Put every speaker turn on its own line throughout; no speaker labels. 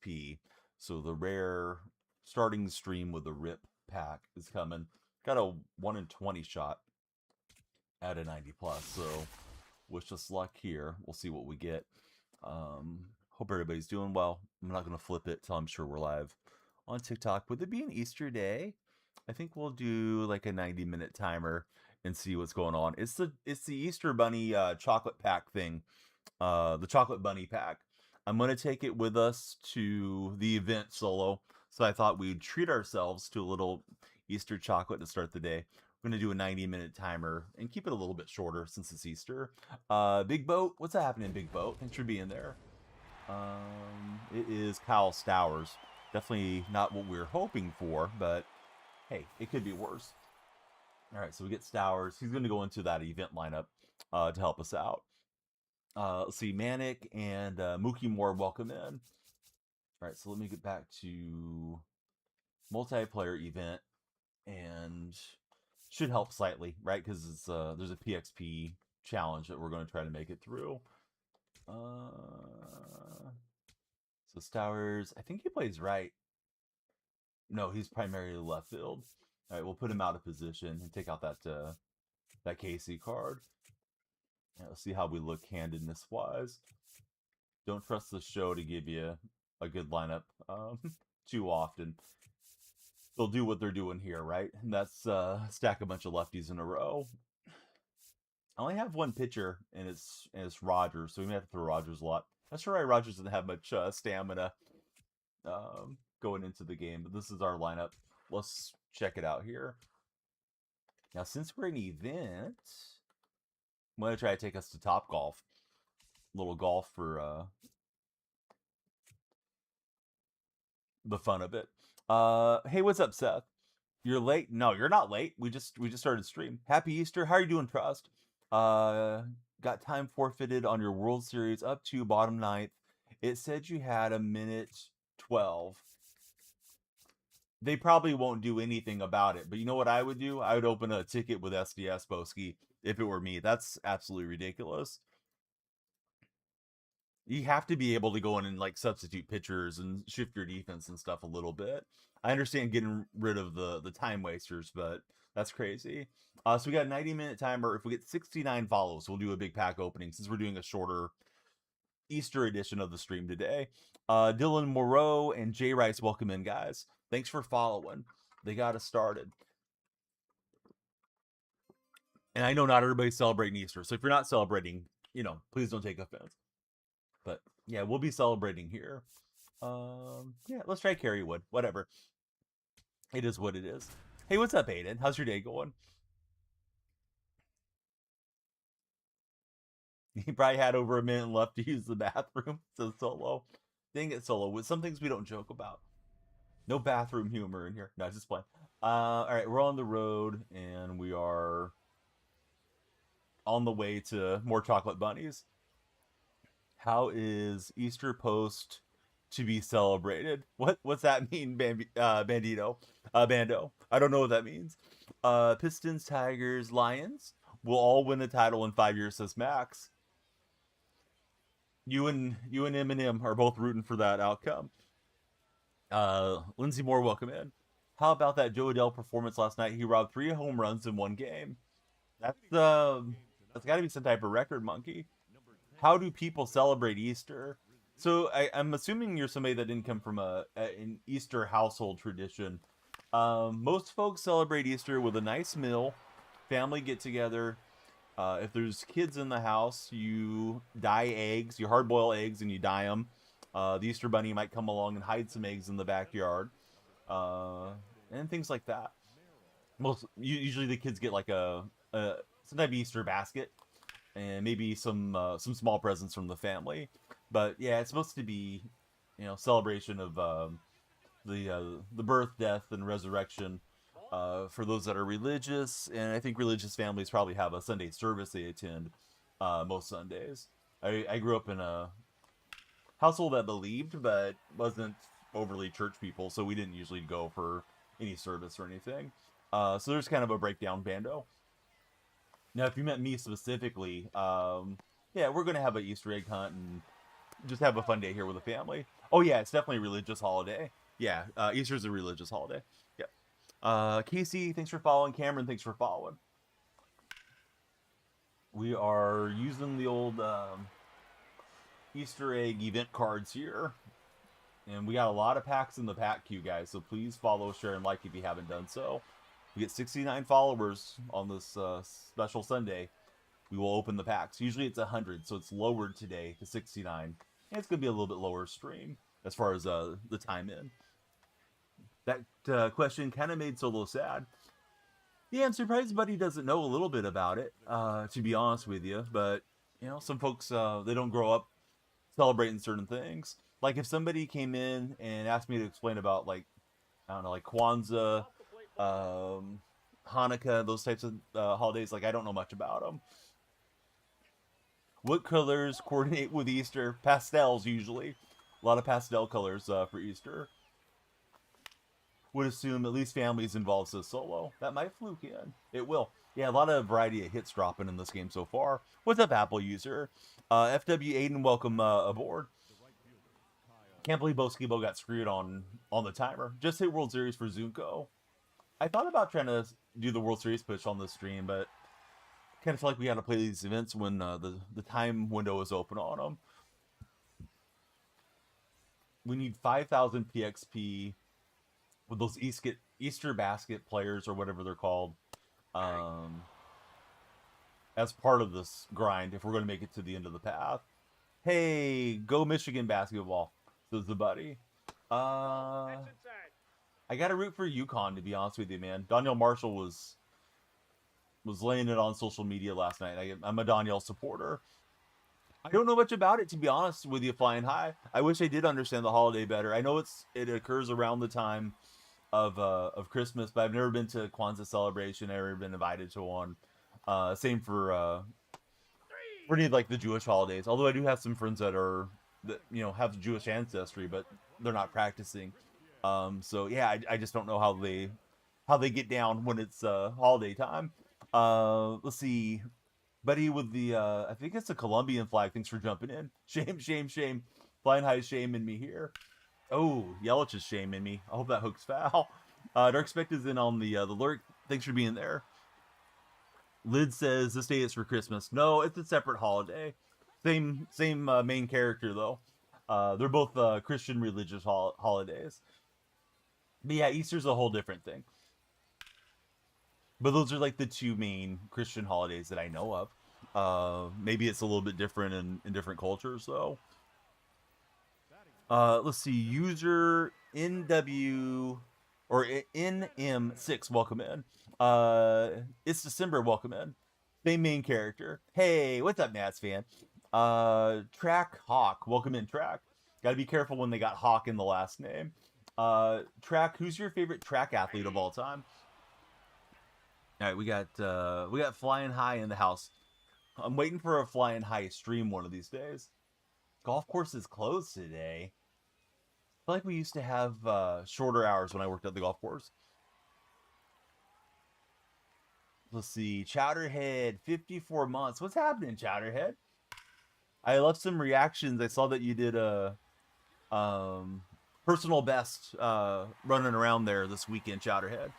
PXP. So the rare starting stream with a rip pack is coming. Got a 1 in 20 shot at a 90 plus. So wish us luck here. We'll see what we get. Hope everybody's doing well. I'm not going to flip it till I'm sure we're live on TikTok. With it being Easter day, I think we'll do like a 90-minute timer and see what's going on. It's the Easter Bunny chocolate pack thing, the chocolate bunny pack. I'm gonna take it with us to the event solo, so I thought we'd treat ourselves to a little Easter chocolate to start the day. We're gonna do a 90-minute timer and keep it a little bit shorter since it's Easter. Big Boat, what's happening, Big Boat? Thanks for being there. It is Kyle Stowers. Definitely not what we were hoping for, but hey, it could be worse. All right, so we get Stowers. He's going to go into that event lineup to help us out. Let's see, Manic and Mookie Moore welcome in. All right, so let me get back to multiplayer event, and should help slightly, right? Because it's there's a PXP challenge that we're going to try to make it through. So Stowers, I think he plays right. No, he's primarily left field. All right, we'll put him out of position and take out that that KC card. Right, let's see how we look handedness wise. Don't trust the show to give you a good lineup too often. They'll do what they're doing here, right? And that's stack a bunch of lefties in a row. I only have one pitcher, and it's Rogers, so we may have to throw Rogers a lot. That's right, Rogers doesn't have much stamina going into the game, but this is our lineup. Let's check it out here. Now, since we're in event, I'm going to try to take us to Top Golf. A little golf for the fun of it. Hey, what's up, Seth? You're late? No, you're not late. We just started stream. Happy Easter. How are you doing, Trust? Got time forfeited on your World Series up to bottom ninth. It said you had a minute 12. They probably won't do anything about it, but you know what I would do? I would open a ticket with SDS Boski if it were me. That's absolutely ridiculous. You have to be able to go in and like substitute pitchers and shift your defense and stuff a little bit. I understand getting rid of the time wasters, but that's crazy. So we got a 90-minute timer. If we get 69 follows, we'll do a big pack opening since we're doing a shorter Easter edition of the stream today. Dylan Moreau and Jay Rice, welcome in, guys. Thanks for following. They got us started. And I know not everybody's celebrating Easter, so if you're not celebrating, please don't take offense. But yeah, we'll be celebrating here. Yeah, let's try Carrywood. Whatever. It is what it is. Hey, what's up, Aiden? How's your day going? He probably had over a minute left to use the bathroom, says Solo. Dang it, Solo. With some things we don't joke about. No bathroom humor in here. No, just playing. All right, we're on the road, and we are on the way to more chocolate bunnies. How is Easter post to be celebrated? What's that mean, Bandito? Bando? I don't know what that means. Pistons, Tigers, Lions will all win the title in 5 years, says Max. You and Eminem are both rooting for that outcome. Lindsey Moore, welcome in. How about that Joe Adele performance last night? He robbed 3 home runs in one game. That's got to be some type of record, Monkey. How do people celebrate Easter? So I'm assuming you're somebody that didn't come from an Easter household tradition. Most folks celebrate Easter with a nice meal, family get together. If there's kids in the house, you dye eggs, you hard boil eggs and you dye them. The Easter Bunny might come along and hide some eggs in the backyard, and things like that. Usually the kids get like some type of Easter basket, and maybe some small presents from the family. But yeah, it's supposed to be, celebration of the birth, death, and resurrection for those that are religious. And I think religious families probably have a Sunday service they attend most Sundays. I grew up in a household that believed, but wasn't overly church people, so we didn't usually go for any service or anything. So there's kind of a breakdown, Bando. Now, if you meant me specifically, yeah, we're going to have an Easter egg hunt and just have a fun day here with the family. Oh yeah, it's definitely a religious holiday. Yeah, Easter's a religious holiday. Yep. Casey, thanks for following. Cameron, thanks for following. We are using the old Easter egg event cards here. And we got a lot of packs in the pack queue, guys. So please follow, share, and like if you haven't done so. We get 69 followers on this special Sunday. We will open the packs. Usually it's 100, so it's lowered today to 69. And it's going to be a little bit lower stream as far as the time in. That question kind of made Solo sad. Yeah, I'm surprised Buddy doesn't know a little bit about it, to be honest with you. But, you know, some folks, they don't grow up celebrating certain things. Like, if somebody came in and asked me to explain about, like, I don't know, like Kwanzaa, Hanukkah, those types of holidays, like, I don't know much about them. What colors coordinate with Easter? Pastels, usually. A lot of pastel colors for Easter. Would assume at least families involved, says Solo. That might fluke in. It will. Yeah, a lot of variety of hits dropping in this game so far. What's up, Apple user? FW Aiden, welcome aboard. Can't believe Boskibo got screwed on the timer. Just hit World Series for Zunko. I thought about trying to do the World Series push on this stream, but kind of feel like we got to play these events when the time window is open on them. We need 5,000 PXP with those Easter basket players or whatever they're called, as part of this grind if we're going to make it to the end of the path. Hey, go Michigan basketball, says the buddy. I got to root for UConn, to be honest with you, man. Donyell Marshall was laying it on social media last night. I'm a Donyell supporter. I don't know much about it, to be honest with you, Flying High. I wish I did understand the holiday better. I know it occurs around the time of Christmas, but I've never been to a Kwanzaa celebration. I've never been invited to one. Same for any of like the Jewish holidays. Although I do have some friends that have Jewish ancestry, but they're not practicing. So yeah, I just don't know how they get down when it's holiday time. Let's see. Buddy with the, I think it's a Colombian flag. Thanks for jumping in. Shame. Flying High is shaming me here. Oh, Yelich is shaming me. I hope that hook's foul. Dark Spect is in on the lurk. Thanks for being there. Lid says this day is for Christmas. No, it's a separate holiday. Same main character, though. They're both Christian religious holidays. But yeah, Easter's a whole different thing. But those are like the two main Christian holidays that I know of. Maybe it's a little bit different in different cultures, though. Let's see. User NW or NM6, welcome in. It's December, welcome in. Same main character. Hey, what's up, Nats fan? Track Hawk, welcome in, Track. Gotta be careful when they got Hawk in the last name. Track, who's your favorite track athlete of all time? All right, we got Flying High in the house. I'm waiting for a Flying High stream one of these days. Golf course is closed today. I feel like we used to have shorter hours when I worked at the golf course. Let's see, Chowderhead, 54 months. What's happening, Chowderhead? I left some reactions. I saw that you did a personal best running around there this weekend, Chowderhead.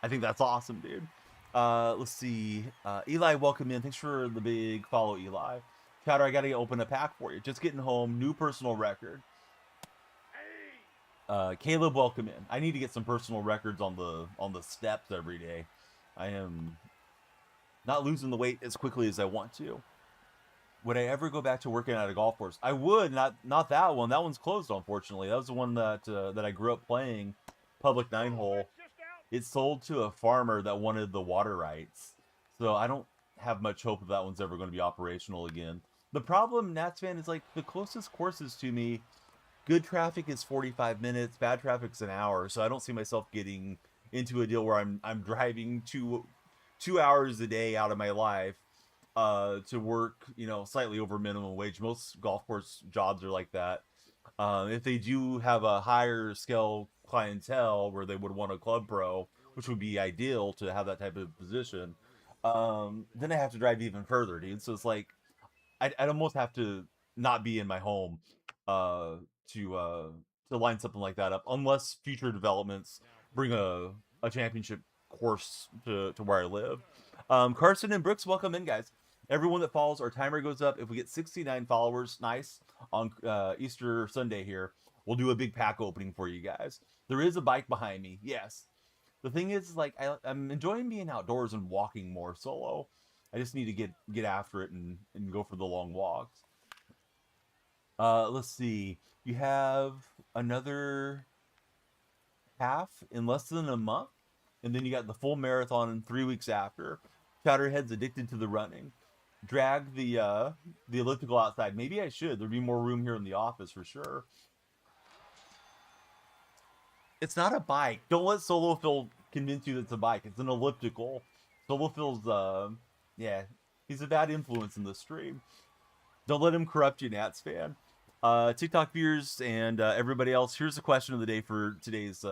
I think that's awesome, dude. Let's see. Eli, welcome in. Thanks for the big follow, Eli. Chowder, I gotta open a pack for you. Just getting home. New personal record. Caleb, welcome in. I need to get some personal records on the steps every day. I am not losing the weight as quickly as I want to. Would I ever go back to working at a golf course? I would. Not that one. That one's closed, unfortunately. That was the one that I grew up playing, public 9-hole. It sold to a farmer that wanted the water rights. So I don't have much hope that one's ever going to be operational again. The problem, Nats fan, is like the closest courses to me, good traffic is 45 minutes, bad traffic's an hour. So I don't see myself getting into a deal where I'm driving 2 hours a day out of my life to work, slightly over minimum wage. Most golf course jobs are like that. If they do have a higher scale clientele where they would want a club pro, which would be ideal to have that type of position, then I have to drive even further, dude. So it's like I'd almost have to not be in my home to line something like that up, unless future developments bring a championship course to where I live. Carson and Brooks, welcome in, guys. Everyone that follows, our timer goes up. If we get 69 followers, nice, on Easter Sunday here, we'll do a big pack opening for you guys. There is a bike behind me, yes. The thing is, like, I'm enjoying being outdoors and walking more solo. I just need to get after it and go for the long walks. Let's see. You have another half in less than a month, and then you got the full marathon in 3 weeks after. Chowderhead's addicted to the running. Drag the elliptical outside. Maybe I should. There'd be more room here in the office for sure. It's not a bike. Don't let Solo Phil convince you that it's a bike. It's an elliptical. Solo Phil's yeah, he's a bad influence in the stream. Don't let him corrupt you, Nats fan. TikTok viewers and everybody else, here's the question of the day for today's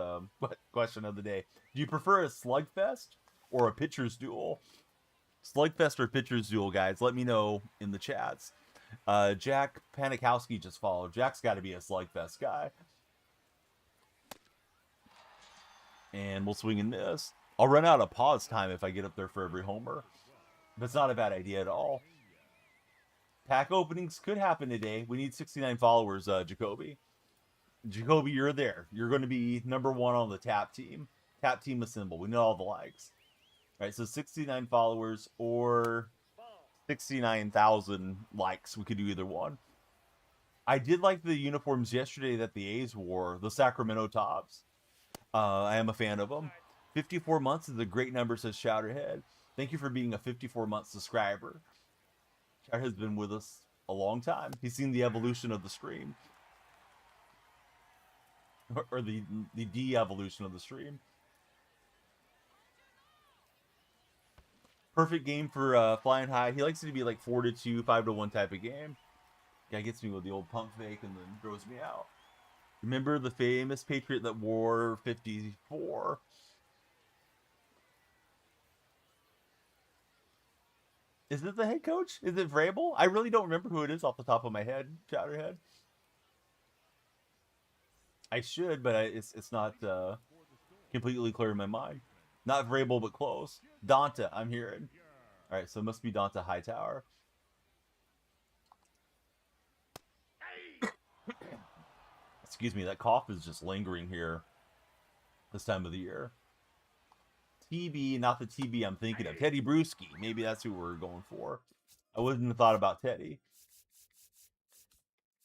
question of the day. Do you prefer a slugfest or a pitcher's duel? Slugfest or pitcher's duel, guys? Let me know in the chats. Jack Panikowski just followed. Jack's got to be a slugfest guy. And we'll swing and miss. I'll run out of pause time if I get up there for every homer. That's not a bad idea at all. Pack openings could happen today. We need 69 followers, Jacoby. Jacoby, you're there. You're going to be number 1 on the tap team. Tap team assemble. We know all the likes. All right, so 69 followers or 69,000 likes. We could do either one. I did like the uniforms yesterday that the A's wore, the Sacramento tops. I am a fan of them. 54 months is a great number, says Chowderhead. Thank you for being a 54-month subscriber. Chowderhead's been with us a long time. He's seen the evolution of the stream. Or the de-evolution of the stream. Perfect game for flying high. He likes it to be like 4-2, 5-1 type of game. Guy gets me with the old pump fake and then throws me out. Remember the famous Patriot that wore 54? Is it the head coach? Is it Vrabel? I really don't remember who it is off the top of my head, Chowderhead. I should, but it's not completely clear in my mind. Not Vrabel, but close. Donta, I'm hearing. All right, so it must be Donta Hightower. Excuse me, that cough is just lingering here this time of the year. TB, not the TB I'm thinking of. Teddy Bruschi. Maybe that's who we're going for. I wouldn't have thought about Teddy.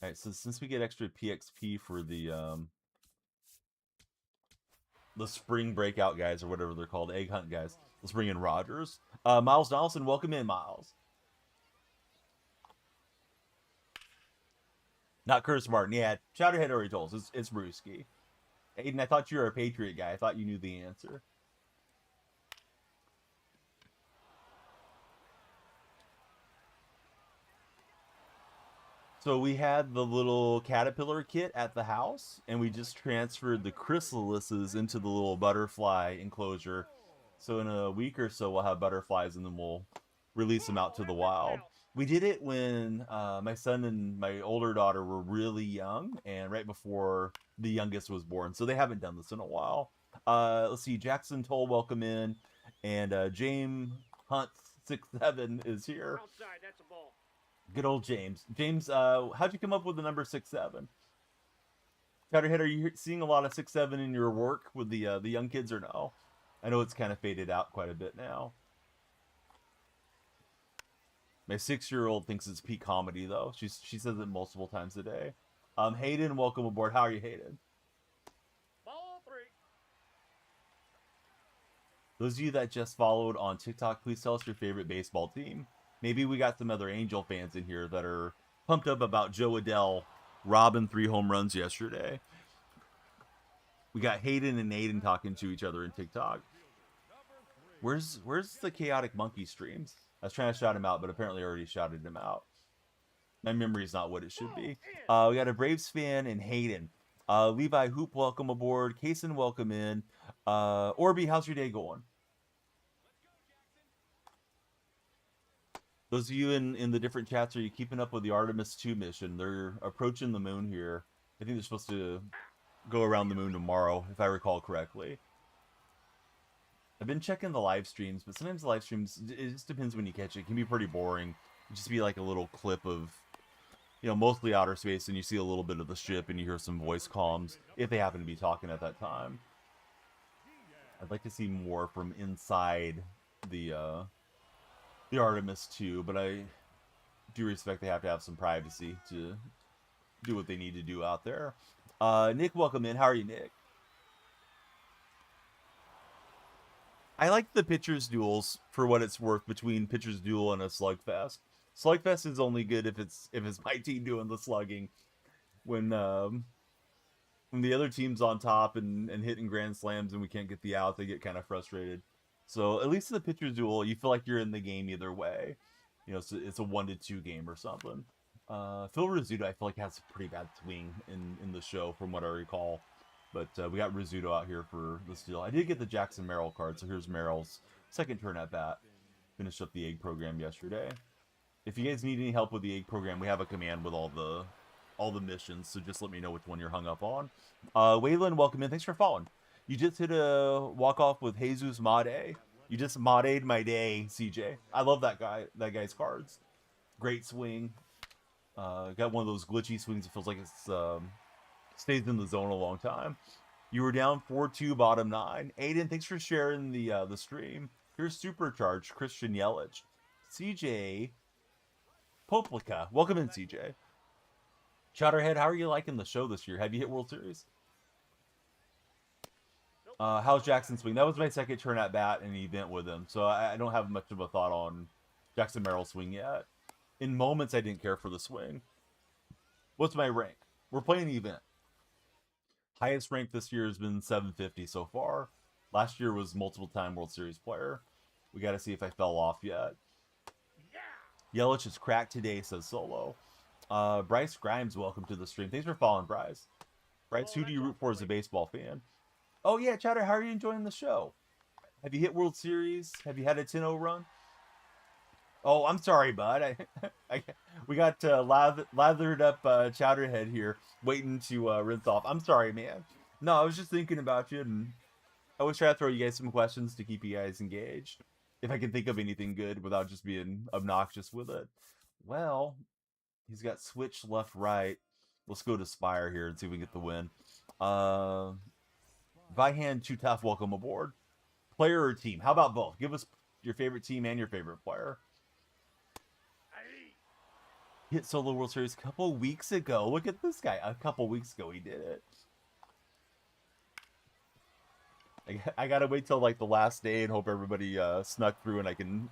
All right, so since we get extra PXP for the spring breakout guys or whatever they're called, egg hunt guys, let's bring in Rogers. Miles Donaldson, welcome in, Miles. Not Curtis Martin. Yeah, Chowderhead already told us. It's Bruschi. Aiden, I thought you were a Patriot guy. I thought you knew the answer. So we had the little caterpillar kit at the house, and we just transferred the chrysalises into the little butterfly enclosure. So in a week or so, we'll have butterflies, and then we'll release them out to the wild. We did it when my son and my older daughter were really young, and right before the youngest was born. So they haven't done this in a while. Let's see, Jackson Toll, welcome in, and James Hunt 6'7" is here.
Outside, that's a ball.
Good old James. James, how'd you come up with the number 6'7"? Chowderhead, are you seeing a lot of 6'7" in your work with the young kids or no? I know it's kind of faded out quite a bit now. My 6-year-old thinks it's peak comedy, though. She says it multiple times a day. Hayden, welcome aboard. How are you, Hayden?
Ball 3.
Those of you that just followed on TikTok, please tell us your favorite baseball team. Maybe we got some other Angel fans in here that are pumped up about Joe Adell robbing 3 home runs yesterday. We got Hayden and Aiden talking to each other in TikTok. Where's the Chaotic Monkey streams? I was trying to shout him out, but apparently I already shouted him out. My memory's not what it should be. We got a Braves fan and Hayden. Levi Hoop, welcome aboard. Kaysen, welcome in. Orby, how's your day going? Those of you in the different chats, are you keeping up with the Artemis 2 mission? They're approaching the moon here. I think they're supposed to go around the moon tomorrow, if I recall correctly. I've been checking the live streams, but sometimes the live streams, it just depends when you catch it. It can be pretty boring. It'd just be like a little clip of, you know, mostly outer space, and you see a little bit of the ship, and you hear some voice comms, if they happen to be talking at that time. I'd like to see more from inside the Artemis 2, but I do respect they have to have some privacy to do what they need to do out there. Nick, welcome in. How are you, Nick? I like the pitchers duels for what it's worth between pitchers duel and a slugfest. Slugfest is only good if it's my team doing the slugging. When the other team's on top and hitting grand slams and we can't get the out, they get kind of frustrated. So at least in the pitcher's duel, you feel like you're in the game either way. You know, it's a 1-2 game or something. Phil Rizzuto, I feel like, has a pretty bad swing in the show from what I recall. But we got Rizzuto out here for this deal. I did get the Jackson Merrill card, so here's Merrill's second turn at bat. Finished up the egg program yesterday. If you guys need any help with the egg program, we have a command with all the missions, so just let me know which one you're hung up on. Waylon, welcome in. Thanks for following. You just hit a walk-off with Jesus Made. You just Made'd my day, CJ. I love that guy's cards. Great swing. Got one of those glitchy swings. It feels like it's stays in the zone a long time. You were down 4-2, bottom 9. Aiden, thanks for sharing the stream. Here's Supercharged, Christian Yelich. CJ Poplica. Welcome in, CJ. Chowderhead, how are you liking the show this year? Have you hit World Series? How's Jackson swing? That was my second turn at bat in an event with him, so I don't have much of a thought on Jackson Merrill swing yet. In moments, I didn't care for the swing. What's my rank? We're playing the event. Highest rank this year has been 750 so far. Last year was multiple-time World Series player. We got to see if I fell off yet. Yelich is cracked today, says Solo. Bryce Grimes, welcome to the stream. Thanks for following, Bryce. Bryce, who do you root for as a baseball fan? Oh, yeah, Chowder, how are you enjoying the show? Have you hit World Series? Have you had a 10-0 run? Oh, I'm sorry, bud. We got lathered up Chowderhead here, waiting to rinse off. I'm sorry, man. No, I was just thinking about you, and I was trying to throw you guys some questions to keep you guys engaged. If I can think of anything good without just being obnoxious with it. Well, he's got switch left, right. Let's go to Spire here and see if we can get the win. Vihan Too Tough, welcome aboard. Player or team? How about both? Give us your favorite team and your favorite player. Hit Solo World Series a couple weeks ago. Look at this guy. A couple weeks ago he did it. I gotta wait till like the last day and hope everybody snuck through and I can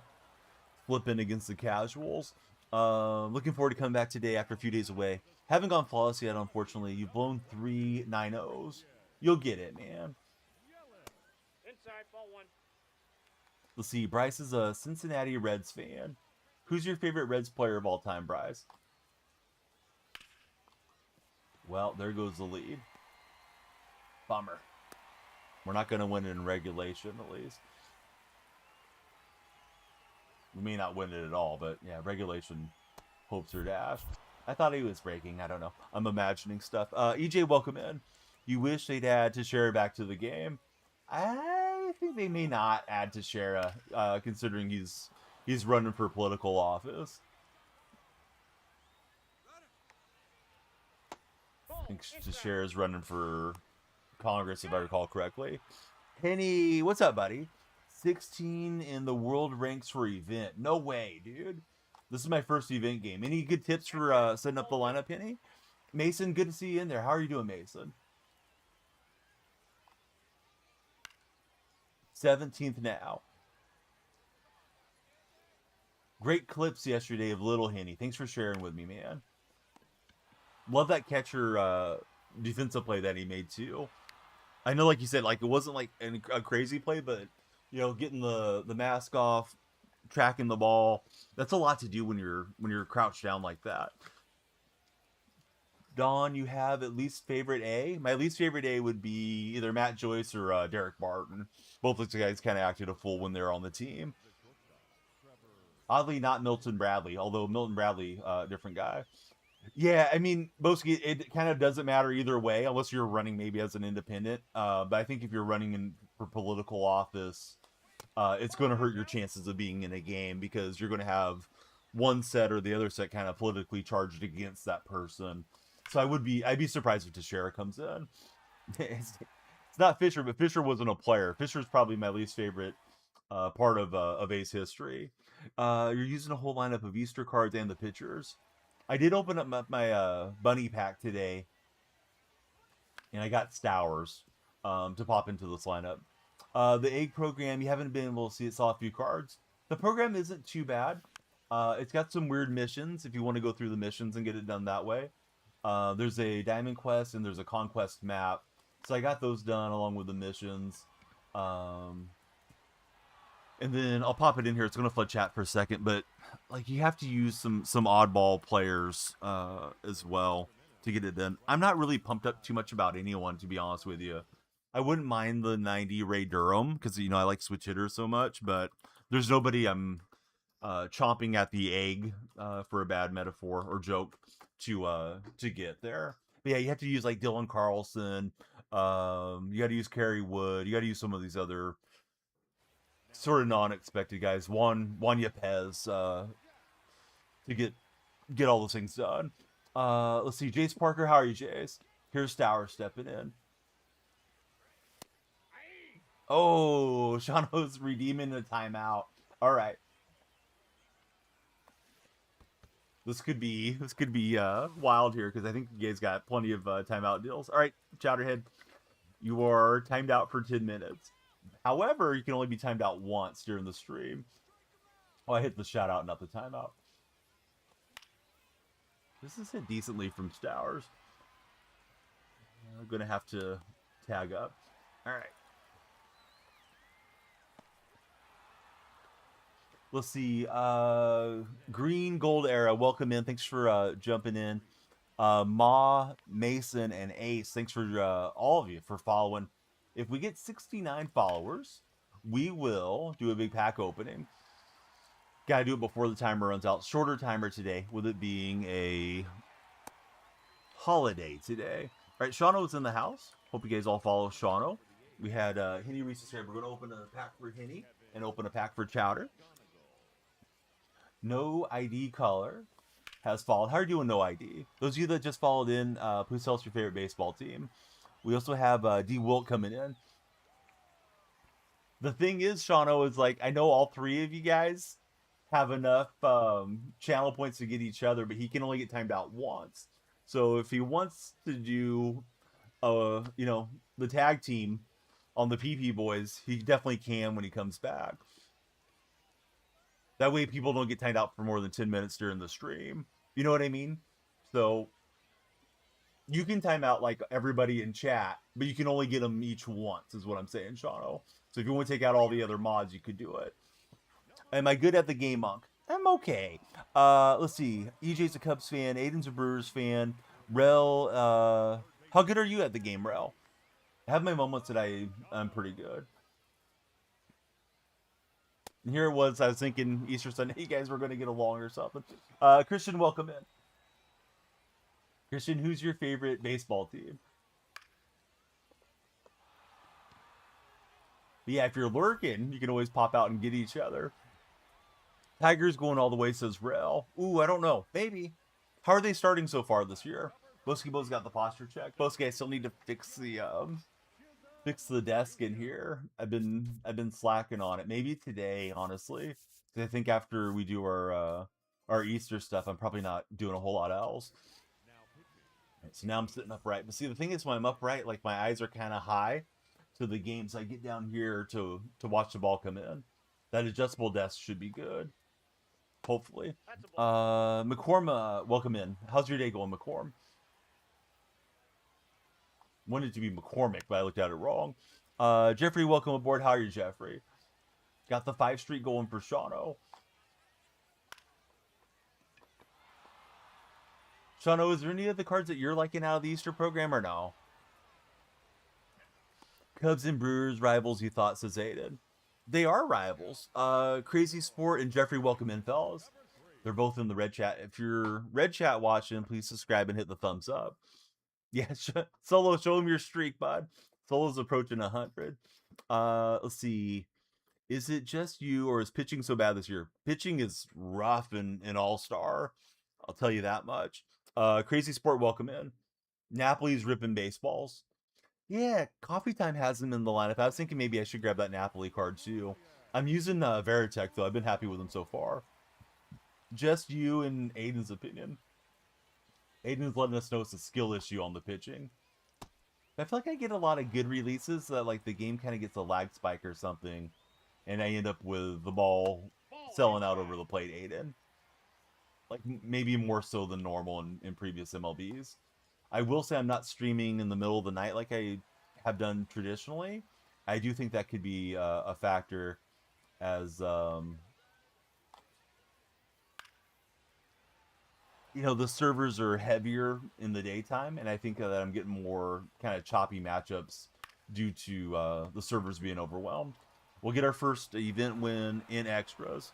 flip in against the casuals. Looking forward to coming back today after a few days away. Haven't gone flawless yet, unfortunately. You've blown 3 9-0s. You'll get it, man.
Inside, ball 1.
Let's see. Bryce is a Cincinnati Reds fan. Who's your favorite Reds player of all time, Bryce? Well, there goes the lead. Bummer. We're not going to win it in regulation, at least. We may not win it at all, but yeah, regulation hopes are dashed. I thought he was breaking. I don't know. I'm imagining stuff. EJ, welcome in. You wish they'd add Teixeira back to the game? I think they may not add Teixeira, considering he's running for political office. I think Teixeira's running for Congress, if I recall correctly. Penny, what's up, buddy? 16 in the world ranks for event. No way, dude. This is my first event game. Any good tips for setting up the lineup, Penny? Mason, good to see you in there. How are you doing, Mason? 17th now. Great clips yesterday of Little Henny. Thanks for sharing with me, man. Love that catcher defensive play that he made, too. I know, like you said, like it wasn't like a crazy play, but, you know, getting the mask off, tracking the ball, that's a lot to do when you're crouched down like that. Don, you have at least favorite A? My least favorite A would be either Matt Joyce or Derek Barton. Both of those guys kind of acted a fool when they were on the team. Oddly, not Milton Bradley, although Milton Bradley, different guy. Yeah, I mean, mostly it kind of doesn't matter either way, unless you're running maybe as an independent. But I think if you're running for political office, it's going to hurt your chances of being in a game because you're going to have one set or the other set kind of politically charged against that person. So I'd be surprised if Teixeira comes in. It's not Fisher, but Fisher wasn't a player. Fisher's probably my least favorite part of Ace history. You're using a whole lineup of Easter cards and the pitchers. I did open up my bunny pack today, and I got Stowers to pop into this lineup. The egg program, you haven't been able to see it, saw a few cards. The program isn't too bad. It's got some weird missions if you want to go through the missions and get it done that way. There's a Diamond Quest and there's a Conquest map. So I got those done along with the missions. And then I'll pop it in here. It's going to flood chat for a second, but like you have to use some oddball players as well to get it done. I'm not really pumped up too much about anyone, to be honest with you. I wouldn't mind the 90 Ray Durham because, you know, I like switch hitters so much, but there's nobody I'm chomping at the egg for a bad metaphor or joke to get there. But yeah, you have to use like Dylan Carlson. You got to use Kerry Wood. You got to use some of these other sort of non-expected guys. Juan Yepez to get all those things done. Let's see, Jace Parker. How are you, Jace? Here's Stower stepping in. Oh, Shano's redeeming a timeout. All right. This could be wild here because I think you guys got plenty of timeout deals. All right, Chowderhead, you are timed out for 10 minutes. However, you can only be timed out once during the stream. Oh, I hit the shout out, not the timeout. This is hit decently from Stowers. I'm gonna have to tag up. All right. Let's see. Green Gold Era, welcome in. Thanks for jumping in. Ma, Mason, and Ace, thanks for all of you for following. If we get 69 followers, we will do a big pack opening. Gotta do it before the timer runs out. Shorter timer today, with it being a holiday today. All right, Shauno's in the house. Hope you guys all follow Shauno. We had Henny Reese's here. We're going to open a pack for Henny and open a pack for Chowder. No ID Color has followed. How are you doing, No ID? Those of you that just followed in, please tell us your favorite baseball team. We also have D. Wilt coming in. The thing is, Shauno, is like, I know all three of you guys have enough channel points to get each other, but he can only get timed out once. So if he wants to do, you know, the tag team on the PP Boys, he definitely can when he comes back. That way people don't get timed out for more than 10 minutes during the stream. You know what I mean? So you can time out like everybody in chat, but you can only get them each once, is what I'm saying, Shauno. So if you want to take out all the other mods, you could do it. Am I good at the game, Monk? I'm okay. Let's see. EJ's a Cubs fan. Aiden's a Brewers fan. Rel, how good are you at the game, Rel? I have my moments that I'm pretty good. And here it was. I was thinking Easter Sunday, you guys were going to get along or something. Christian, welcome in. Christian, who's your favorite baseball team? But yeah, if you're lurking, you can always pop out and get each other. Tigers going all the way, says Rel. Ooh, I don't know. Maybe. How are they starting so far this year? Boskibo's got the posture check. Boski, I still need to fix the desk in here. I've been slacking on it. Maybe today, honestly. I think after we do our Easter stuff, I'm probably not doing a whole lot else. Right, so now I'm sitting upright. But see, the thing is, when I'm upright, like my eyes are kind of high to the game, so I get down here to watch the ball come in. That adjustable desk should be good. Hopefully. McCorm, welcome in. How's your day going, McCorm? Wanted it to be McCormick, but I looked at it wrong. Jeffrey, welcome aboard. How are you, Jeffrey? Got the 5 streak going for Shauno. Shauno, is there any of the cards that you're liking out of the Easter program or no? Cubs and Brewers rivals, you thought, says Aiden. They are rivals. Crazy Sport and Jeffrey, welcome in, fellas. They're both in the red chat. If you're red chat watching, please subscribe and hit the thumbs up. Yeah, Solo, show him your streak, bud. Solo's approaching 100. Let's see. Is it just you, or is pitching so bad this year? Pitching is rough in All Star. I'll tell you that much. Crazy Sport, welcome in. Napoli's ripping baseballs. Yeah, Coffee Time has him in the lineup. I was thinking maybe I should grab that Napoli card too. I'm using Veritech though. I've been happy with him so far. Just you and Aiden's opinion. Aiden's letting us know it's a skill issue on the pitching. I feel like I get a lot of good releases that like the game kind of gets a lag spike or something, and I end up with the ball selling out over the plate. Aiden, like maybe more so than normal in previous MLBs. I will say I'm not streaming in the middle of the night like I have done traditionally. I do think that could be a factor, as you know, the servers are heavier in the daytime, and I think that I'm getting more kind of choppy matchups due to the servers being overwhelmed. We'll get our first event win in extras.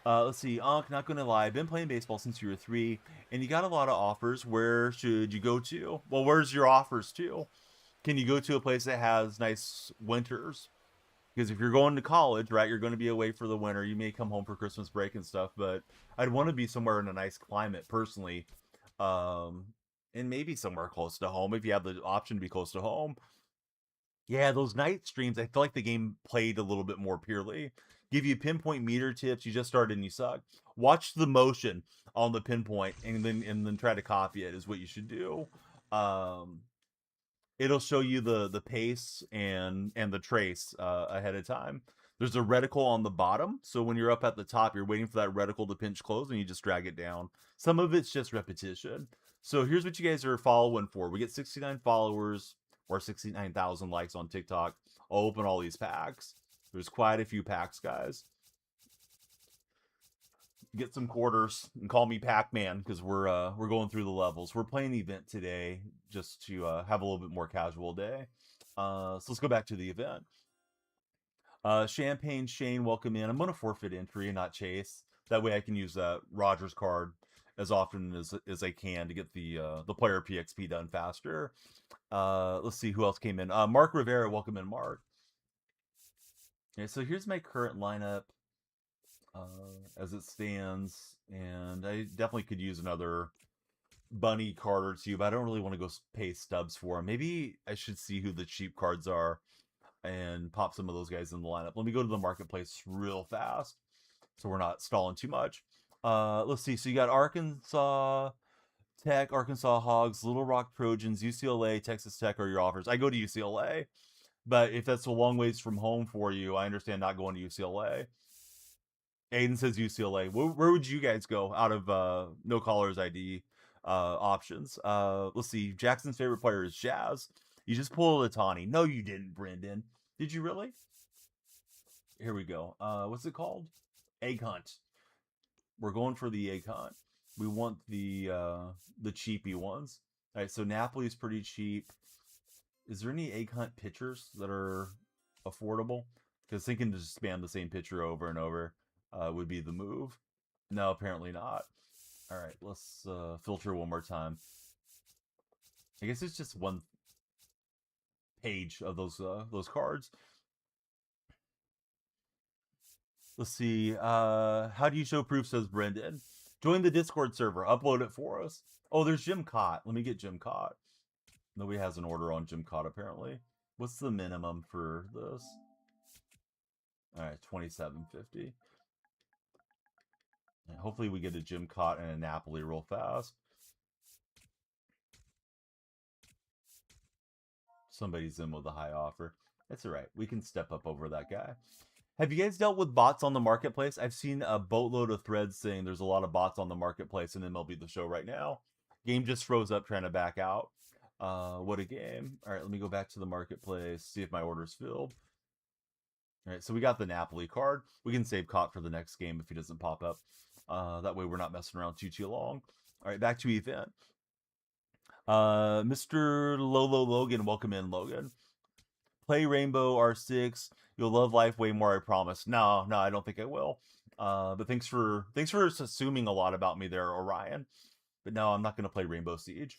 Let's see. Not gonna lie, I've been playing baseball since you were 3, and you got a lot of offers. Where should you go to? Well, where's your offers to? Can you go to a place that has nice winters? Because if you're going to college, right, you're going to be away for the winter. You may come home for Christmas break and stuff, but I'd want to be somewhere in a nice climate personally, um, and maybe somewhere close to home if you have the option to be close to home. Yeah, those night streams, I feel like the game played a little bit more purely. Give you pinpoint meter tips. You just started and you suck. Watch the motion on the pinpoint and then try to copy it is what you should do. Um, it'll show you the pace and the trace ahead of time. There's a reticle on the bottom, so when you're up at the top, you're waiting for that reticle to pinch close, and you just drag it down. Some of it's just repetition. So here's what you guys are following for. We get 69 followers or 69,000 likes on TikTok. I'll open all these packs. There's quite a few packs, guys. Get some quarters and call me Pac-Man because we're going through the levels. We're playing the event today just to have a little bit more casual day. So let's go back to the event. Champagne Shane, welcome in. I'm gonna forfeit entry and not chase. That way I can use that Rogers card as often as I can to get the player PXP done faster. Let's see who else came in. Mark Rivera, welcome in, Mark. Okay, so here's my current lineup as it stands, and I definitely could use another bunny card or two, but I don't really want to go pay stubs for them. Maybe I should see who the cheap cards are and pop some of those guys in the lineup. Let me go to the marketplace real fast so we're not stalling too much. Let's see. So you got Arkansas Tech, Arkansas Hogs, Little Rock Trojans, UCLA, Texas Tech are your offers. I go to UCLA, but if that's a long ways from home for you, I understand not going to UCLA. Aiden says UCLA. Where would you guys go out of no callers ID options? Let's see. Jackson's favorite player is Jazz. You just pulled a Tawny. No, you didn't, Brendan. Did you really? Here we go. What's it called? Egg hunt. We're going for the egg hunt. We want the cheapy ones. All right, so Napoli's pretty cheap. Is there any egg hunt pitchers that are affordable? Because thinking to just spam the same pitcher over and over would be the move. No, apparently not. All right, let's filter one more time. I guess it's just one page of those cards. Let's see. How do you show proof? Says Brendan. Join the Discord server. Upload it for us. Oh, there's Jim Cott. Let me get Jim Cott. Nobody has an order on Jim Cott apparently. What's the minimum for this? All right, $27.50. And hopefully we get a Jim Cott and a Napoli real fast. Somebody's in with a high offer. That's all right. We can step up over that guy. Have you guys dealt with bots on the marketplace? I've seen a boatload of threads saying there's a lot of bots on the marketplace in MLB The Show right now. Game just froze up trying to back out. What a game. All right, let me go back to the marketplace, see if my order's filled. All right, so we got the Napoli card. We can save Cott for the next game if he doesn't pop up. That way we're not messing around too long. All right, back to event. Mr. Lolo Logan, welcome in, Logan. Play Rainbow R6. You'll love life way more, I promise. No, I don't think I will. But thanks for assuming a lot about me there, Orion. But no, I'm not going to play Rainbow Siege.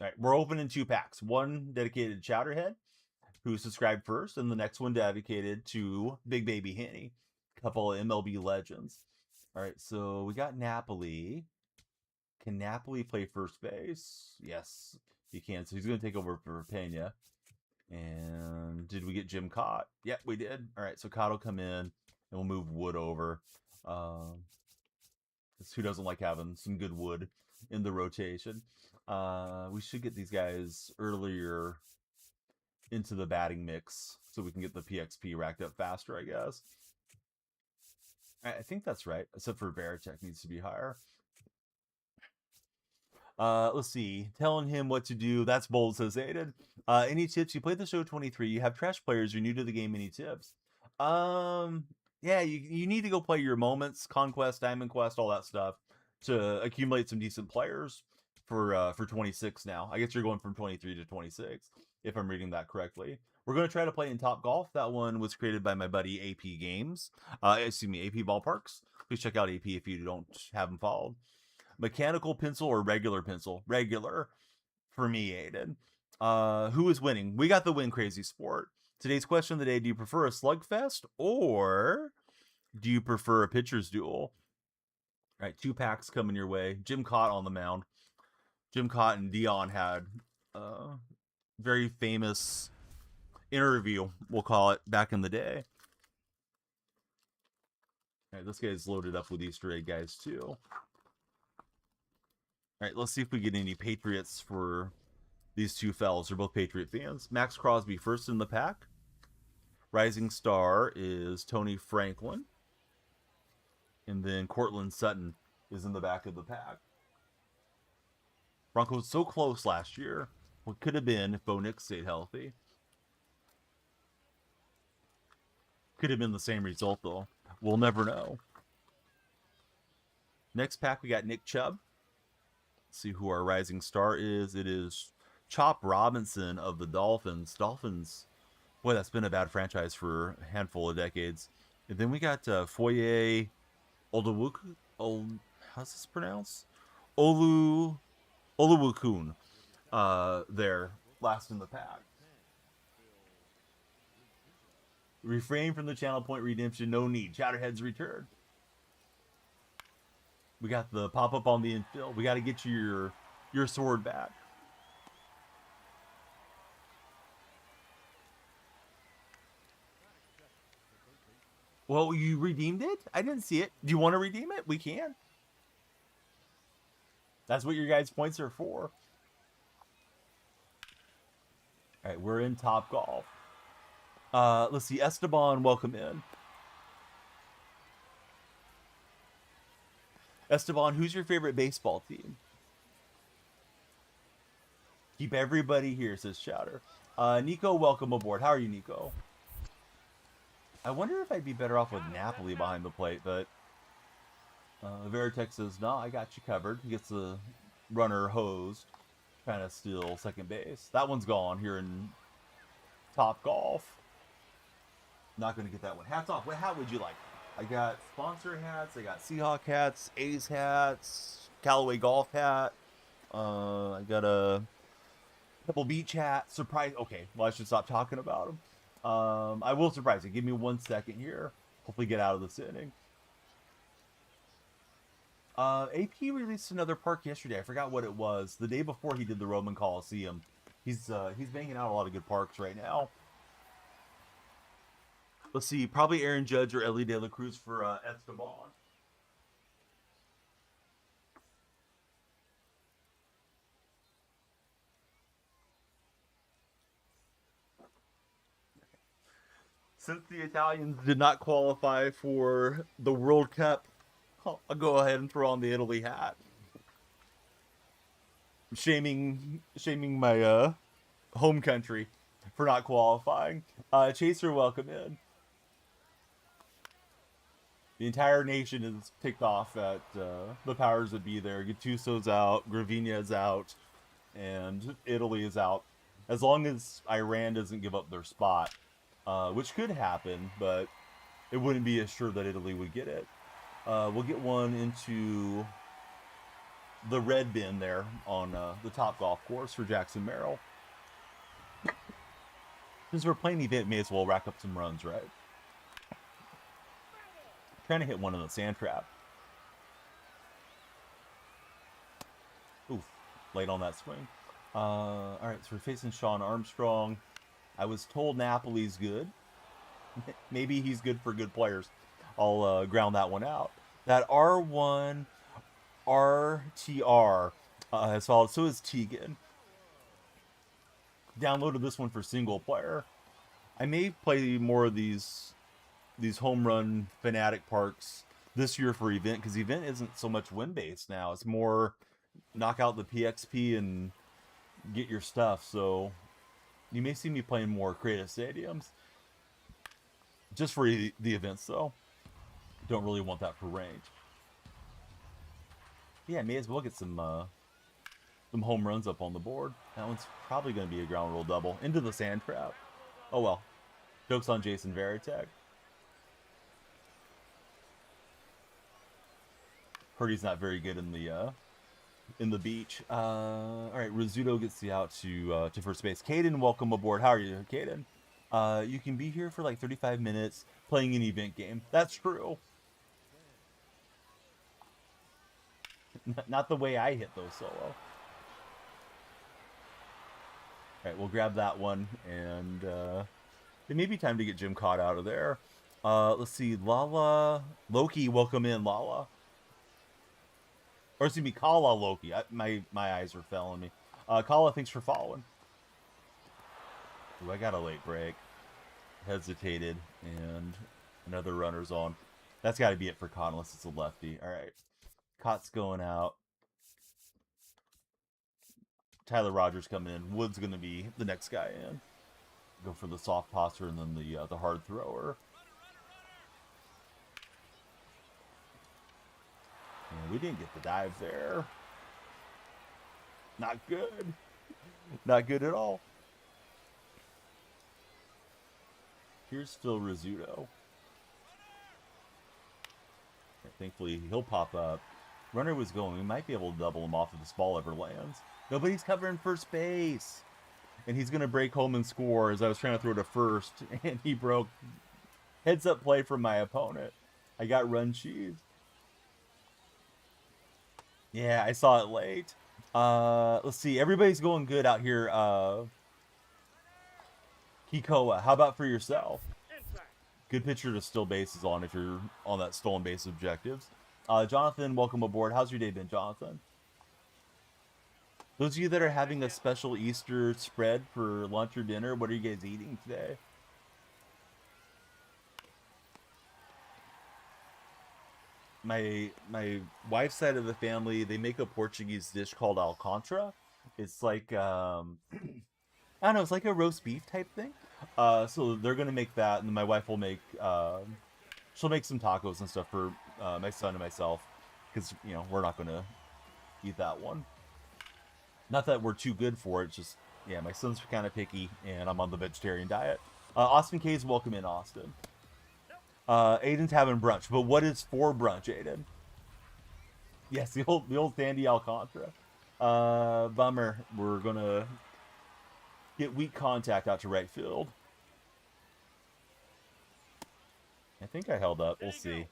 All right, we're opening 2 packs. One dedicated to Chowderhead, who subscribed first, and the next one dedicated to Big Baby Henny. Couple of MLB legends. All right, so we got Napoli. Can Napoli play first base? Yes, he can. So he's going to take over for Pena. And did we get Jim Cott? Yep, we did. All right, so Cott will come in, and we'll move Wood over. Who doesn't like having some good wood in the rotation? We should get these guys earlier into the batting mix so we can get the PXP racked up faster, I guess. I think that's right, except for Veritek needs to be higher. Let's see. Telling him what to do. That's bold, says Aiden. Any tips? You played the show 23. You have trash players. You're new to the game. Any tips? Yeah, you need to go play your moments, Conquest, Diamond Quest, all that stuff to accumulate some decent players for 26 now. I guess you're going from 23 to 26, if I'm reading that correctly. We're going to try to play in Top Golf. That one was created by my buddy AP Games. Excuse me, AP Ballparks. Please check out AP if you don't have them followed. Mechanical pencil or regular pencil? Regular for me, Aiden. Who is winning? We got the win, Crazy Sport. Today's question of the day, do you prefer a slugfest or do you prefer a pitcher's duel? All right, 2 packs coming your way. Jim Cott on the mound. Jim Cott and Dion had a very famous interview, we'll call it, back in the day. All right, this guy's loaded up with Easter egg guys, too. All right, let's see if we get any Patriots for these 2 fellas. They're both Patriot fans. Max Crosby first in the pack. Rising Star is Tony Franklin. And then Cortland Sutton is in the back of the pack. Broncos so close last year. What could have been if Bo Nix stayed healthy? Could have been the same result, though. We'll never know. Next pack, we got Nick Chubb. Let's see who our Rising Star is. It is Chop Robinson of the Dolphins. Dolphins, boy, that's been a bad franchise for a handful of decades. And then we got Foye Olawuku. How's this pronounced? Olawukun. There, last in the pack. Refrain from the channel point redemption. No need. Chowderhead's return. We got the pop-up on the infield. We got to get you your sword back. Well, you redeemed it? I didn't see it. Do you want to redeem it? We can. That's what your guys' points are for. All right, we're in Top Golf. Let's see. Esteban, welcome in. Esteban, who's your favorite baseball team? Keep everybody here, says Chowder. Nico, welcome aboard. How are you, Nico? I wonder if I'd be better off with Napoli behind the plate, but Veritek says, no, I got you covered. He gets the runner hosed, trying to steal second base. That one's gone here in Top Golf. Not going to get that one. Hats off. What hat would you like? I got sponsor hats. I got Seahawk hats, A's hats, Callaway golf hat. I got a Pebble Beach hat. Surprise. Okay, well, I should stop talking about them. I will surprise you. Give me 1 second here. Hopefully get out of this inning. AP released another park yesterday. I forgot what it was. The day before he did the Roman Coliseum. He's banging out a lot of good parks right now. Let's see. Probably Aaron Judge or Ellie De La Cruz for Esteban. Since the Italians did not qualify for the World Cup, I'll go ahead and throw on the Italy hat. Shaming my home country for not qualifying. Chaser, welcome in. The entire nation is ticked off at the powers that be there. Gattuso's out, Gravina's out, and Italy is out. As long as Iran doesn't give up their spot, which could happen, but it wouldn't be as sure that Italy would get it. We'll get one into the red bin there on the top golf course for Jackson Merrill. Since we're playing the event, may as well rack up some runs, right? Trying to hit one in the sand trap. Oof, late on that swing. All right, so we're facing Sean Armstrong. I was told Napoli's good. Maybe he's good for good players. I'll ground that one out. That R1 RTR has followed. So is Tegan. Downloaded this one for single player. I may play more of these home run fanatic parks this year for event, because event isn't so much win based now. It's more knock out the PXP and get your stuff. So you may see me playing more creative stadiums just for the events, though. Don't really want that for range. Yeah, may as well get some home runs up on the board. That one's probably going to be a ground roll double into the sand trap. Oh well. Jokes on Jason Varitek. Heard he's not very good in the beach. All right, Rizzuto gets the out to first base. Caden, welcome aboard. How are you, Caden? You can be here for like 35 minutes playing an event game. That's true. Not the way I hit those solo. All right, we'll grab that one, and it may be time to get Jim Cott out of there. Let's see, Loki, welcome in, Lala. Or excuse me, Kala Loki. My eyes are failing me. Kala, thanks for following. Ooh, I got a late break. Hesitated, and another runner's on. That's got to be it for Cott, unless it's a lefty. All right. Cott's going out. Tyler Rogers coming in. Wood's going to be the next guy in. Go for the soft tosser and then the hard thrower. And we didn't get the dive there. Not good. Not good at all. Here's Phil Rizzuto. Thankfully, he'll pop up. Runner was going. We might be able to double him off if this ball ever lands. Nobody's covering first base. And he's going to break home and score as I was trying to throw to first. And he broke. Heads up play from my opponent. I got run cheese. Yeah, I saw it late. Let's see. Everybody's going good out here. Kikoa, how about for yourself? Good pitcher to steal bases on if you're on that stolen base objectives. Jonathan, welcome aboard. How's your day been, Jonathan? Those of you that are having a special Easter spread for lunch or dinner, what are you guys eating today? My wife's side of the family, they make a Portuguese dish called alcantara. It's like I don't know, it's like a roast beef type thing. So they're gonna make that, and then my wife will make she'll make some tacos and stuff for my son and myself, because we're not gonna eat that one. Not that we're too good for it, just yeah, my son's kind of picky, and I'm on the vegetarian diet. Austin K's welcome in, Austin. Aiden's having brunch, but what is for brunch, Aiden? Yes, the old Sandy Alcantara. Bummer. We're gonna get weak contact out to right field. I think I held up. We'll see.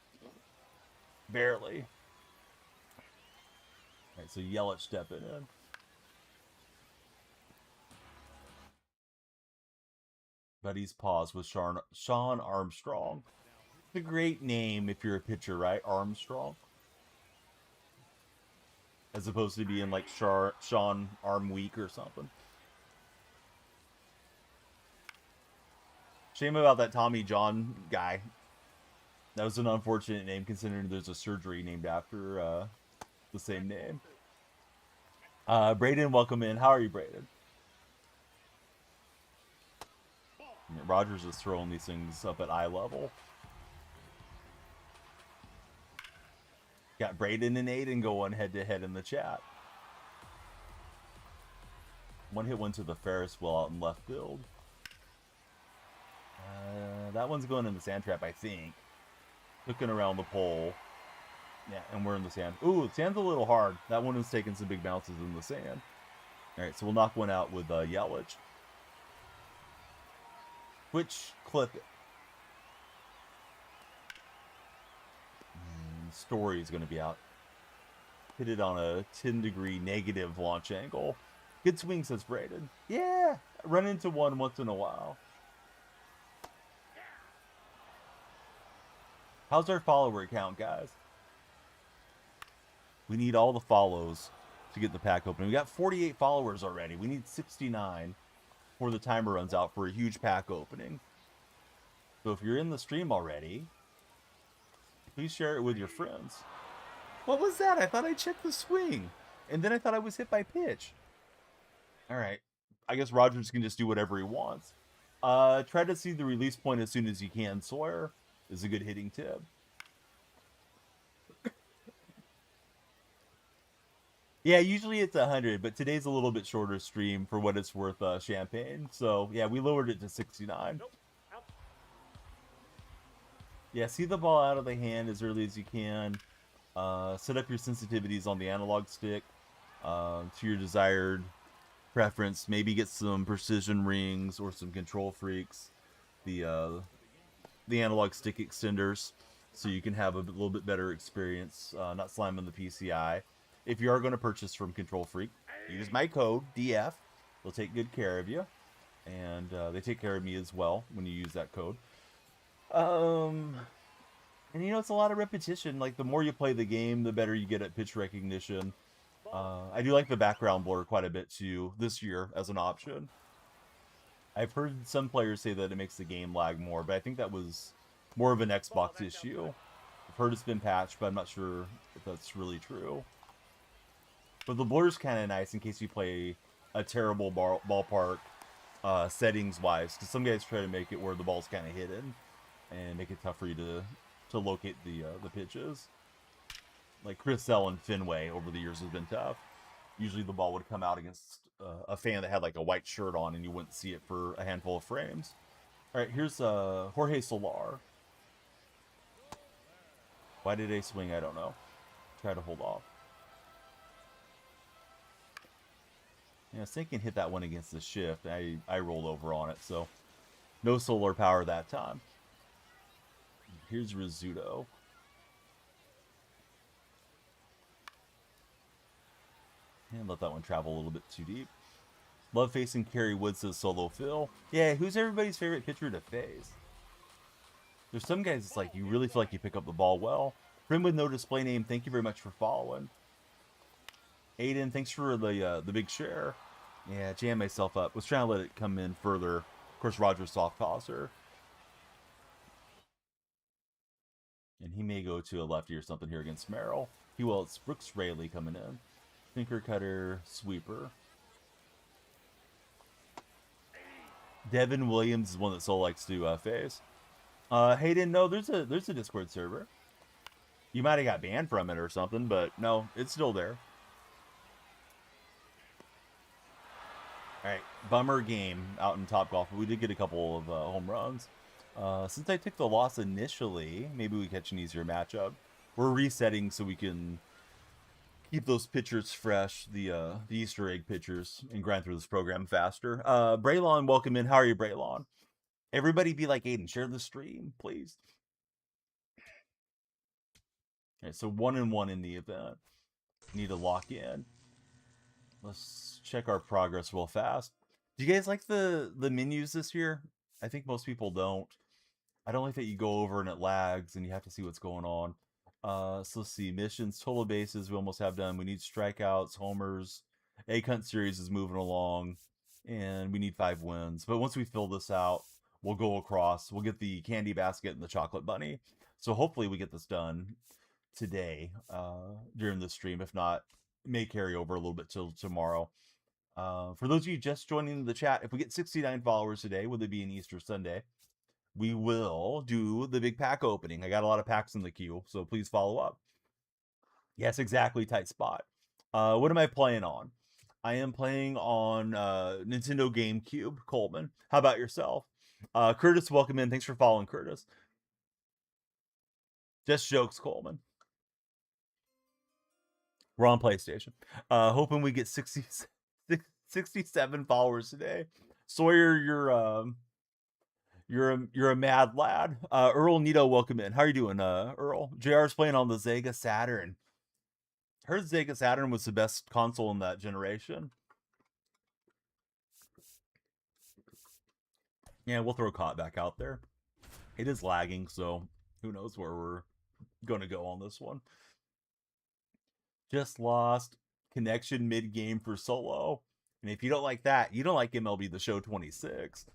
Barely. All right, so Yelich stepping in. Buddy's pause with Sean Armstrong. It's a great name if you're a pitcher, right? Armstrong. As opposed to being like Sean Arm Week or something. Shame about that Tommy John guy. That was an unfortunate name considering there's a surgery named after the same name. Braden, welcome in. How are you, Braden? Rogers is throwing these things up at eye level. Got Braden and Aiden going head-to-head in the chat. One hit one to the Ferris wheel out in left field. That one's going in the sand trap, I think. Looking around the pole. Yeah, and we're in the sand. Ooh, the sand's a little hard. That one was taking some big bounces in the sand. All right, so we'll knock one out with Yelich. Which clip it? Story is going to be out. Hit it on a 10-degree negative launch angle. Good swing, says Braden. Yeah, run into one once in a while. How's our follower count, guys? We need all the follows to get the pack open. We got 48 followers already. We need 69 before the timer runs out for a huge pack opening. So if you're in the stream already, please share it with your friends. What was that? I thought I checked the swing. And then I thought I was hit by pitch. All right. I guess Rogers can just do whatever he wants. Try to see the release point as soon as you can, Sawyer. Is a good hitting tip. Yeah, usually it's 100, but today's a little bit shorter stream for what it's worth, Champagne. So, yeah, we lowered it to 69.
Nope. Out.
Yeah, see the ball out of the hand as early as you can. Set up your sensitivities on the analog stick to your desired preference. Maybe get some precision rings or some control freaks. The analog stick extenders, so you can have a little bit better experience, not slamming the PCI. If you are going to purchase from Control Freak, use my code, DF. They'll take good care of you. And they take care of me as well when you use that code. And you know, it's a lot of repetition. Like, the more you play the game, the better you get at pitch recognition. I do like the background blur quite a bit, too, this year as an option. I've heard some players say that it makes the game lag more, but I think that was more of an Xbox issue. I've heard it's been patched, but I'm not sure if that's really true. But the blur's kind of nice in case you play a terrible ballpark settings-wise, because some guys try to make it where the ball's kind of hidden and make it tough for you to locate the pitches. Like Chris Sell and Fenway over the years has been tough. Usually the ball would come out against a fan that had like a white shirt on, and you wouldn't see it for a handful of frames. All right, here's Jorge Solar. Why did A swing? I don't know. Try to hold off. Yeah, Sink can hit that one against the shift. I rolled over on it, so no solar power that time. Here's Rizzuto. And let that one travel a little bit too deep. Love facing Kerry Woods, says Solo Phil. Yeah, who's everybody's favorite pitcher to face? There's some guys, it's like you really feel like you pick up the ball well. Friend with no display name, thank you very much for following. Aiden, thanks for the big share. Yeah, jam myself up. Was trying to let it come in further. Of course, Roger's soft tosser. And he may go to a lefty or something here against Merrill. He will. It's Brooks Raley coming in. Thinker, cutter, sweeper. Devin Williams is one that Soul likes to face. Hayden, no, there's a Discord server. You might have got banned from it or something, but no, it's still there. Alright, bummer game out in Topgolf, but we did get a couple of home runs. Since I took the loss initially, maybe we catch an easier matchup. We're resetting so we can keep those pitchers fresh, the Easter egg pitchers, and grind through this program faster. Braylon, welcome in. How are you, Braylon? Everybody be like Aiden, share the stream, please. Okay, so 1-1 in the event. Need to lock in. Let's check our progress real fast. Do you guys like the menus this year? I think most people don't. I don't like that you go over and it lags and you have to see what's going on. So let's see. Missions, total bases, we almost have done. We need strikeouts, homers. Egg Hunt series is moving along. And we need 5 wins. But once we fill this out, we'll go across. We'll get the candy basket and the chocolate bunny. So hopefully we get this done today during the stream. If not, it may carry over a little bit till tomorrow. For those of you just joining the chat, if we get 69 followers today, would it be an Easter Sunday? We will do the big pack opening. I got a lot of packs in the queue, so please follow up. Yes, exactly. Tight spot. What am I playing on? I am playing on Nintendo GameCube. Coleman, how about yourself? Curtis, welcome in. Thanks for following, Curtis. Just jokes, Coleman. We're on PlayStation. Hoping we get 67 followers today. Sawyer, you're a mad lad. Earl Nito, welcome in. How are you doing, Earl? JR's playing on the Sega Saturn. Heard Sega Saturn was the best console in that generation. Yeah, we'll throw Caught back out there. It is lagging, so who knows where we're gonna go on this one. Just lost connection mid-game for solo. And if you don't like that, you don't like MLB The Show 26.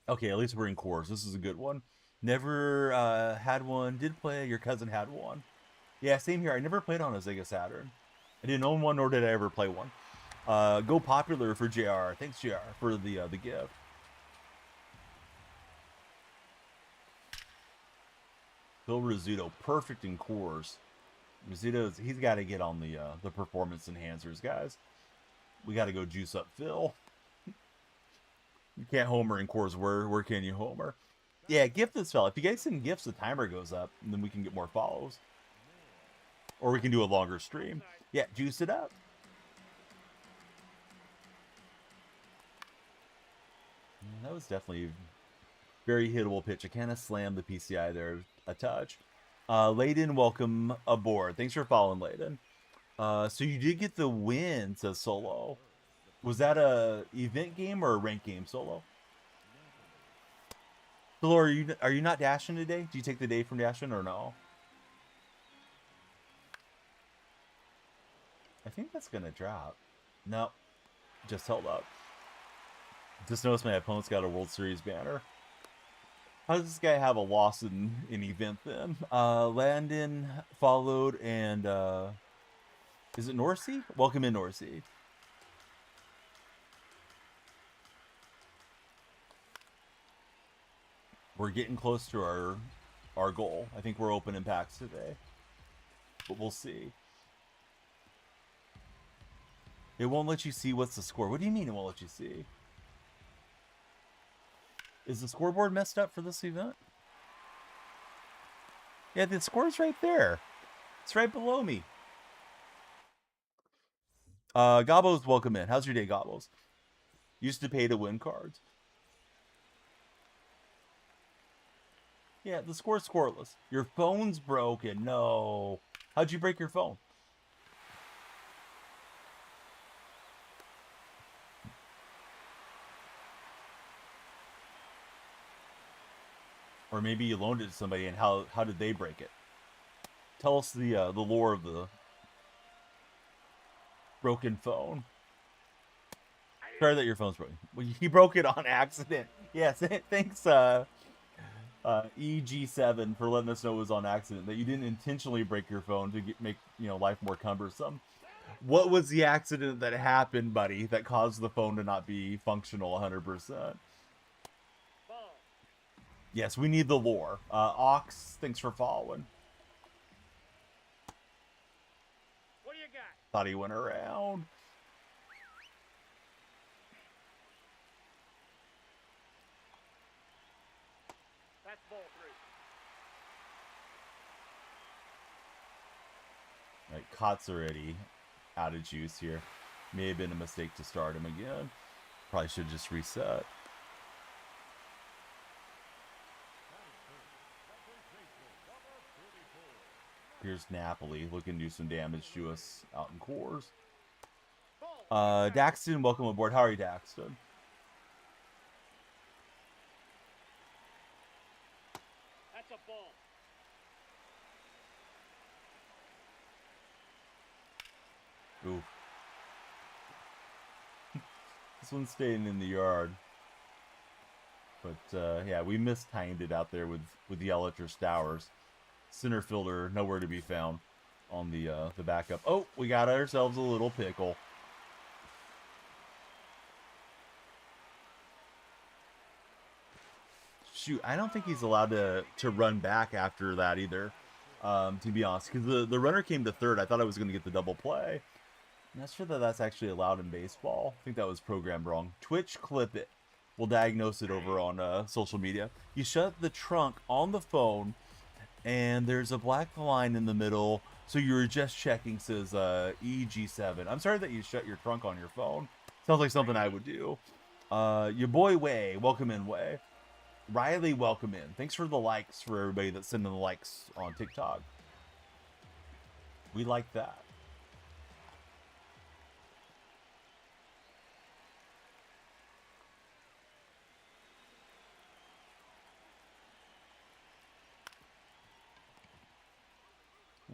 Okay, at least we're in cores. This is a good one. Never had one. Did play. Your cousin had one. Yeah, same here. I never played on a Sega Saturn. I didn't own one, nor did I ever play one. Go popular for JR. Thanks, JR, for the gift. Phil Rizzuto, perfect in cores. Rizzuto's, he's got to get on the performance enhancers, guys. We got to go juice up Phil. You can't homer in cores. Where can you homer? Yeah, gift this fella. If you guys send gifts, the timer goes up, and then we can get more follows. Or we can do a longer stream. Yeah, juice it up. That was definitely a very hittable pitch. I kind of slammed the PCI there a touch. Layden, welcome aboard. Thanks for following, Layden. So you did get the win, says Solo. Was that a event game or a rank game, Solo? Solo, are you not dashing today? Do you take the day from dashing or no? I think that's gonna drop. No, just held up. Just noticed my opponent's got a World Series banner. How does this guy have a loss in an event then? Landon followed and is it Norsey? Welcome in, Norsey. We're getting close to our goal. I think we're opening packs today, but we'll see. It won't let you see what's the score. What do you mean it won't let you see? Is the scoreboard messed up for this event? Yeah, the score's right there. It's right below me. Gabos, welcome in. How's your day, Gabos? Used to pay to win cards. Yeah, the score's scoreless. Your phone's broken. No. How'd you break your phone? Or maybe you loaned it to somebody, and how did they break it? Tell us the lore of the broken phone. Sorry that your phone's broken. Well, he broke it on accident. Yes, thanks EG7 for letting us know it was on accident, that you didn't intentionally break your phone to make life more cumbersome. What was the accident that happened, buddy, that caused the phone to not be functional 100%? Yes, we need the lore. Ox, thanks for following.
What do you got?
Thought he went around.
That's ball 3.
Right, Cott's already out of juice here. May have been a mistake to start him again. Probably should just reset. Here's Napoli looking to do some damage to us out in cores. Daxton, welcome aboard. How are you, Daxton?
That's a ball.
Ooh. This one's staying in the yard. But yeah, we mistimed it out there with the Yelich Stowers. Center fielder nowhere to be found on the backup. Oh, we got ourselves a little pickle. Shoot, I don't think he's allowed to run back after that either. to be honest, because the runner came to third. I thought I was going to get the double play. I'm not sure that that's actually allowed in baseball. I think that was programmed wrong. Twitch clip it. We'll diagnose it over on social media. You shut the trunk on the phone, and there's a black line in the middle. So you were just checking, says EG7. I'm sorry that you shut your trunk on your phone. Sounds like something I would do. Your boy Way, welcome in, Way. Riley, welcome in. Thanks for the likes for everybody that's sending the likes on TikTok. We like that.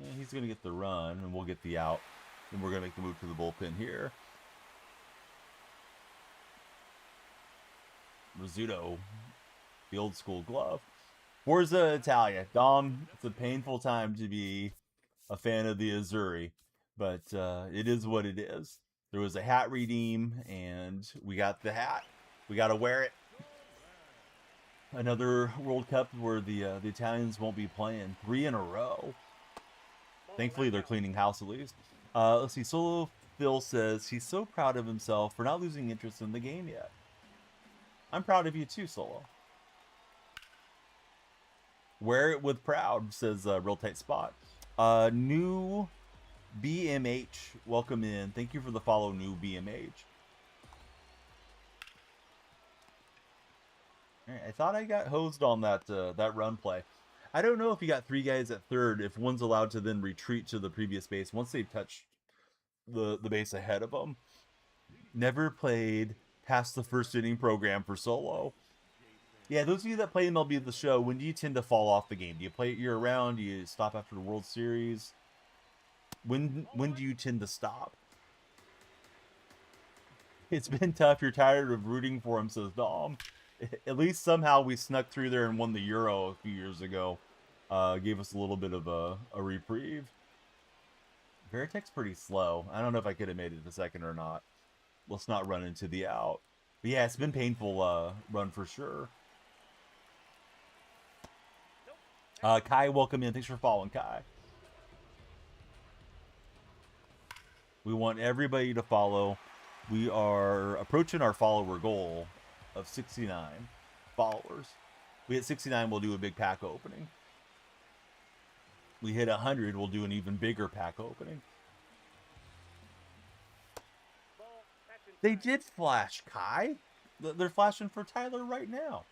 Yeah, he's going to get the run, and we'll get the out. And we're going to make the move to the bullpen here. Rizzuto, the old school glove. Forza Italia. Dom, it's a painful time to be a fan of the Azzurri, but it is what it is. There was a hat redeem, and we got the hat. We got to wear it. Another World Cup where the Italians won't be playing 3 in a row. Thankfully, they're cleaning house at least. Let's see. Solo Phil says he's so proud of himself for not losing interest in the game yet. I'm proud of you too, Solo. Wear it with proud, says Real Tight Spot. New BMH, welcome in. Thank you for the follow, new BMH. All right, I thought I got hosed on that that run play. I don't know if you got 3 guys at third, if one's allowed to then retreat to the previous base once they've touched the base ahead of them. Never played past the first inning program for Solo. Yeah, those of you that play MLB The Show, when do you tend to fall off the game? Do you play it year-round? Do you stop after the World Series? When do you tend to stop? It's been tough. You're tired of rooting for him, says Dom. At least somehow we snuck through there and won the Euro a few years ago. Gave us a little bit of a reprieve. Veritek's pretty slow. I don't know if I could have made it to second or not. Let's not run into the out. But yeah, it's been painful run for sure. Kai, welcome in. Thanks for following, Kai. We want everybody to follow. We are approaching our follower goal of 69 followers. We hit 69, we'll do a big pack opening. We hit 100, we'll do an even bigger pack opening. They did flash Kai. They're flashing for Tyler right now.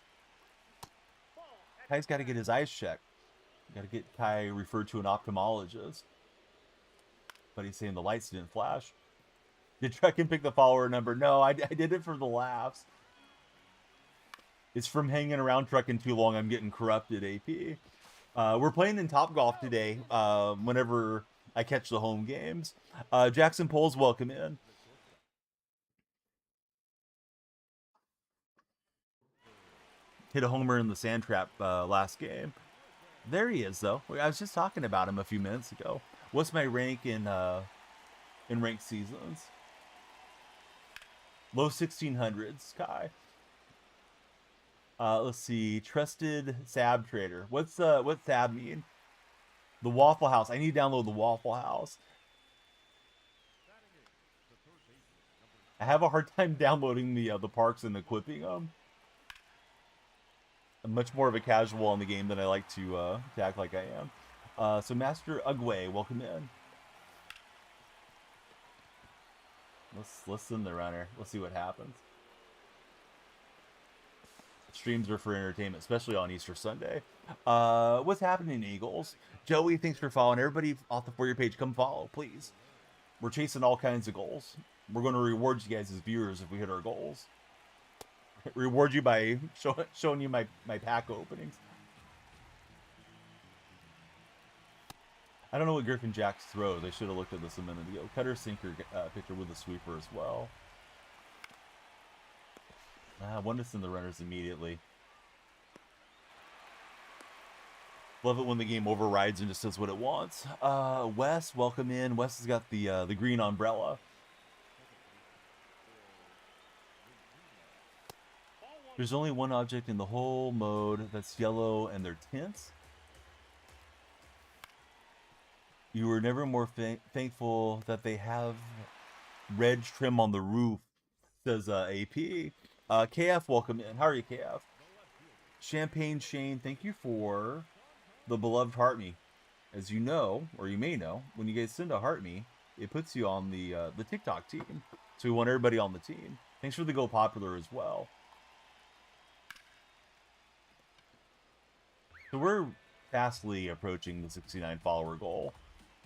Kai's got to get his eyes checked. Got to get Kai referred to an ophthalmologist. But he's saying the lights didn't flash. Did Truckin pick the follower number? No, I did it for the laughs. It's from hanging around Truckin too long. I'm getting corrupted, AP. We're playing in Top Golf today. Whenever I catch the home games. Jackson Poles, welcome in. Hit a homer in the sand trap last game. There he is, though. I was just talking about him a few minutes ago. What's my rank in ranked seasons? Low 1600s, Kai. Let's see. Trusted Sab Trader. What's Sab mean? The Waffle House. I need to download the Waffle House. I have a hard time downloading the parks and equipping them. I'm much more of a casual on the game than I like to act like I am. So Master Ugway, welcome in. Let's send the runner. Let's see what happens. Streams are for entertainment, especially on Easter Sunday. What's happening, Eagles? Joey, thanks for following. Everybody off the For You page, come follow, please. We're chasing all kinds of goals. We're going to reward you guys as viewers if we hit our goals. Reward you by showing you my pack openings. I don't know what Griffin Jacks throws. I should have looked at this a minute ago. Cutter sinker picture with a sweeper as well. I want to send the runners immediately. Love it when the game overrides and just does what it wants. Wes, welcome in. Wes has got the green umbrella. There's only one object in the whole mode that's yellow and they're tints. You were never more thankful that they have red trim on the roof, says AP. KF, welcome in. How are you, KF? Champagne Shane, thank you for the beloved Heart Me. As you know, or you may know, when you guys send a Heart Me, it puts you on the TikTok team. So we want everybody on the team. Thanks for the Go Popular as well. So we're fastly approaching the 69 follower goal.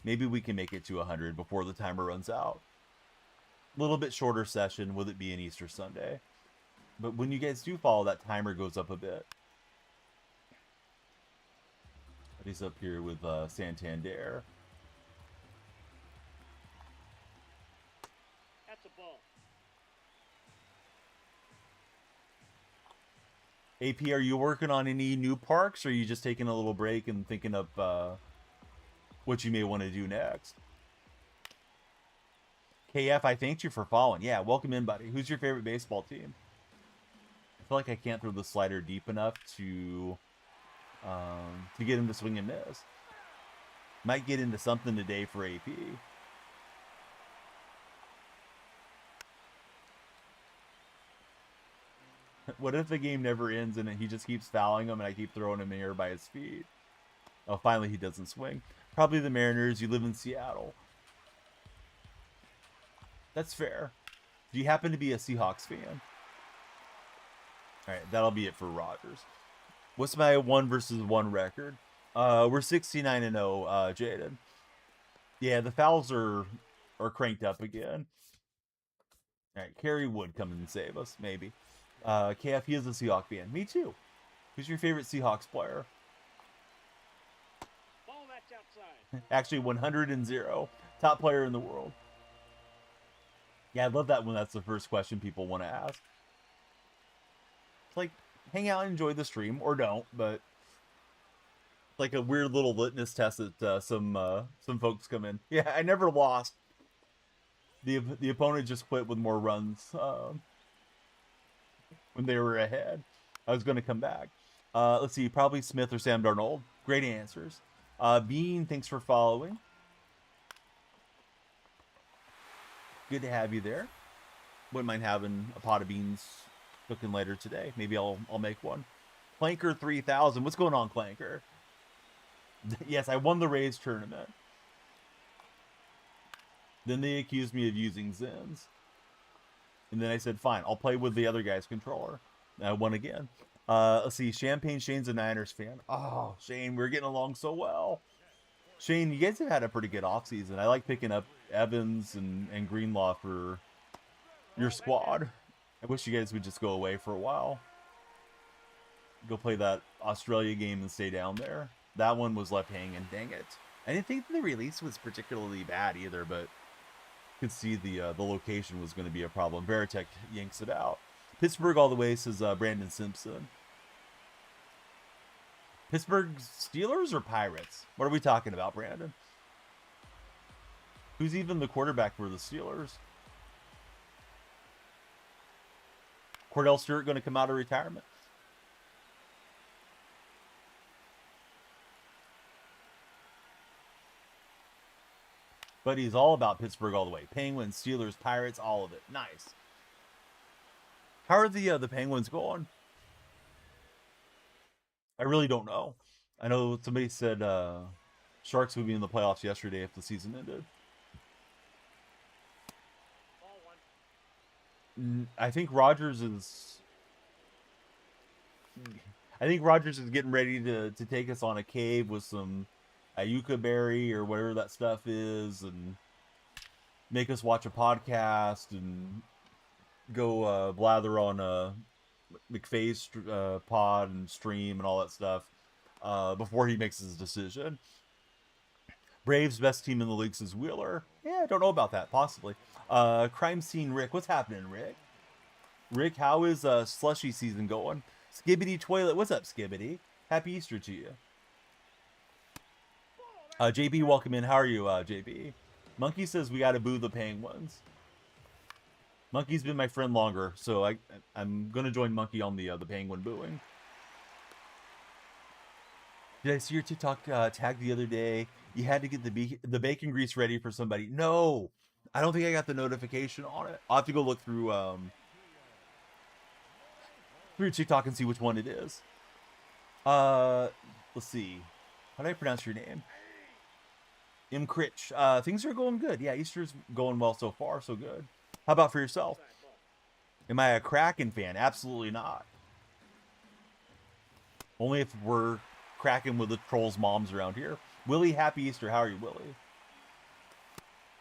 Maybe we can make it to 100 before the timer runs out. A little bit shorter session with it being Easter Sunday. But when you guys do follow, that timer goes up a bit. He's up here with Santander.
That's a ball.
AP, are you working on any new parks, or are you just taking a little break and thinking of what you may want to do next? KF, I thanked you for following. Yeah, welcome in, buddy. Who's your favorite baseball team? I feel like I can't throw the slider deep enough to get him to swing and miss. Might get into something today for AP. What if the game never ends and he just keeps fouling him and I keep throwing him in the air by his feet? Oh, finally he doesn't swing. Probably the Mariners. You live in Seattle. That's fair. Do you happen to be a Seahawks fan? Alright, that'll be it for Rogers. What's my 1-versus-1 record? We're 69-0, Jaden. Yeah, the fouls are cranked up again. Alright, Kerry Wood come and save us, maybe. KF, he is a Seahawks fan. Me too. Who's your favorite Seahawks player?
Ball that's outside.
Actually, 100-0. Top player in the world. Yeah, I love that when that's the first question people want to ask. It's like, hang out and enjoy the stream, or don't, but it's like a weird little litmus test that some folks come in. Yeah, I never lost. The opponent just quit with more runs when they were ahead. I was going to come back. Let's see, probably Smith or Sam Darnold. Great answers. Bean, thanks for following. Good to have you there. Wouldn't mind having a pot of beans cooking later today. Maybe I'll make one. Clanker 3000. What's going on, Clanker? Yes, I won the Rays tournament. Then they accused me of using Zins. And then I said, fine, I'll play with the other guy's controller. And I won again. Let's see. Champagne Shane's a Niners fan. Oh, Shane, we're getting along so well. Shane, you guys have had a pretty good offseason. I like picking up Evans and Greenlaw for your squad. I wish you guys would just go away for a while. Go play that Australia game and stay down there. That one was left hanging. Dang it. I didn't think the release was particularly bad either, but could see the location was going to be a problem. Veritek yanks it out. Pittsburgh all the way, says Brandon Simpson. Pittsburgh Steelers or Pirates? What are we talking about, Brandon? Who's even the quarterback for the Steelers? Cordell Stewart going to come out of retirement? But he's all about Pittsburgh all the way. Penguins, Steelers, Pirates, all of it. Nice. How are the Penguins going? I really don't know. I know somebody said Sharks would be in the playoffs yesterday if the season ended.
Ball one.
I think Rogers is getting ready to take us on a cave with some Ayuka berry or whatever that stuff is, and make us watch a podcast and go blather on McFay's pod and stream and all that stuff before he makes his decision. Braves best team in the league, says Wheeler. Yeah, I don't know about that. Possibly. Crime Scene Rick. What's happening, Rick? Rick, how is slushy season going? Skibbity Toilet. What's up, Skibbity? Happy Easter to you. JB, welcome in. How are you, JB? Monkey says we got to boo the Penguins. Monkey's been my friend longer, so I'm going to join Monkey on the Penguin booing. Did I see your TikTok tag the other day? You had to get the bacon grease ready for somebody. No, I don't think I got the notification on it. I'll have to go look through TikTok and see which one it is. Let's see. How do I pronounce your name? M. Critch. Things are going good. Yeah, Easter's going well so far, so good. How about for yourself?
Outside ball.
Am I a Kraken fan? Absolutely not. Only if we're cracking with the trolls' moms around here. Willie, happy Easter. How are you, Willie?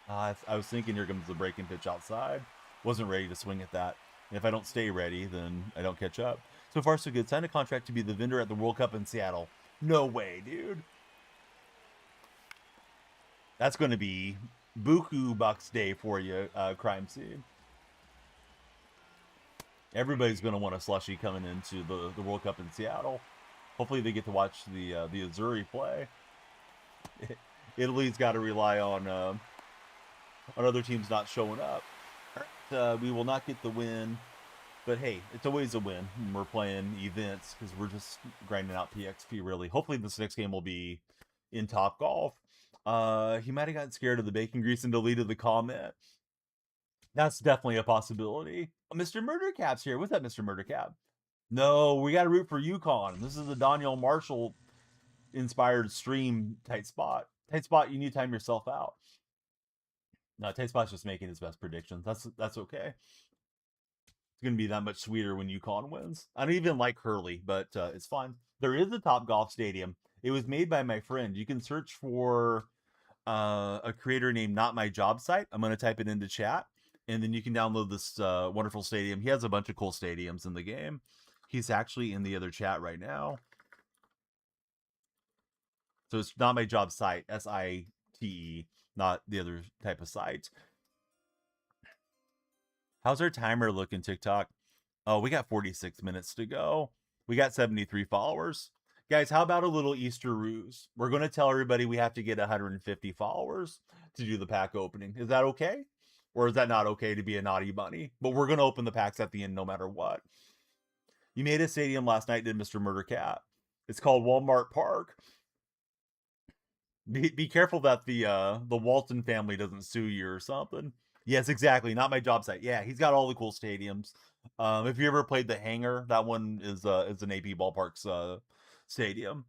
I was thinking here comes the breaking pitch outside. Wasn't ready to swing at that. And if I don't stay ready, then I don't catch up. So far, so good. Signed a contract to be the vendor at the World Cup in Seattle. No way, dude. That's going to be buku bucks day for you, crime scene. Everybody's going to want a slushie coming into the World Cup in Seattle. Hopefully they get to watch the Azzurri play. Italy's got to rely on other teams not showing up. We will not get the win, but hey, it's always a win when we're playing events because we're just grinding out PXP, really. Hopefully this next game will be in Top Golf. He might have gotten scared of the bacon grease and deleted the comment. That's definitely a possibility. Mr. Murdercap's here. What's up, Mr. Murdercap? No, we got to root for UConn. This is the Donyell Marshall inspired stream. Tight spot. Tight spot, you need to time yourself out. No, Tight spot's just making his best predictions. That's okay. It's going to be that much sweeter when UConn wins. I don't even like Hurley, but it's fine. There is a Top Golf Stadium. It was made by my friend. You can search for a creator named Not My Job Site. I'm going to type it into chat, and then you can download this wonderful stadium. He has a bunch of cool stadiums in the game. He's actually in the other chat right now. So it's Not My Job Site, SITE, not the other type of site. How's our timer looking, TikTok? Oh, we got 46 minutes to go. We got 73 followers. Guys, how about a little Easter ruse? We're going to tell everybody we have to get 150 followers to do the pack opening. Is that okay? Or is that not okay to be a naughty bunny? But we're going to open the packs at the end no matter what. You made a stadium last night, did Mr. Murdercat. It's called Walmart Park. Be careful that the Walton family doesn't sue you or something. Yes, exactly. Not My Job Site. Yeah, he's got all the cool stadiums. If you ever played the Hangar, that one is an AP Ballparks stadium,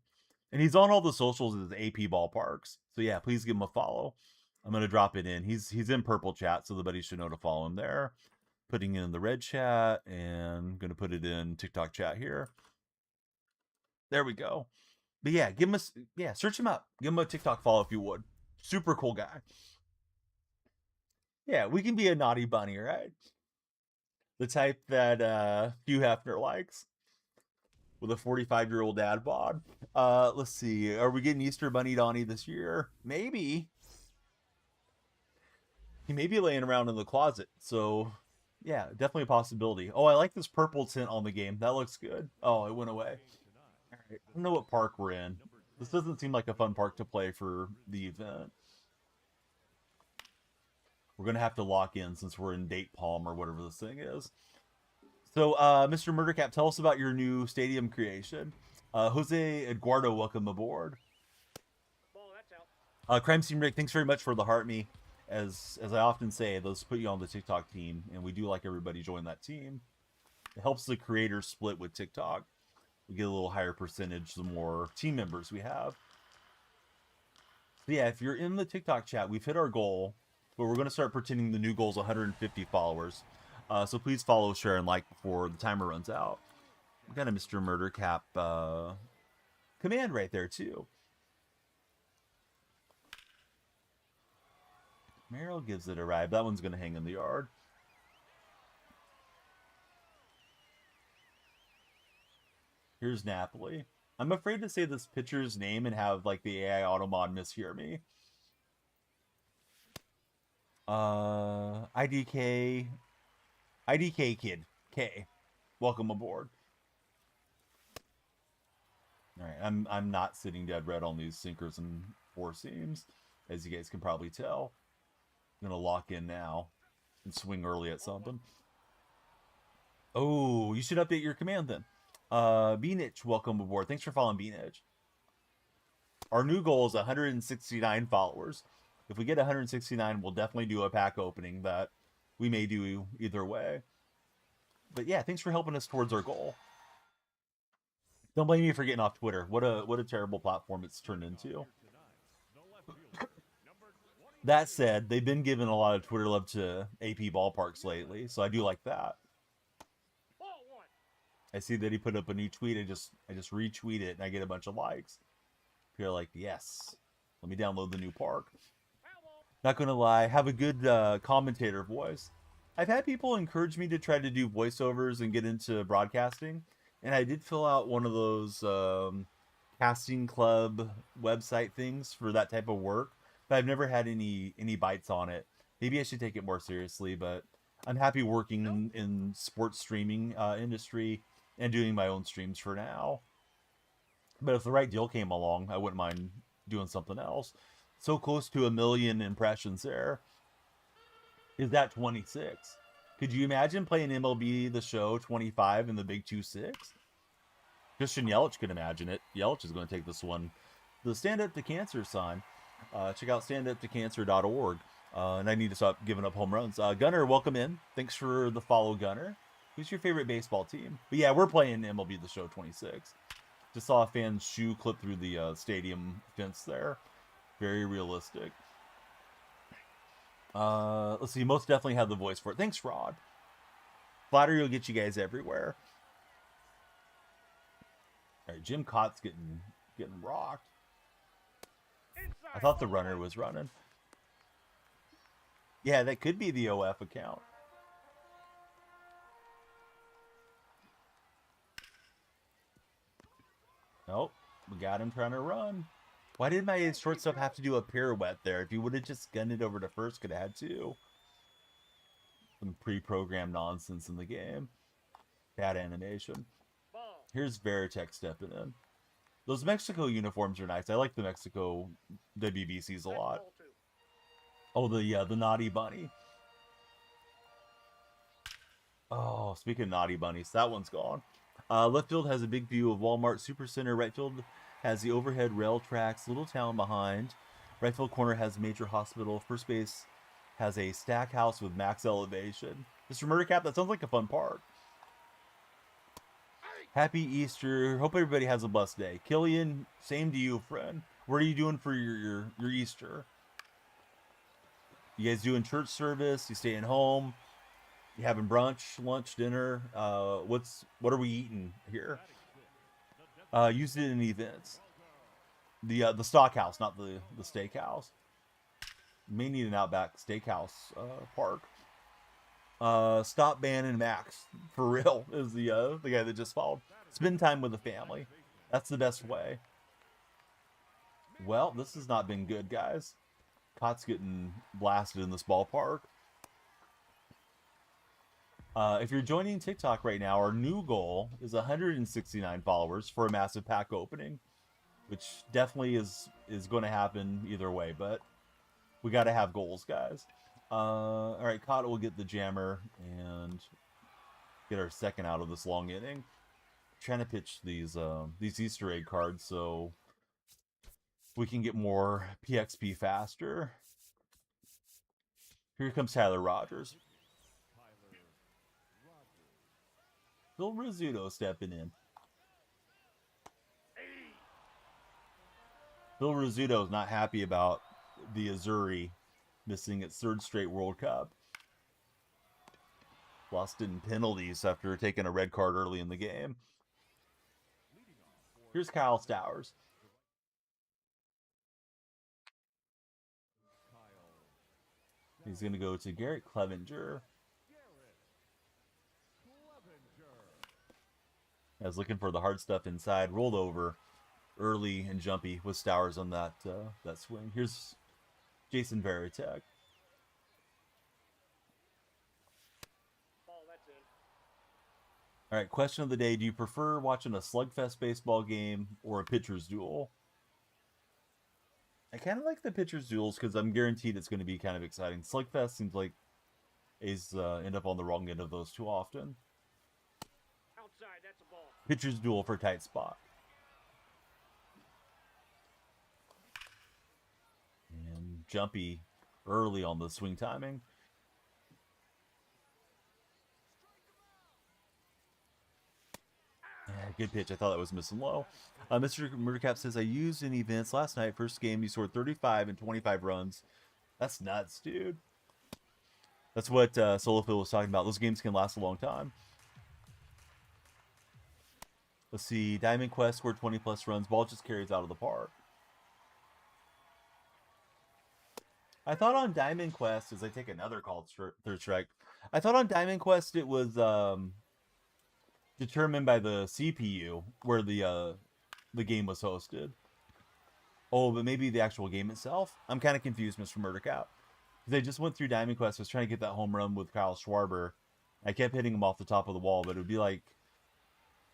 and he's on all the socials as AP Ballparks. So yeah, please give him a follow. I'm gonna drop it in. He's in purple chat, so the buddies should know to follow him there. Putting it in the red chat, and gonna put it in TikTok chat here. There we go. But yeah, give him search him up. Give him a TikTok follow if you would. Super cool guy. Yeah, we can be a naughty bunny, right? The type that Hugh Hefner likes. With a 45-year-old dad bod. Let's see. Are we getting Easter Bunny Donnie this year? Maybe. He may be laying around in the closet. So, yeah, definitely a possibility. Oh, I like this purple tint on the game. That looks good. Oh, it went away. All right. I don't know what park we're in. This doesn't seem like a fun park to play for the event. We're going to have to lock in since we're in Date Palm or whatever this thing is. So, Mr. Murdercap, tell us about your new stadium creation. Jose Eduardo, welcome aboard.
Ball, that's out.
Crime Scene Rick, thanks very much for the heart me. As I often say, those put you on the TikTok team, and we do like everybody join that team. It helps the creators split with TikTok. We get a little higher percentage the more team members we have. So yeah, if you're in the TikTok chat, we've hit our goal, but we're going to start pretending the new goal is 150 followers. So please follow, share, and like before the timer runs out. We got a Mr. Murdercap command right there, too. Merrill gives it a ride. That one's going to hang in the yard. Here's Napoli. I'm afraid to say this pitcher's name and have, like, the AI Automod mishear me. IDK Kid K, welcome aboard. All right, I'm not sitting dead red on these sinkers and four seams, as you guys can probably tell. I'm gonna lock in now and swing early at something. Oh, you should update your command then. Beanitch, welcome aboard. Thanks for following Beanitch. Our new goal is 169 followers. If we get 169, we'll definitely do a pack opening that we may do either way. But yeah, thanks for helping us towards our goal. Don't blame me for getting off Twitter. What a terrible platform it's turned into. That said, they've been giving a lot of Twitter love to AP Ballparks lately, so I do like that. I see that he put up a new tweet. I just retweet it and I get a bunch of likes. You're like, yes, let me download the new park. Not gonna lie, have a good commentator voice. I've had people encourage me to try to do voiceovers and get into broadcasting, and I did fill out one of those casting club website things for that type of work, but I've never had any bites on it. Maybe I should take it more seriously, but I'm happy working in sports streaming industry and doing my own streams for now. But if the right deal came along, I wouldn't mind doing something else. So close to 1 million impressions there. Is that 26? Could you imagine playing MLB The Show 25 in the Big 2-6? Christian Yelich could imagine it. Yelich is going to take this one. The Stand Up to Cancer sign. Check out standuptocancer.org. And I need to stop giving up home runs. Gunner, welcome in. Thanks for the follow, Gunner. Who's your favorite baseball team? But yeah, we're playing MLB The Show 26. Just saw a fan's shoe clip through the stadium fence there. Very realistic. Let's see. Most definitely have the voice for it. Thanks, Rod. Flattery will get you guys everywhere. All right, Jim Cott's getting rocked. I thought the runner was running. Yeah, that could be the OF account. Nope, we got him trying to run. Why did my shortstop have to do a pirouette there? If he would have just gunned it over to first, could have had to. Some pre-programmed nonsense in the game. Bad animation. Here's Veritek stepping in. Those Mexico uniforms are nice. I like the Mexico WBCs a lot. Oh, the Naughty Bunny. Oh, speaking of Naughty Bunnies, that one's gone. Left field has a big view of Walmart Supercenter. Right field has the overhead rail tracks, little town behind. Right field corner has a major hospital. First base has a stack house with max elevation. Mr. Murdercap, that sounds like a fun park. Happy Easter. Hope everybody has a blessed day. Killian, same to you, friend. What are you doing for your Easter? You guys doing church service? You staying home? You having brunch, lunch, dinner? What are we eating here? Used it in events. The stock house, not the steakhouse. May need an Outback Steakhouse park. Stop banning Max for real is the guy that just followed. Spend time with the family. That's the best way. Well, this has not been good, guys. Cott's getting blasted in this ballpark. If you're joining TikTok right now, our new goal is 169 followers for a massive pack opening, which definitely is going to happen either way, but we got to have goals, guys. All right, Cott will get the jammer and get our second out of this long inning. Trying to pitch these Easter egg cards so we can get more PXP faster. Here comes Tyler Rogers. Phil Rizzuto stepping in. Phil Rizzuto is not happy about the Azuri missing its third straight World Cup. Lost in penalties after taking a red card early in the game. Here's Kyle Stowers. He's going to go to Garrett Clevenger. I was looking for the hard stuff inside. Rolled over early and jumpy with Stowers on that swing. Here's Jason Veritek. All right, question of the day. Do you prefer watching a slugfest baseball game or a pitcher's duel? I kind of like the pitcher's duels because I'm guaranteed it's going to be kind of exciting. Slugfest seems like A's end up on the wrong end of those too often. Outside, that's a ball. Pitcher's duel for tight spot. jumpy early on the swing timing. Yeah, good pitch. I thought that was missing low. Mr. Murdercap says, I used in events last night. First game, you scored 35 and 25 runs. That's nuts, dude. That's what Solo Phil was talking about. Those games can last a long time. Let's see. Diamond Quest scored 20 plus runs. Ball just carries out of the park. I thought on Diamond Quest, as I take another called third strike, I thought on Diamond Quest it was determined by the CPU where the game was hosted. Oh, but maybe the actual game itself? I'm kind of confused, Mr. Murdercap. They just went through Diamond Quest. I was trying to get that home run with Kyle Schwarber. I kept hitting him off the top of the wall, but it would be like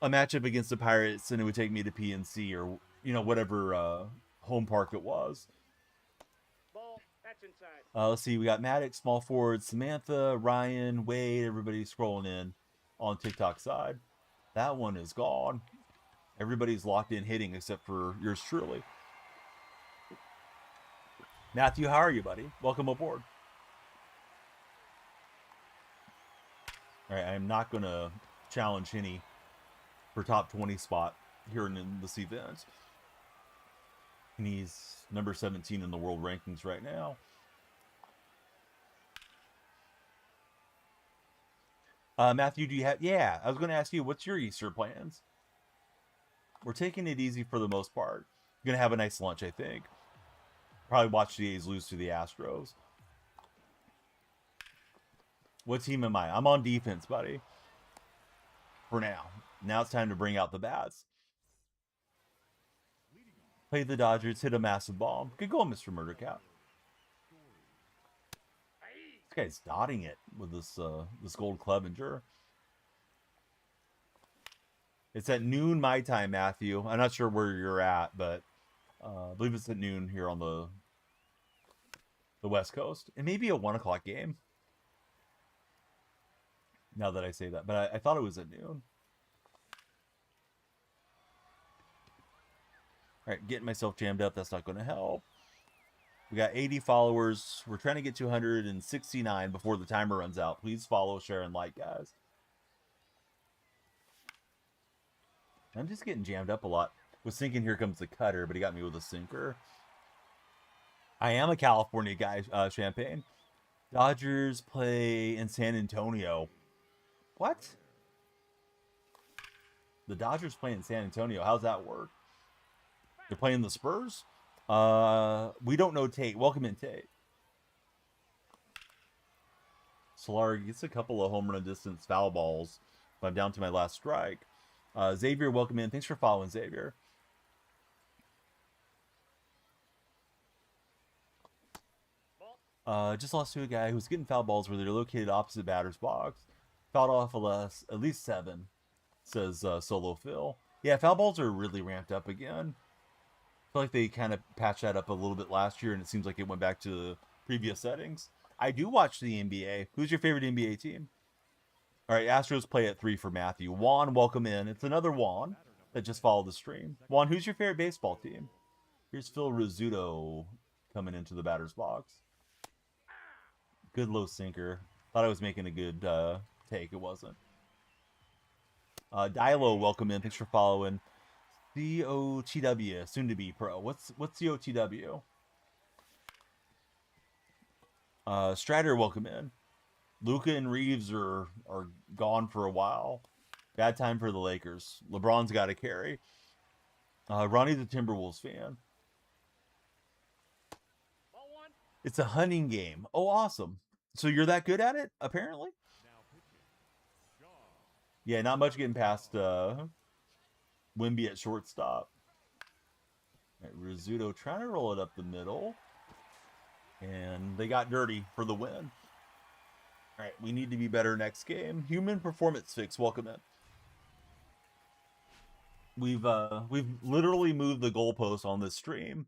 a matchup against the Pirates, and it would take me to PNC or, you know, whatever home park it was.
Ball, that's inside.
Let's see. We got Maddox, small forward, Samantha, Ryan, Wade, everybody scrolling in on TikTok side. That one is gone. Everybody's locked in hitting except for yours truly. Matthew, how are you, buddy? Welcome aboard. All right, I'm not going to challenge Henny for top 20 spot here in this event. And he's number 17 in the world rankings right now. Matthew, do you have... Yeah, I was going to ask you, what's your Easter plans? We're taking it easy for the most part. Going to have a nice lunch, I think. Probably watch the A's lose to the Astros. What team am I? I'm on defense, buddy. For now. Now it's time to bring out the bats. Play the Dodgers, hit a massive bomb. Good goal, Mr. Murdercap. This guy's dotting it with this this Gold Clevenger. It's at noon my time, Matthew. I'm not sure where you're at, but I believe it's at noon here on the West Coast. It may be a 1 o'clock game. Now that I say that, but I thought it was at noon. All right, getting myself jammed up. That's not going to help. We got 80 followers. We're trying to get to 169 before the timer runs out. Please follow, share, and like, guys. I'm just getting jammed up a lot. Was thinking here comes the cutter, but he got me with a sinker. I am a California guy, Champagne. Dodgers play in San Antonio. What? The Dodgers play in San Antonio. How's that work? They're playing the Spurs? We don't know Tate. Welcome in, Tate. Solari gets a couple of home run distance foul balls. But I'm down to my last strike. Xavier, welcome in. Thanks for following, Xavier. Just lost to a guy who's getting foul balls where they're located opposite batter's box. Fouled off at least 7, says Solo Phil. Yeah, foul balls are really ramped up again. I feel like they kind of patched that up a little bit last year, and it seems like it went back to the previous settings. I do watch the NBA. Who's your favorite NBA team? All right, Astros play at 3 for Matthew. Juan, welcome in. It's another Juan that just followed the stream. Juan, who's your favorite baseball team? Here's Phil Rizzuto coming into the batter's box. Good low sinker. Thought I was making a good take. It wasn't. Dilo, welcome in. Thanks for following. COTW, soon to be pro. What's COTW? Strider, welcome in. Luca and Reeves are gone for a while. Bad time for the Lakers. LeBron's got to carry. Ronnie the Timberwolves fan. It's a hunting game. Oh, awesome. So you're that good at it, apparently? Yeah, not much getting past Wimby at shortstop. All right, Rizzuto trying to roll it up the middle. And they got dirty for the win. All right, we need to be better next game. Human Performance Fix, welcome in. We've literally moved the goalpost on this stream.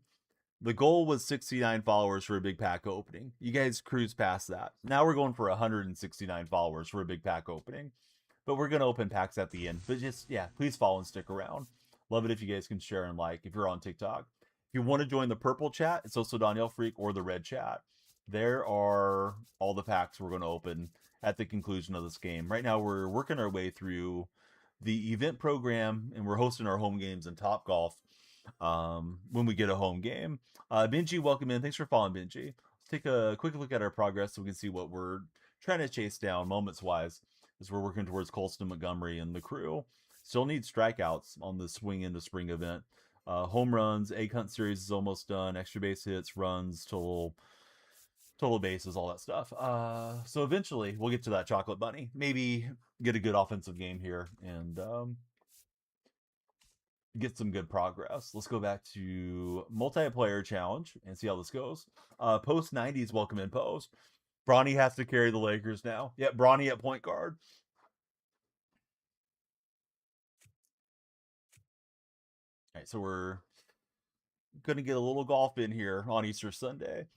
The goal was 69 followers for a big pack opening. You guys cruise past that. Now we're going for 169 followers for a big pack opening. But we're going to open packs at the end. But just, yeah, please follow and stick around. Love it if you guys can share and like if you're on TikTok. If you want to join the purple chat, it's also DonyellFreak or the red chat. There are all the packs we're going to open at the conclusion of this game. Right now, we're working our way through the event program, and we're hosting our home games in Top Golf when we get a home game. Benji, welcome in. Thanks for following, Benji. Let's take a quick look at our progress so we can see what we're trying to chase down moments-wise as we're working towards Colston Montgomery and the crew. Still need strikeouts on the swing into spring event. Home runs, egg hunt series is almost done. Extra base hits, runs, total bases, all that stuff. So eventually we'll get to that chocolate bunny. Maybe get a good offensive game here and get some good progress. Let's go back to multiplayer challenge and see how this goes. Post 90s, welcome in Post. Bronny has to carry the Lakers now. Yep, Bronny at point guard. All right, so we're going to get a little golf in here on Easter Sunday.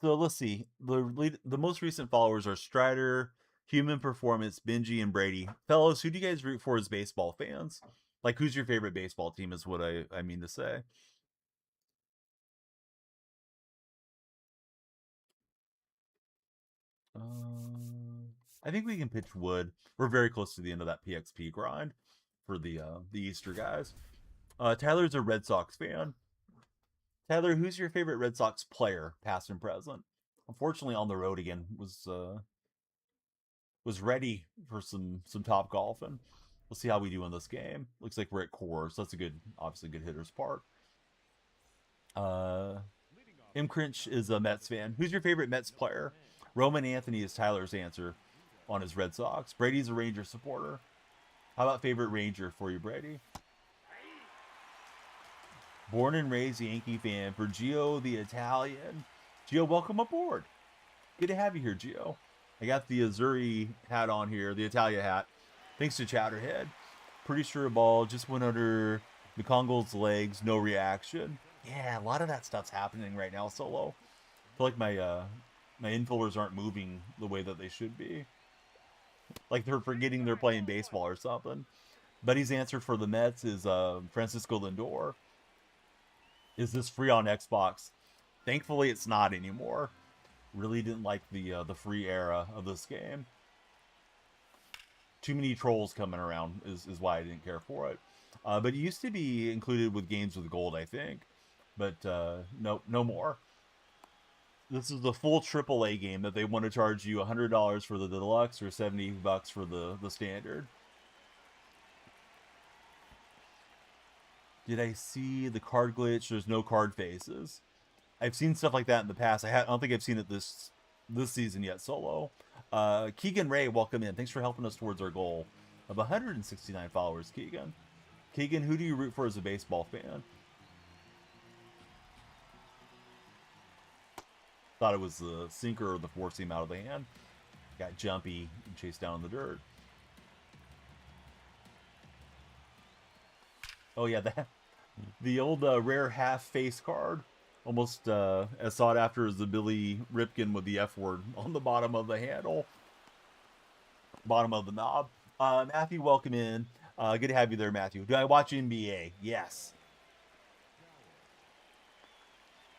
So let's see. The most recent followers are Strider, Human Performance, Benji, and Brady. Fellows, who do you guys root for as baseball fans? Like, who's your favorite baseball team is what I mean to say. I think we can pitch Wood. We're very close to the end of that PXP grind for the Easter guys. Tyler's a Red Sox fan. Tyler, who's your favorite Red Sox player, past and present? Unfortunately, on the road again was ready for some top golfing. We'll see how we do in this game. Looks like we're at Coors. So that's a good, obviously good hitter's park. M. Crinch is a Mets fan. Who's your favorite Mets player? Roman Anthony is Tyler's answer on his Red Sox. Brady's a Ranger supporter. How about favorite Ranger for you, Brady? Born and raised Yankee fan for Gio the Italian. Gio, welcome aboard. Good to have you here, Gio. I got the Azzurri hat on here, the Italia hat. Thanks to Chowderhead. Pretty sure a ball just went under McCongle's legs, no reaction. Yeah, a lot of that stuff's happening right now, Solo. I feel like my infielders aren't moving the way that they should be. Like they're forgetting they're playing baseball or something. Buddy's answer for the Mets is Francisco Lindor. Is this free on Xbox? Thankfully, it's not anymore. Really didn't like the free era of this game. Too many trolls coming around is why I didn't care for it. But it used to be included with games with gold, I think. But no more. This is the full AAA game that they want to charge you $100 for the deluxe or $70 for the standard. Did I see the card glitch? There's no card faces. I've seen stuff like that in the past. I don't think I've seen it this season yet, Solo. Keegan Ray, welcome in. Thanks for helping us towards our goal of 169 followers, Keegan. Keegan, who do you root for as a baseball fan? Thought it was the sinker or the four seam out of the hand. Got jumpy and chased down in the dirt. Oh yeah, the old rare half face card. Almost as sought after as the Billy Ripken with the F word on the bottom of the handle. Bottom of the knob. Matthew, welcome in. Good to have you there, Matthew. Do I watch NBA? Yes.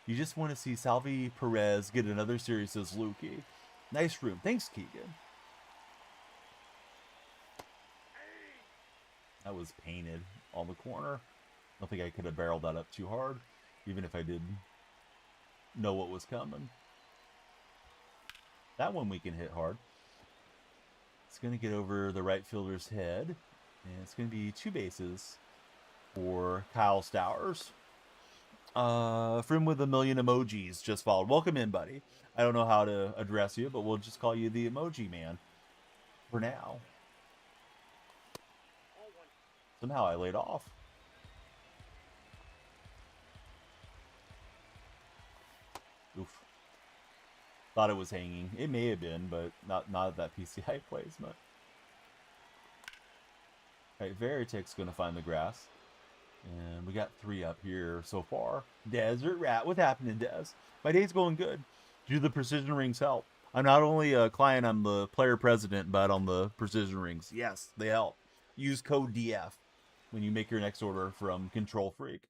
You just want to see Salvi Perez get another series, says Lukey. Nice room. Thanks, Keegan. That was painted on the corner. I don't think I could have barreled that up too hard, even if I did know what was coming. That one we can hit hard. It's going to get over the right fielder's head, and it's going to be two bases for Kyle Stowers. Friend with a million emojis just followed. Welcome in, buddy. I don't know how to address you, but we'll just call you the emoji man for now. Somehow I laid off. Oof. Thought it was hanging. It may have been, but not at that PCI placement. Alright, Veritek's going to find the grass. And we got 3 up here so far. Desert Rat. What's happening, Des? My day's going good. Do the precision rings help? I'm not only a client, I'm the player president, but on the precision rings. Yes, they help. Use code DF. when you make your next order from DonyellFreak.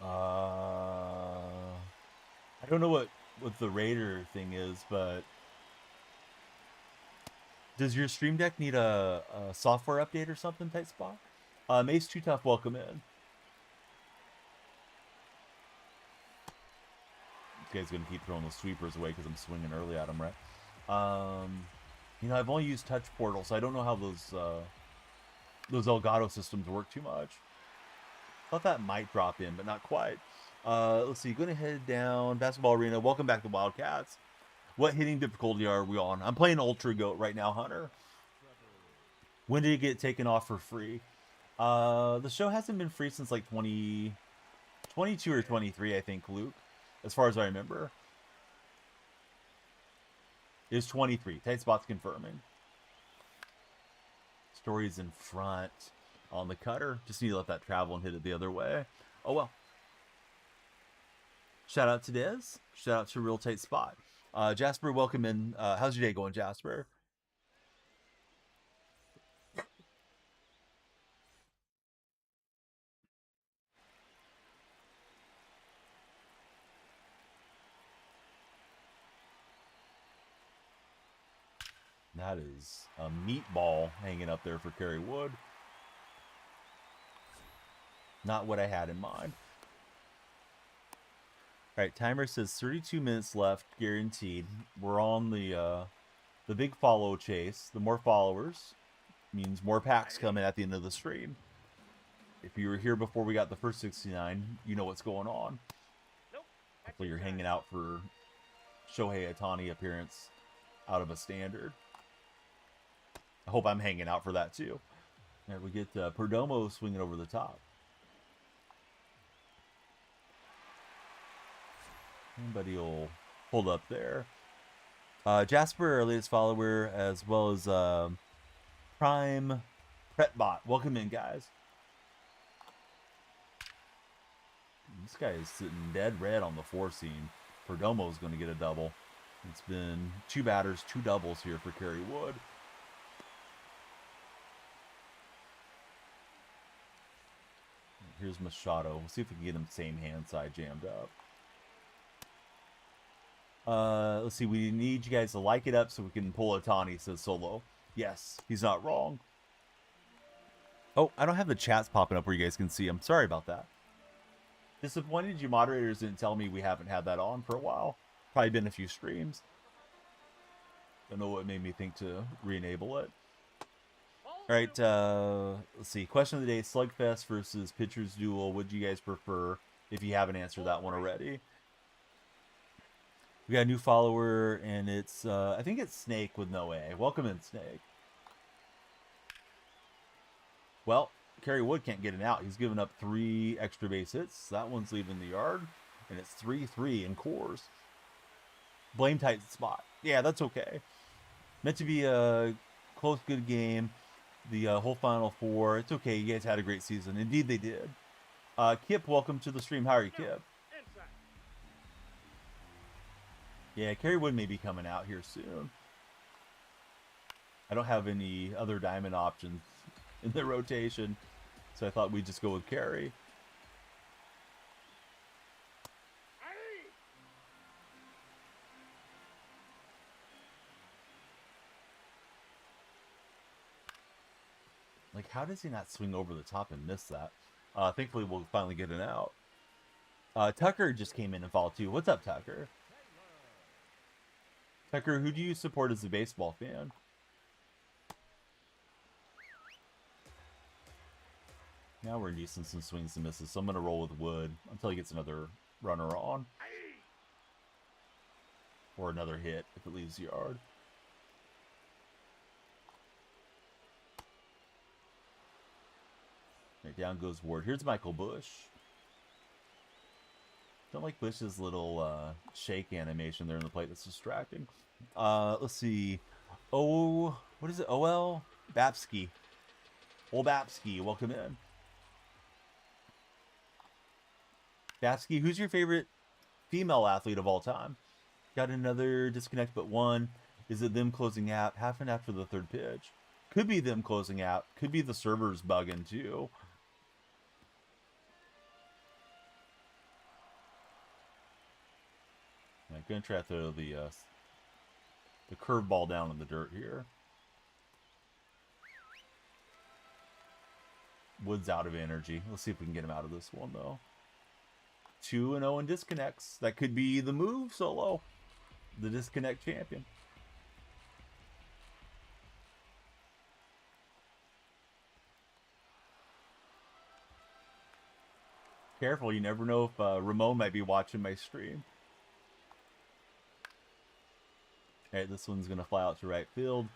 I don't know what the Raider thing is, but does your Stream Deck need a software update or something, Tight Spot? Mace Too Tough, welcome in. This guy's gonna keep throwing the sweepers away because I'm swinging early at him, right? You know, I've only used Touch Portal, so I don't know how those Elgato systems work too much. Thought that might drop in, but not quite. Let's see. Going to head down Basketball Arena. Welcome back to Wildcats. What hitting difficulty are we on? I'm playing Ultra Goat right now, Hunter. When did it get taken off for free? The show hasn't been free since like 2022 or 23, I think, Luke, as far as I remember. It was 23. Tight Spot's confirming. Story's in front on the cutter. Just need to let that travel and hit it the other way. Oh, well. Shout out to Dez. Shout out to Real Tight Spot. Jasper, welcome in. How's your day going, Jasper? That is a meatball hanging up there for Kerry Wood. Not what I had in mind. All right, timer says 32 minutes left, guaranteed. We're on the big follow chase. The more followers means more packs coming at the end of the stream. If you were here before we got the first 69, you know what's going on. Hopefully you're hanging out for Shohei Ohtani appearance out of a standard. I hope I'm hanging out for that too. All right, we get Perdomo swinging over the top. Anybody will hold up there. Jasper, our latest follower, as well as Prime Pretbot. Welcome in, guys. This guy is sitting dead red on the 4 seam. Perdomo's going to get a double. It's been 2 batters, 2 doubles here for Kerry Wood. Here's Machado. We'll see if we can get him same hand side jammed up. Let's see. We need you guys to like it up so we can pull Ohtani, says Solo. Yes, he's not wrong. Oh, I don't have the chats popping up where you guys can see them. Sorry about that. Disappointed you moderators didn't tell me we haven't had that on for a while. Probably been a few streams. Don't know what made me think to re-enable it. All right, let's see. Question of the day, Slugfest versus Pitcher's Duel. Would you guys prefer, if you haven't answered that one already? We got a new follower, and it's, I think it's Snake with no A. Welcome in, Snake. Well, Kerry Wood can't get an out. He's given up 3 extra base hits. That one's leaving the yard, and it's 3-3 in cores. Blame Tight Spot. Yeah, that's okay. Meant to be a close, good game. The whole Final 4. It's okay. You guys had a great season. Indeed, they did. Kip, welcome to the stream. How are you, Kip? Yeah, Kerry Wood may be coming out here soon. I don't have any other diamond options in the rotation, so I thought we'd just go with Kerry. Like, how does he not swing over the top and miss that? Thankfully, we'll finally get it out. Tucker just came in and followed too. What's up, Tucker? Tucker, who do you support as a baseball fan? Now we're inducing some swings and misses, so I'm going to roll with Wood until he gets another runner on. Or another hit if it leaves the yard. Right, down goes Ward. Here's Michael Bush. Don't like Bush's little shake animation there in the plate. That's distracting. Let's see. Oh, what is it? OL? Babsky. Old Babsky, welcome in. Babsky, who's your favorite female athlete of all time? Got another disconnect, but one. Is it them closing out? Half and after the third pitch. Could be them closing out. Could be the servers bugging too. I'm gonna try to throw the curveball down in the dirt here. Wood's out of energy. Let's see if we can get him out of this one though. 2-0 in disconnects. That could be the move, Solo. The disconnect champion. Careful, you never know if Ramon might be watching my stream. Alright, this one's going to fly out to right field.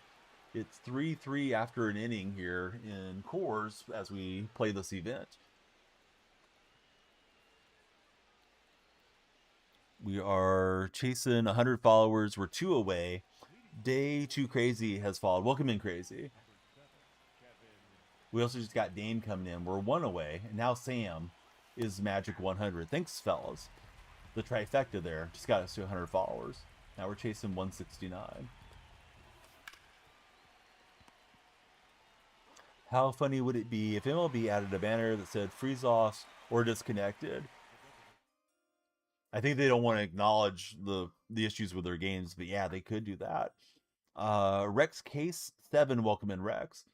It's 3-3 after an inning here in Coors as we play this event. We are chasing 100 followers. We're 2 away. Day 2 Crazy has followed. Welcome in, Crazy. We also just got Dane coming in. We're 1 away. And now Sam is Magic 100. Thanks, fellas. The trifecta there just got us to 100 followers. Now we're chasing 169. How funny would it be if MLB added a banner that said freeze offs or disconnected? I think they don't want to acknowledge the issues with their games, but yeah, they could do that. Rex Case 7, welcome in, Rex.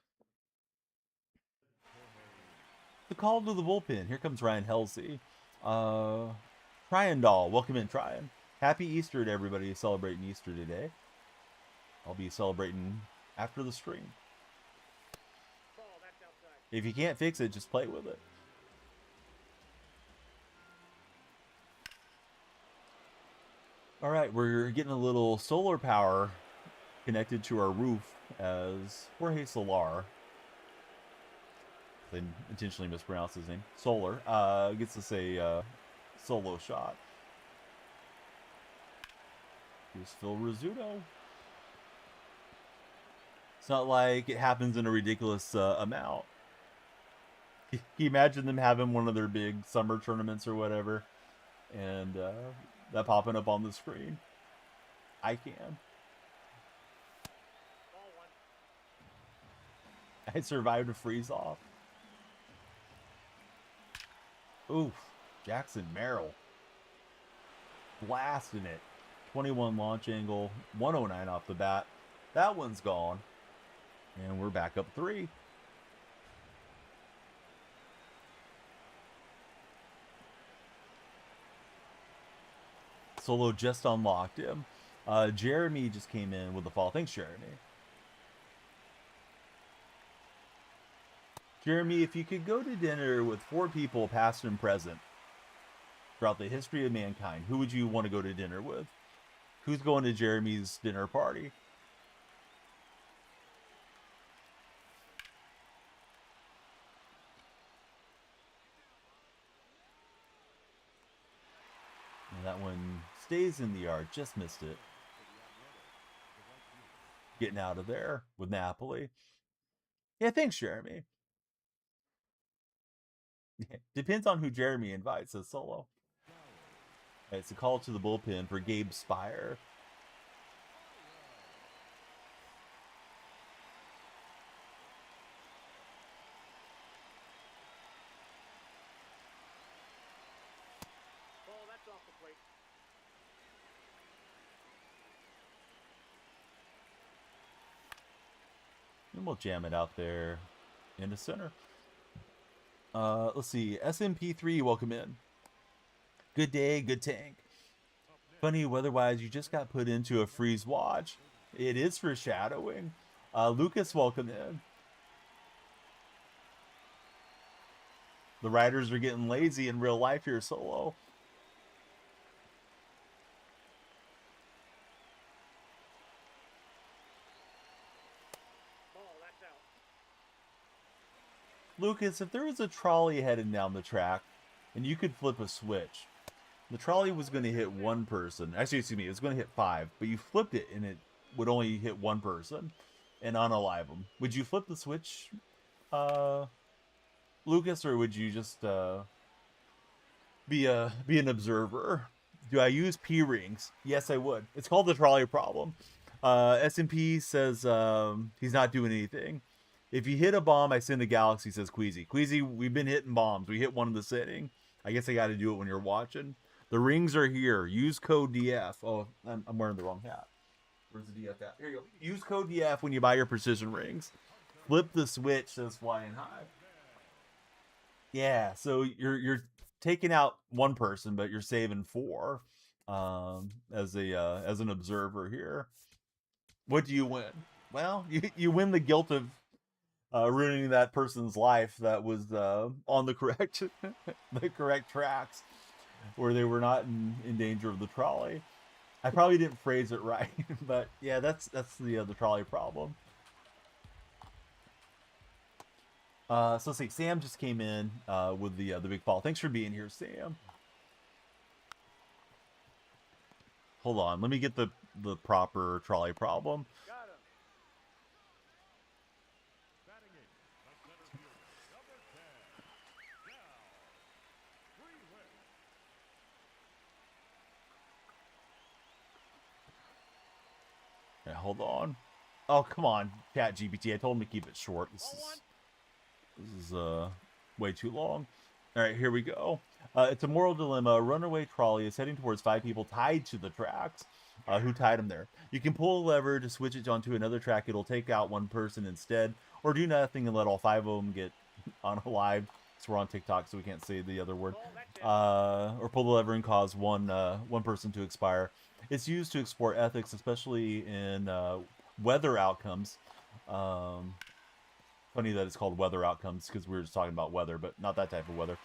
The call to the bullpen. Here comes Ryan Helsey. Tryon Doll, welcome in, Tryon. Happy Easter to everybody celebrating Easter today. I'll be celebrating after the stream. If you can't fix it, just play with it. All right, we're getting a little solar power connected to our roof as Jorge Solar, they intentionally mispronounced his name, Solar, gets us a solo shot. Here's Phil Rizzuto. It's not like it happens in a ridiculous amount. Can you imagine them having one of their big summer tournaments or whatever, and that popping up on the screen? I can. I survived a freeze off. Oof. Jackson Merrill. Blasting it. 21 launch angle. 109 off the bat. That one's gone. And we're back up 3. Solo just unlocked him. Jeremy just came in with the fall. Thanks, Jeremy. Jeremy, if you could go to dinner with 4 people, past and present, throughout the history of mankind, who would you want to go to dinner with? Who's going to Jeremy's dinner party? And that one stays in the yard. Just missed it. Getting out of there with Napoli. Yeah, thanks, Jeremy. Depends on who Jeremy invites as Solo. Right, it's a call to the bullpen for Gabe Spire.
Ball, that's off the plate.
And we'll jam it out there into center. Let's see. SMP3, welcome in. Good day, good tank. Funny weather-wise, you just got put into a freeze watch. It is foreshadowing. Lucas, welcome in. The riders are getting lazy in real life here, Solo.
Ball, that's out.
Lucas, if there was a trolley heading down the track and you could flip a switch, the trolley was going to hit one person. Actually, excuse me, it was going to hit 5, but you flipped it and it would only hit one person and unalive them. Would you flip the switch, Lucas, or would you just be an observer? Do I use P rings? Yes, I would. It's called the trolley problem. SMP says he's not doing anything. If you hit a bomb, I send a galaxy, says Queasy. Queasy, we've been hitting bombs. We hit one in the sitting. I guess I got to do it when you're watching. The rings are here. Use code DF. Oh, I'm wearing the wrong hat. Where's the DF hat? Here you go. Use code DF when you buy your precision rings. Flip the switch, says Flying High. Yeah, so you're taking out one person, but you're saving four. As an observer here. What do you win? Well, you win the guilt of ruining that person's life that was on the correct the correct tracks, where they were not in danger of the trolley. I probably didn't phrase it right, but yeah, that's the trolley problem. So let's see. Sam just came in with the big fall. Thanks for being here, Sam. Hold on, let me get the proper trolley problem.
Got him. Batting in. Left center field. Number 10. Now. 3 hits.
Yeah, hold on. Oh, come on, Chat GPT. I told him to keep it short. This is way too long. All right, here we go. It's a moral dilemma. A runaway trolley is heading towards 5 people tied to the tracks. Who tied them there? You can pull a lever to switch it onto another track. It'll take out one person instead, or do nothing and let all 5 of them get unalived. So we're on TikTok, so we can't say the other word. Or pull the lever and cause one person to expire. It's used to explore ethics, especially in weather outcomes. Funny that it's called weather outcomes, because we were just talking about weather, but not that type of weather.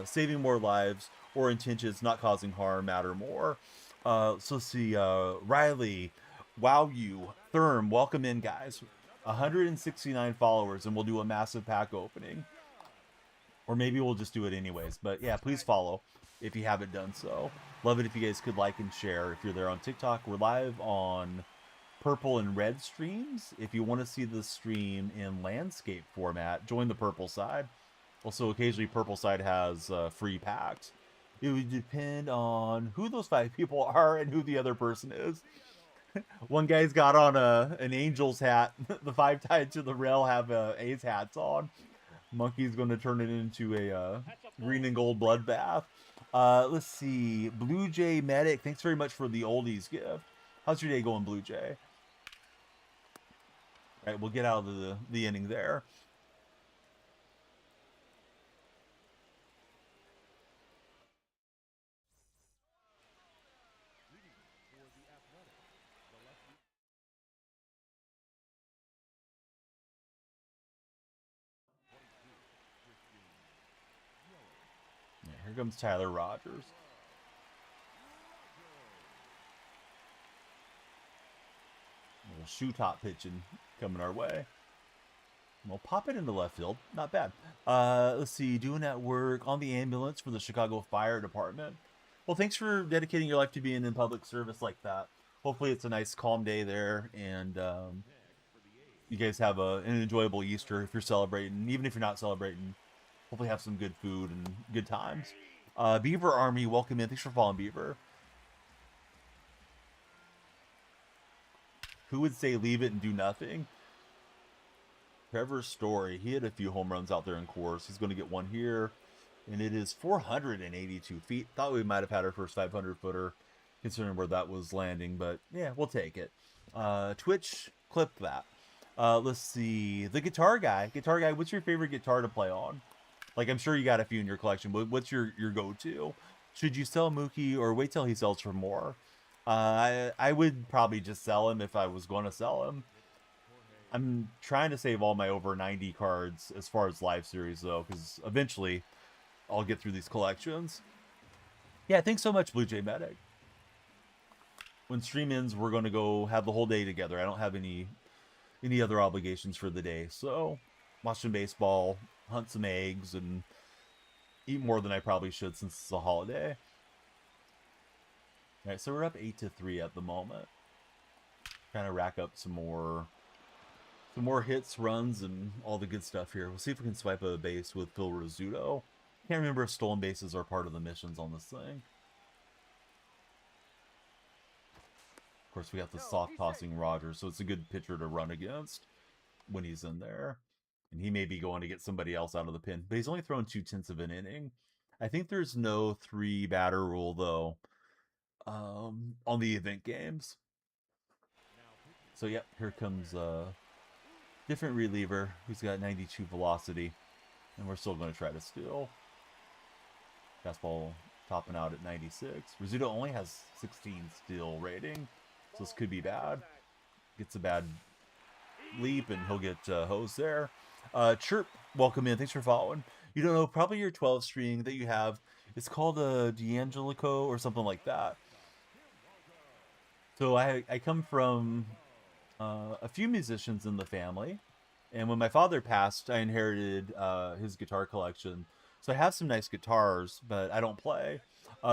Saving more lives or intentions, not causing harm, matter more. So see, Riley, wow, you, Therm, welcome in, guys. 169 followers, and we'll do a massive pack opening. Or maybe we'll just do it anyways. But yeah, please follow if you haven't done so. Love it if you guys could like and share. If you're there on TikTok, we're live on purple and red streams. If you want to see the stream in landscape format, join the purple side. Also, occasionally purple side has free packs. It would depend on who those 5 people are and who the other person is. One guy's got on an Angels hat. The 5 tied to the rail have A's hats on. Monkey's going to turn it into a green and gold bloodbath. Let's see. Blue Jay Medic, thanks very much for the oldies gift. How's your day going, Blue Jay? All right, we'll get out of the inning there. Yeah, here comes Tyler Rogers. A little shoe top pitching coming our way. We'll pop it into left field. Not bad. Let's see. Doing that work on the ambulance for the Chicago Fire Department. Well, thanks for dedicating your life to being in public service like that. Hopefully it's a nice, calm day there, and you guys have an enjoyable Easter if you're celebrating. Even if you're not celebrating, hopefully have some good food and good times. Beaver Army, welcome in. Thanks for following, Beaver. Who would say leave it and do nothing? Trevor Story, he had a few home runs out there in course. He's going to get one here, and it is 482 feet. Thought we might have had our first 500-footer, considering where that was landing, but yeah, we'll take it. Twitch, clip that. Let's see. The guitar guy, what's your favorite guitar to play on? Like, I'm sure you got a few in your collection, but what's your go-to? Should you sell Mookie or wait till he sells for more? I would probably just sell him if I was going to sell him. I'm trying to save all my over 90 cards as far as live series, though, because eventually I'll get through these collections. Yeah, thanks so much, Blue Jay Medic. When stream ends, we're going to go have the whole day together. I don't have any other obligations for the day, so watch some baseball, hunt some eggs, and eat more than I probably should since it's a holiday. All right, so we're up 8-3 at the moment. Trying to rack up some more hits, runs, and all the good stuff here. We'll see if we can swipe a base with Phil Rizzuto. Can't remember if stolen bases are part of the missions on this thing. Of course, we got the soft tossing Rogers, so it's a good pitcher to run against when he's in there. And he may be going to get somebody else out of the pen, but he's only thrown 2/10 of an inning. I think there's no 3-batter rule though on the event games. So yep, here comes different reliever who's got 92 velocity, and we're still going to try to steal. Fastball topping out at 96. Rizzuto only has 16 steal rating, so this could be bad. Gets a bad leap, and he'll get hosed there. Chirp, welcome in. Thanks for following. You don't know, probably your 12 string that you have. It's called a D'Angelico or something like that. So I come from a few musicians in the family, and when my father passed, I inherited his guitar collection. So I have some nice guitars, but I don't play.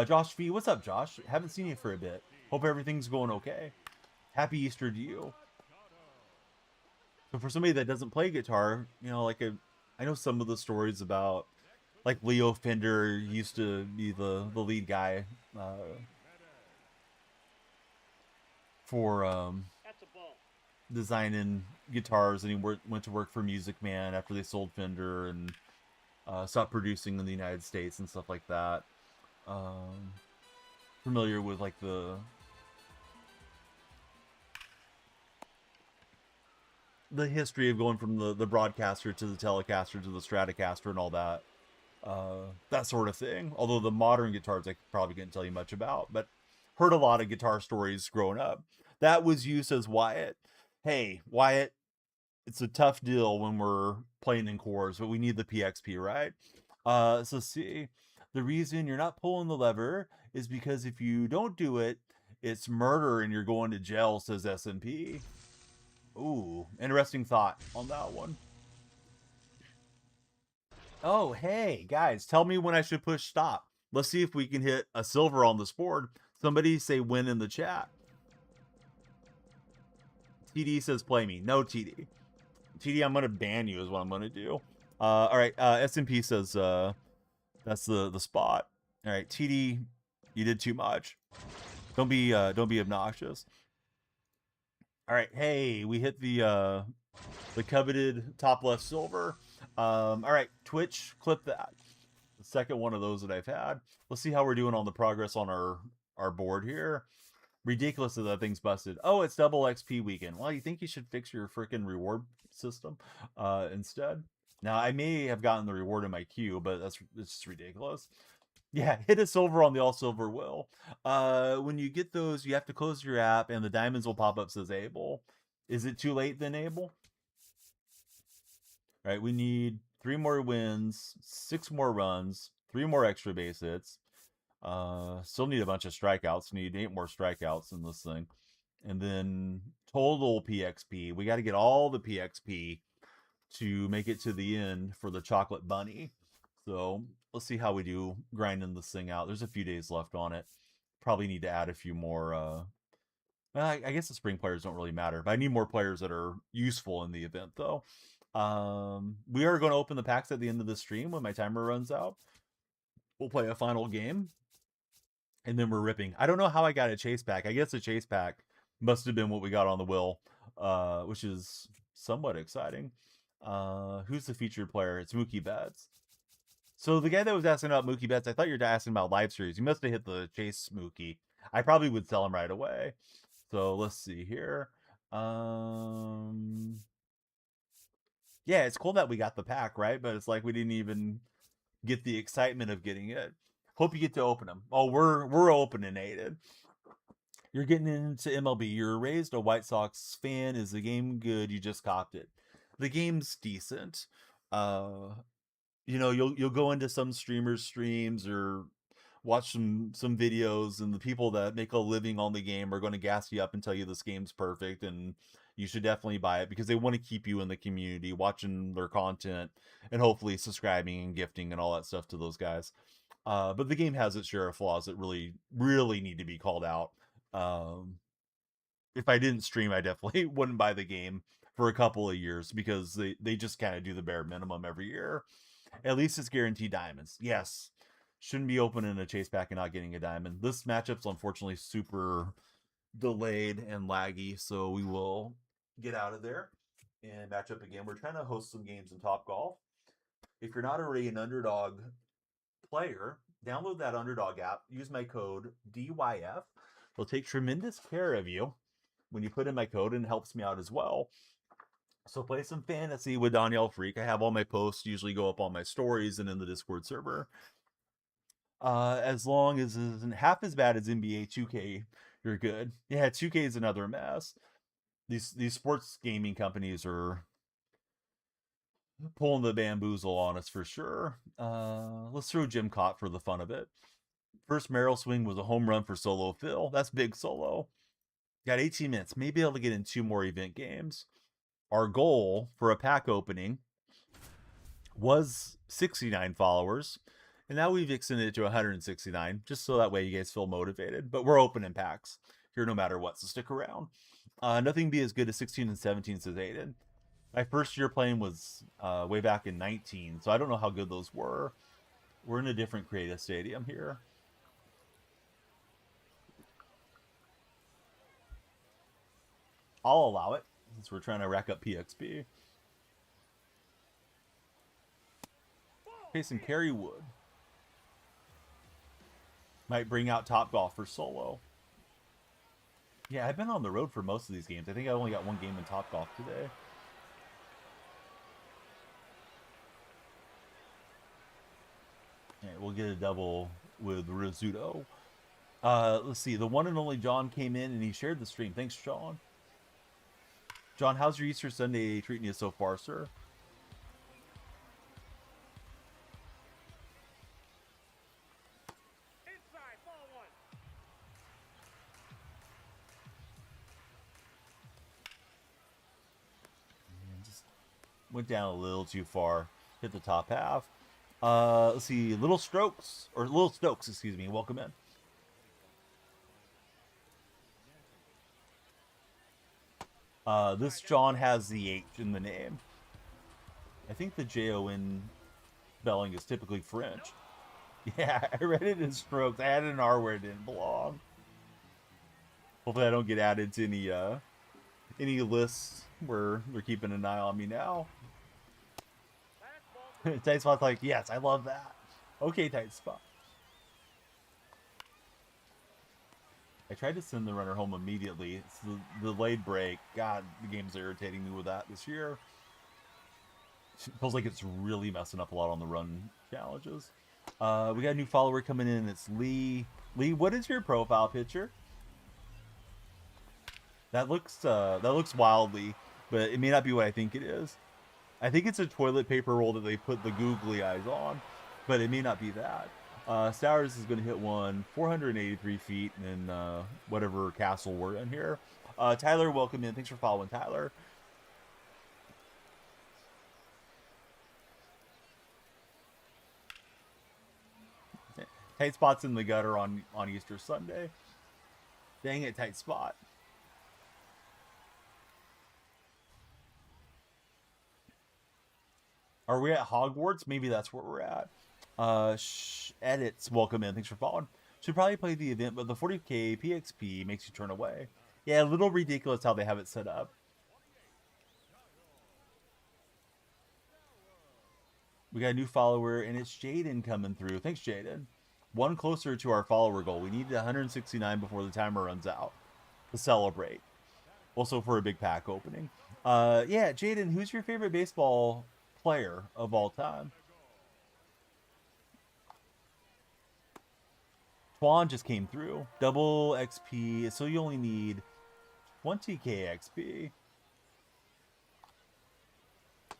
Josh V, what's up, Josh? Haven't seen you for a bit. Hope everything's going okay. Happy Easter to you. So for somebody that doesn't play guitar, you know, like I know some of the stories about, like Leo Fender used to be the lead guy for designing guitars, and he went to work for Music Man after they sold Fender and stopped producing in the United States and stuff like that. Familiar with like the history of going from the broadcaster to the Telecaster to the Stratocaster and all that. That sort of thing. Although the modern guitars I probably can't tell you much about, but heard a lot of guitar stories growing up. That was used as Wyatt. Hey, Wyatt, it's a tough deal when we're playing in chords, but we need the PXP, right? So see, the reason you're not pulling the lever is because if you don't do it, it's murder and you're going to jail, says SMP. Ooh, interesting thought on that one. Oh, hey, guys, tell me when I should push stop. Let's see if we can hit a silver on this board. Somebody say win in the chat. TD says play me. No, TD. TD, I'm going to ban you is what I'm going to do. All right, SMP says that's the spot. All right, TD, you did too much. Don't be obnoxious. All right, hey, we hit the coveted top left silver. All right, Twitch, clip that. The second one of those that I've had. Let's see how we're doing on the progress on our board here. Ridiculous that that thing's busted. Oh, it's double XP weekend. Well, you think you should fix your freaking reward system instead? Now, I may have gotten the reward in my queue, but it's just ridiculous. Yeah, hit a silver on the all silver wheel. When you get those, you have to close your app, and the diamonds will pop up says Able. Is it too late then, Able? All right, we need 3 more wins, 6 more runs, 3 more extra base hits. Still need a bunch of strikeouts. Need 8 more strikeouts in this thing. And then total PXP. We got to get all the PXP to make it to the end for the chocolate bunny. So let's see how we do grinding this thing out. There's a few days left on it. Probably need to add a few more. I guess the spring players don't really matter, but I need more players that are useful in the event, though. We are going to open the packs at the end of the stream when my timer runs out. We'll play a final game, and then we're ripping. I don't know how I got a chase pack. I guess a chase pack must have been what we got on the wheel, which is somewhat exciting. Who's the featured player? It's Mookie Betts. So the guy that was asking about Mookie Betts, I thought you were asking about live series. You must have hit the chase Mookie. I probably would sell him right away. So let's see here. Yeah, it's cool that we got the pack, right? But it's like we didn't even get the excitement of getting it. Hope you get to open them. Oh, we're opening Aiden. You're getting into MLB. You're raised a White Sox fan. Is the game good? You just copped it. The game's decent. You know, you'll go into some streamers' streams or watch some videos, and the people that make a living on the game are going to gas you up and tell you this game's perfect and you should definitely buy it because they want to keep you in the community, watching their content, and hopefully subscribing and gifting and all that stuff to those guys. But the game has its share of flaws that really, really need to be called out. If I didn't stream, I definitely wouldn't buy the game for a couple of years because they just kind of do the bare minimum every year. At least it's guaranteed diamonds. Yes. Shouldn't be opening a chase pack and not getting a diamond. This matchup's unfortunately super delayed and laggy, so we will get out of there and match up again. We're trying to host some games in Top Golf. If you're not already an Underdog player, download that Underdog app. Use my code DYF. They'll take tremendous care of you when you put in my code, and it helps me out as well. So play some fantasy with DonyellFreak. I have all my posts usually go up on my stories and in the Discord server. As long as it isn't half as bad as NBA 2K, you're good. Yeah, 2K is another mess. These sports gaming companies are pulling the bamboozle on us for sure. Let's throw Jim Cott for the fun of it. First Merrill swing was a home run for Solo Phil. That's big Solo. Got 18 minutes. Maybe able to get in 2 more event games. Our goal for a pack opening was 69 followers, and now we've extended it to 169, just so that way you guys feel motivated. But we're opening packs here no matter what, so stick around. Nothing be as good as 16 and 17, says Aiden. My first year playing was way back in 19, so I don't know how good those were. We're in a different creative stadium here. I'll allow it, since we're trying to rack up PXP. Facing Kerrywood. Might bring out Top Golf for Solo. Yeah, I've been on the road for most of these games. I think I only got 1 game in Top Golf today. Alright, we'll get a double with Rizzuto. Let's see. The one and only John came in and he shared the stream. Thanks, John. John, how's your Easter Sunday treating you so far, sir?
Inside, ball 1.
Just went down a little too far. Hit the top half. Let's see. Little Stokes, excuse me. Welcome in. This John has the H in the name. I think the J-O-N spelling is typically French. Yeah, I read it in Strokes. I added an R where it didn't belong. Hopefully I don't get added to any lists where they're keeping an eye on me now. Tight Spot's like, yes, I love that. Okay, Tight Spot. I tried to send the runner home immediately. It's the delayed break. God, the game's irritating me with that this year. It feels like it's really messing up a lot on the run challenges. We got a new follower coming in. It's Lee. Lee, what is your profile picture? That looks wildly, but it may not be what I think it is. I think it's a toilet paper roll that they put the googly eyes on, but it may not be that. Stowers is going to hit one 483 feet in whatever castle we're in here. Tyler, welcome in. Thanks for following, Tyler. Tight Spot's in the gutter on Easter Sunday. Dang it, Tight Spot. Are we at Hogwarts? Maybe that's where we're at. Edits, welcome in. Thanks for following. Should probably play the event, but the 40k PXP makes you turn away. Yeah, a little ridiculous how they have it set up. We got a new follower, and it's Jaden coming through. Thanks, Jaden. One closer to our follower goal. We needed 169 before the timer runs out to celebrate. Also for a big pack opening. Yeah, Jaden, who's your favorite baseball player of all time? Twan just came through. Double XP, so you only need 20k XP.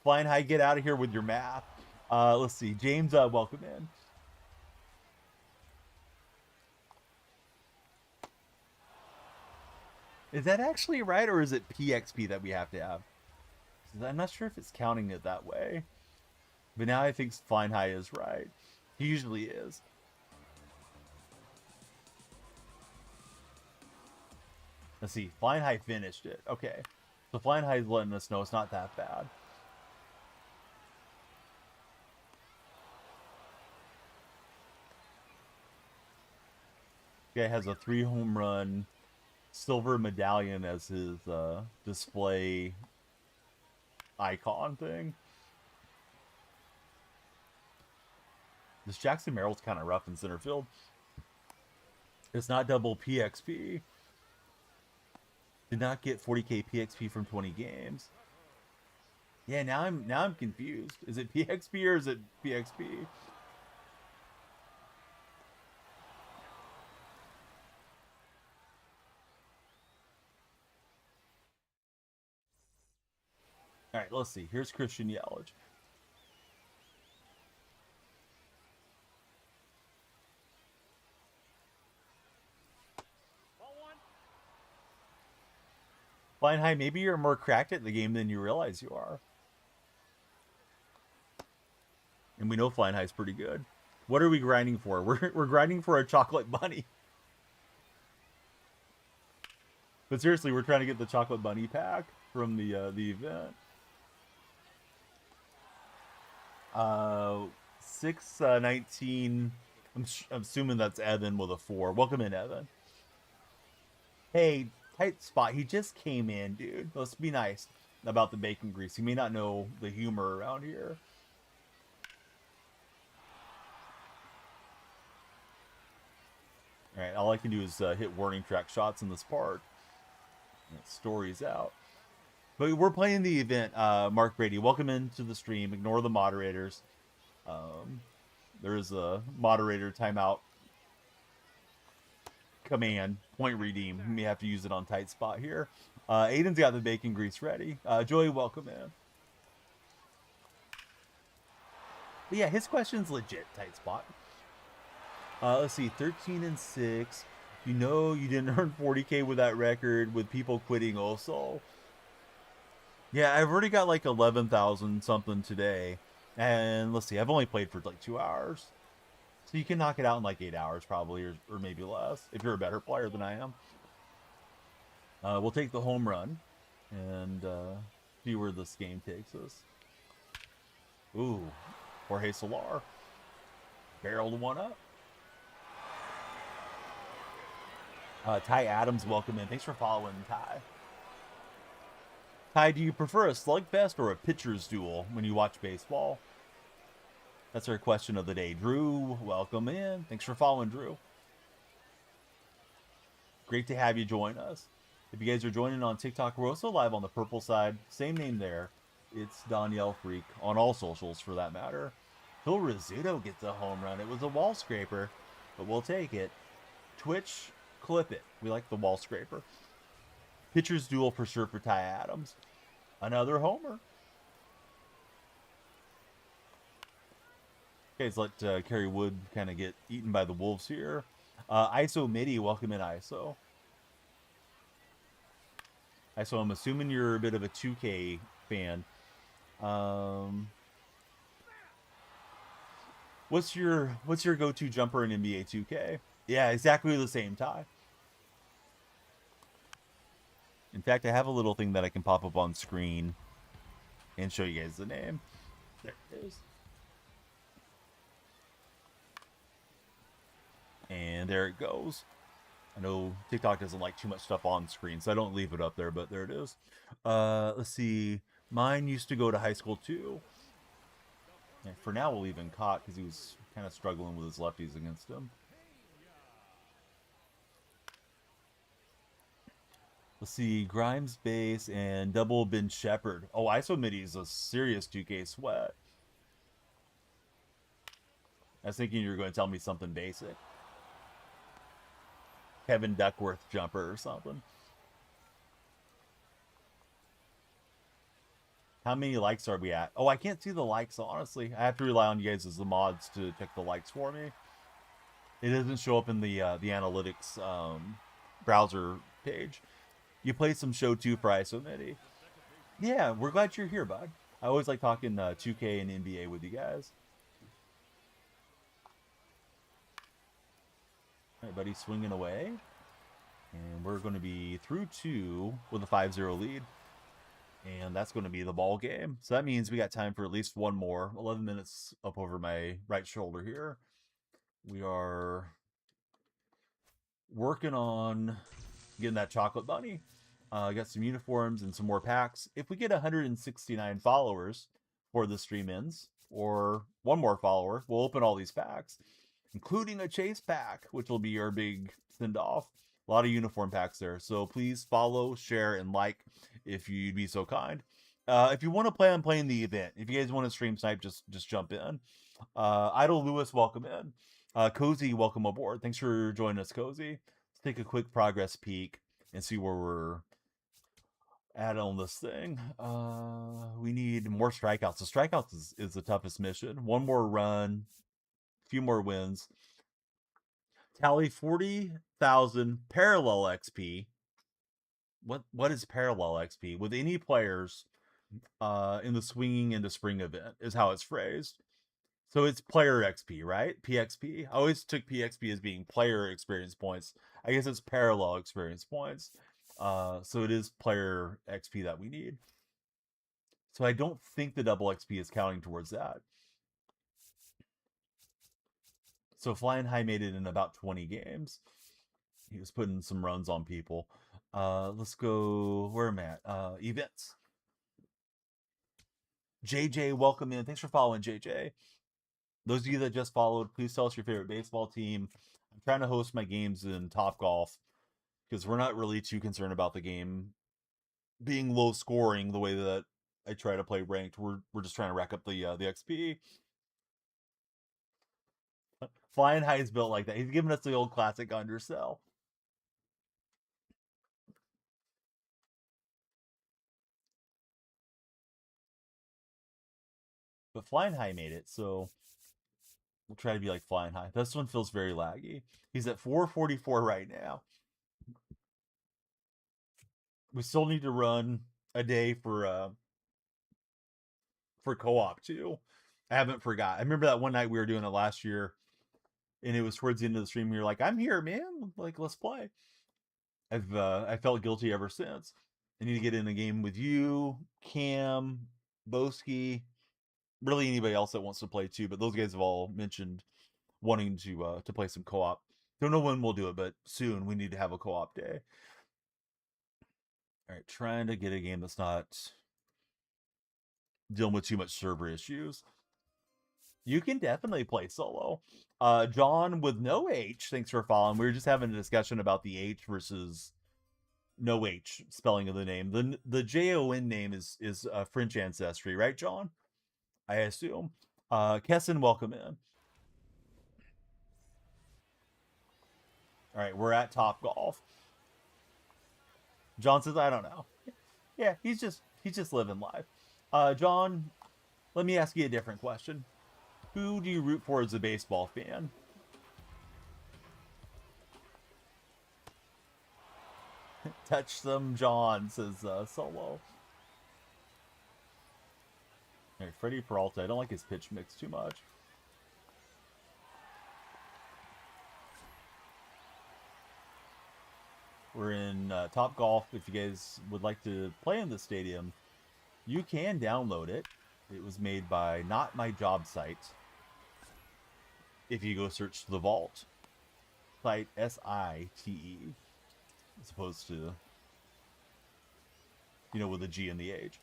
Flying High, get out of here with your math. Let's see. James, welcome in. Is that actually right, or is it PXP that we have to have? I'm not sure if it's counting it that way. But now I think Flying High is right. He usually is. Let's see. Flying High finished it. Okay. So Flying High is letting us know it's not that bad. Guy has a 3 home run silver medallion as his display icon thing. This Jackson Merrill's kind of rough in center field. It's not double PXP. Did not get 40k PXP from 20 games. Yeah, now I'm confused. Is it PXP or is it PXP? All right, let's see. Here's Christian Yelich. Flying High, maybe you're more cracked at the game than you realize you are. And we know Flying High's pretty good. What are we grinding for? We're grinding for a chocolate bunny. But seriously, we're trying to get the chocolate bunny pack from the event. 619. I'm assuming that's Evan with a 4. Welcome in, Evan. Hey, tight spot. He just came in, dude. Let's be nice about the bacon grease. He may not know the humor around here. All right, all I can do is hit warning track shots in this park. Stories out. But we're playing the event, Mark Brady. Welcome into the stream. Ignore the moderators. There is a moderator timeout command, point redeem. You may have to use it on tight spot here. Aiden's got the bacon grease ready. Joey, welcome in. But yeah, his question's legit, tight spot. Let's see, 13-6. You know you didn't earn 40k with that record with people quitting also. Yeah, I've already got like 11,000 something today. And let's see, I've only played for like 2 hours. So you can knock it out in like 8 hours probably, or maybe less, if you're a better player than I am. We'll take the home run and see where this game takes us. Ooh, Jorge Solar. Barreled one up. Ty Adams, welcome in. Thanks for following, Ty. Ty, do you prefer a slugfest or a pitcher's duel when you watch baseball? That's our question of the day. Drew, welcome in. Thanks for following, Drew. Great to have you join us. If you guys are joining on TikTok, we're also live on the purple side. Same name there. It's DonyellFreak on all socials for that matter. Phil Rizzuto gets a home run. It was a wall scraper, but we'll take it. Twitch, clip it. We like the wall scraper. Pitcher's duel for sure for Ty Adams. Another homer. Guys, let Kerry Wood kind of get eaten by the wolves here. ISO Midi, welcome in, ISO. ISO, I'm assuming you're a bit of a 2K fan. What's your go-to jumper in NBA 2K? Yeah, exactly the same, Ty. In fact, I have a little thing that I can pop up on screen and show you guys the name. There it is. And there it goes. I know TikTok doesn't like too much stuff on screen, so I don't leave it up there, but there it is. Let's see. Mine used to go to high school too. And for now, we'll leave him caught because he was kind of struggling with his lefties against him. Let's see, Grimes base and double Ben Shepherd. Oh, ISO Midi is a serious 2K sweat. I was thinking you were going to tell me something basic. Kevin Duckworth jumper or something. How many likes are we at? Oh, I can't see the likes, honestly. I have to rely on you guys as the mods to check the likes for me. It doesn't show up in the analytics browser page. You play some show 2 for ISO Midi. Yeah, we're glad you're here, bud. I always like talking 2K and NBA with you guys. All right, buddy, swinging away. And we're going to be through 2 with a 5-0 lead. And that's going to be the ball game. So that means we got time for at least one more. 11 minutes up over my right shoulder here. We are working on Getting that chocolate bunny. Got some uniforms and some more packs. If we get 169 followers before the stream ends, or one more follower, we'll open all these packs, including a chase pack, which will be our big send-off. A lot of uniform packs there. So please follow, share, and like if you'd be so kind. If you want to plan on playing the event, if you guys want to stream snipe, just jump in. Idle Lewis, welcome in. Cozy, welcome aboard. Thanks for joining us, Cozy. Let's take a quick progress peek and see where we're at on this thing. We need more strikeouts. The strikeouts is the toughest mission. One more run, a few more wins. Tally 40,000 parallel XP. What is parallel XP? With any players in the swinging into spring event is how it's phrased. So it's player XP, right? PXP. I always took PXP as being player experience points. I guess it's parallel experience points. So it is player XP that we need. So I don't think the double XP is counting towards that. So Flying High made it in about 20 games. He was putting some runs on people. Let's go, where am I at? Events. JJ, welcome in. Thanks for following, JJ. Those of you that just followed, please tell us your favorite baseball team. I'm trying to host my games in Topgolf because we're not really too concerned about the game being low scoring the way that I try to play ranked. We're just trying to rack up the XP. Flying High is built like that. He's giving us the old classic undersell. But Flying High made it, so we'll try to be like Flying High. This one feels very laggy. He's at 444 right now. We still need to run a day for co-op too. I haven't forgot. I remember that one night we were doing it last year, and it was towards the end of the stream. You're like, "I'm here, man. Like, let's play." I felt guilty ever since. I need to get in a game with you, Cam, Boski, really anybody else that wants to play too. But those guys have all mentioned wanting to play some co-op. Don't know when we'll do it, but soon we need to have a co-op day. All right, trying to get a game that's not dealing with too much server issues. You can definitely play solo. John with no H, thanks for following. We were just having a discussion about the H versus no H spelling of the name. The Jon name is French ancestry, right, John? I assume. Kesson, welcome in. All right, we're at Topgolf. John says, I don't know. Yeah, he's just living life. John, let me ask you a different question. Who do you root for as a baseball fan? Touch them, John, says Solo. All right, Freddie Peralta. I don't like his pitch mix too much. We're in Topgolf. If you guys would like to play in the stadium, you can download it. It was made by Not My Job Site. If you go search The Vault, site SITE, as opposed to, with a G and the H.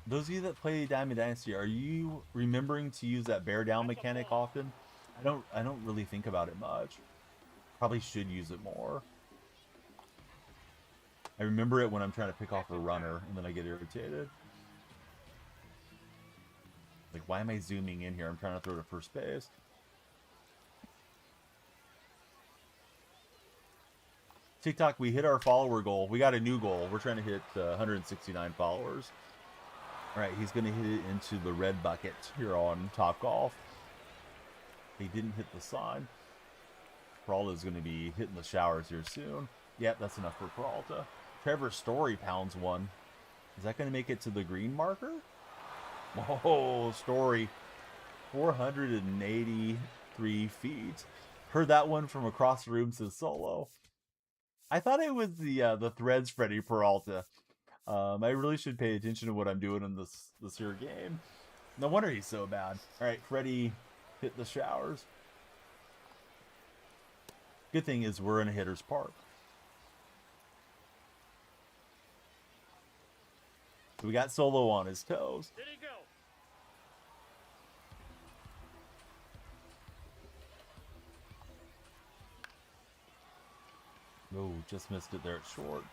Those of you that play Diamond Dynasty, are you remembering to use that bear down mechanic often? I don't really think about it much. Probably should use it more. I remember it when I'm trying to pick off a runner, and then I get irritated. Like, why am I zooming in here? I'm trying to throw to first base. TikTok, we hit our follower goal. We got a new goal. We're trying to hit 169 followers. All right, he's going to hit it into the red bucket here on Topgolf. He didn't hit the sign. Peralta's going to be hitting the showers here soon. Yep, that's enough for Peralta. Trevor Story pounds one. Is that going to make it to the green marker? Whoa, Story. 483 feet. Heard that one from across the room, says Solo. I thought it was the Threads Freddy Peralta. I really should pay attention to what I'm doing in this here game. No wonder he's so bad. All right, Freddie hit the showers. Good thing is we're in a hitter's park. We got Solo on his toes.
Did he go?
Oh, just missed it there at short.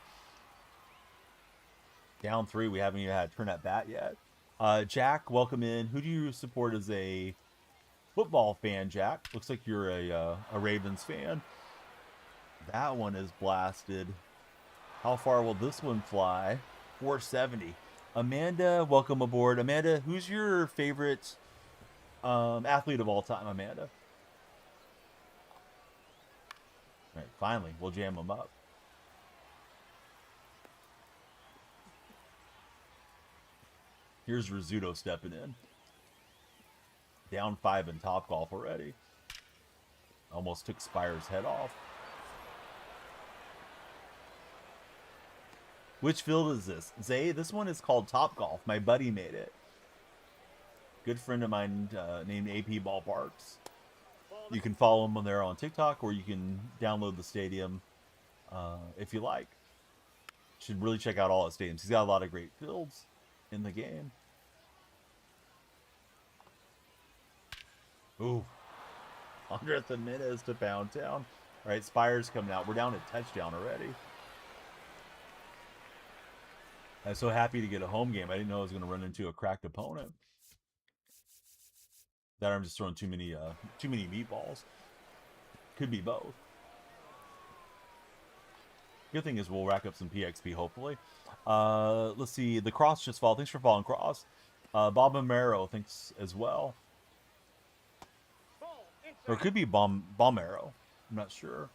Down 3. We haven't even had a turn at bat yet. Jack, welcome in. Who do you support as a football fan, Jack? Looks like you're a Ravens fan. That one is blasted. How far will this one fly? 470. Amanda, welcome aboard. Amanda, who's your favorite athlete of all time, Amanda? All right, finally, we'll jam them up. Here's Rizzuto stepping in. Down 5 in Top Golf already. Almost took Spire's head off. Which field is this? Zay, this one is called Top Golf. My buddy made it. Good friend of mine named AP Ballparks. You can follow him on there on TikTok, or you can download the stadium if you like. Should really check out all his stadiums. He's got a lot of great fields in the game. Ooh. 100th a minute is to Pound Town. All right, Spire's coming out. We're down at touchdown already. I'm so happy to get a home game. I didn't know I was going to run into a cracked opponent. That I'm just throwing too many meatballs. Could be both. Good thing is we'll rack up some PXP hopefully. Let's see. The Cross just followed. Thanks for following, Cross. Bob Amaro, thanks as well. Or it could be Bombero. I'm not sure.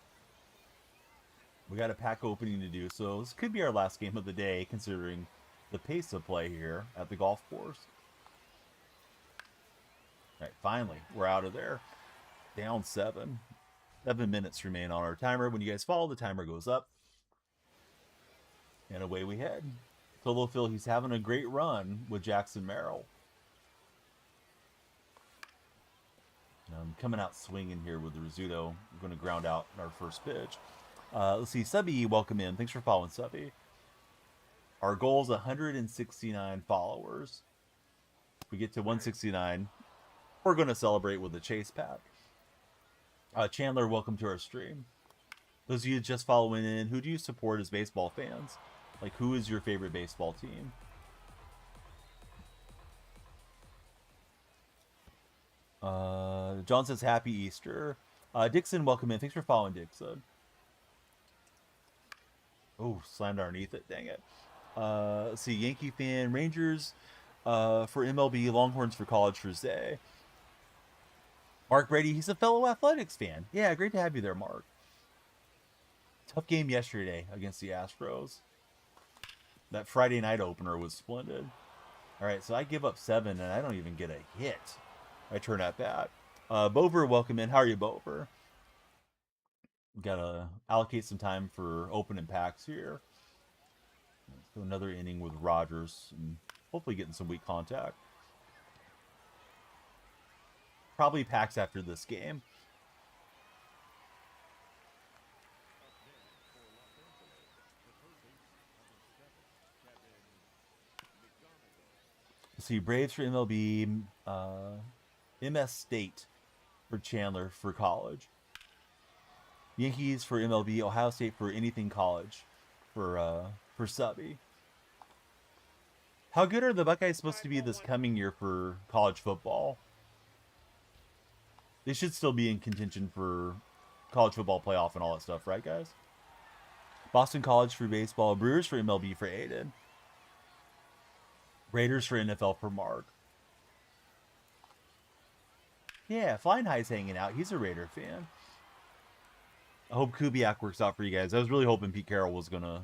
We got a pack opening to do, so this could be our last game of the day, considering the pace of play here at the golf course. All right, finally, we're out of there. Down 7. 7 minutes remain on our timer. When you guys follow, the timer goes up. And away we head. Solo Phil, he's having a great run with Jackson Merrill. Coming out swinging here with the Rizzuto. We're going to ground out our first pitch. Let's see, Subby, welcome in. Thanks for following, Subby. Our goal is 169 followers. If we get to 169, we're going to celebrate with a chase pack. Chandler, welcome to our stream. Those of you just following in, who do you support as baseball fans? Like, who is your favorite baseball team? John says, Happy Easter. Dixon, welcome in. Thanks for following, Dixon. Oh, slammed underneath it. Dang it. Let's see. Yankee fan. Rangers for MLB. Longhorns for college for Zay. Mark Brady. He's a fellow athletics fan. Yeah, great to have you there, Mark. Tough game yesterday against the Astros. That Friday night opener was splendid. All right, so I give up 7, and I don't even get a hit. I turn at bat. Bover, welcome in. How are you, Bover? Gotta allocate some time for opening packs here. So another inning with Rogers and hopefully getting some weak contact. Probably packs after this game. Let's see, Braves for MLB, MS State for Chandler for college. Yankees for MLB, Ohio State for anything college for Subby. How good are the Buckeyes supposed to be this coming year for college football? They should still be in contention for college football playoff and all that stuff, right, guys? Boston College for baseball, Brewers for MLB for Aiden. Raiders for NFL for Mark. Yeah, Flying High's hanging out. He's a Raider fan. I hope Kubiak works out for you guys. I was really hoping Pete Carroll was going to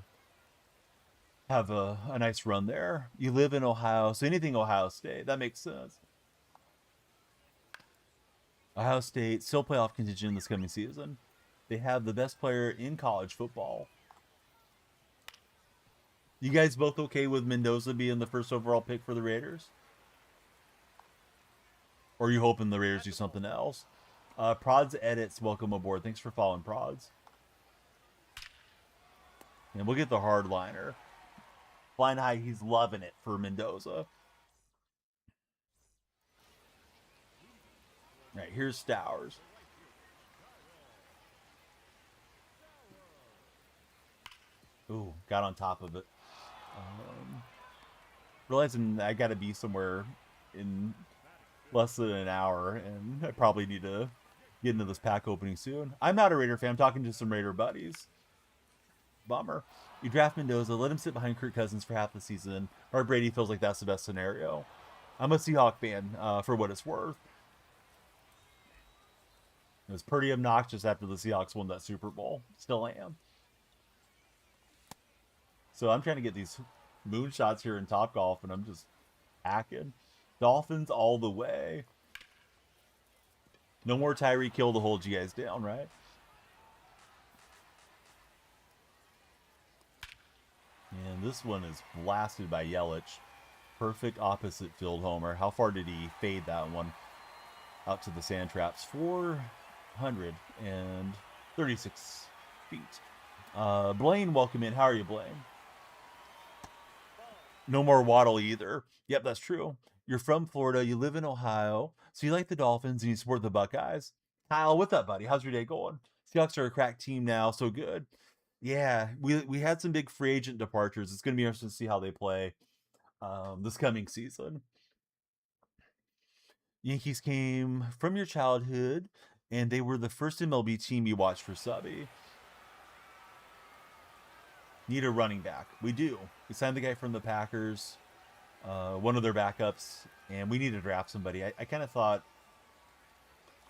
have a nice run there. You live in Ohio, so anything Ohio State. That makes sense. Ohio State, still playoff contention this coming season. They have the best player in college football. You guys both okay with Mendoza being the first overall pick for the Raiders? Or are you hoping the Raiders do something else? Prods Edits, welcome aboard. Thanks for following Prods. And we'll get the hardliner. Flying high, he's loving it for Mendoza. All right, here's Stowers. Ooh, got on top of it. Realizing I got to be somewhere in less than an hour, and I probably need to get into this pack opening soon. I'm not a Raider fan. I'm talking to some Raider buddies. Bummer. You draft Mendoza, let him sit behind Kirk Cousins for half the season. Mark Brady feels like that's the best scenario. I'm a Seahawk fan, for what it's worth. It was pretty obnoxious after the Seahawks won that Super Bowl. Still am. So I'm trying to get these moonshots here in Topgolf, and I'm just hacking. Dolphins all the way. No more Tyreek Hill to hold you guys down, right? And this one is blasted by Yelich. Perfect opposite field homer. How far did he fade that one? Out to the sand traps. 436 feet. Blaine, welcome in. How are you, Blaine? No more Waddle either. Yep, that's true. You're from Florida. You live in Ohio. So you like the Dolphins and you support the Buckeyes. Kyle, what's up, buddy? How's your day going? Seahawks are a crack team now. So good. Yeah, we had some big free agent departures. It's going to be interesting to see how they play this coming season. Yankees came from your childhood, and they were the first MLB team you watched for Subby. Need a running back. We do. We signed the guy from the Packers, one of their backups, and we need to draft somebody. I kind of thought,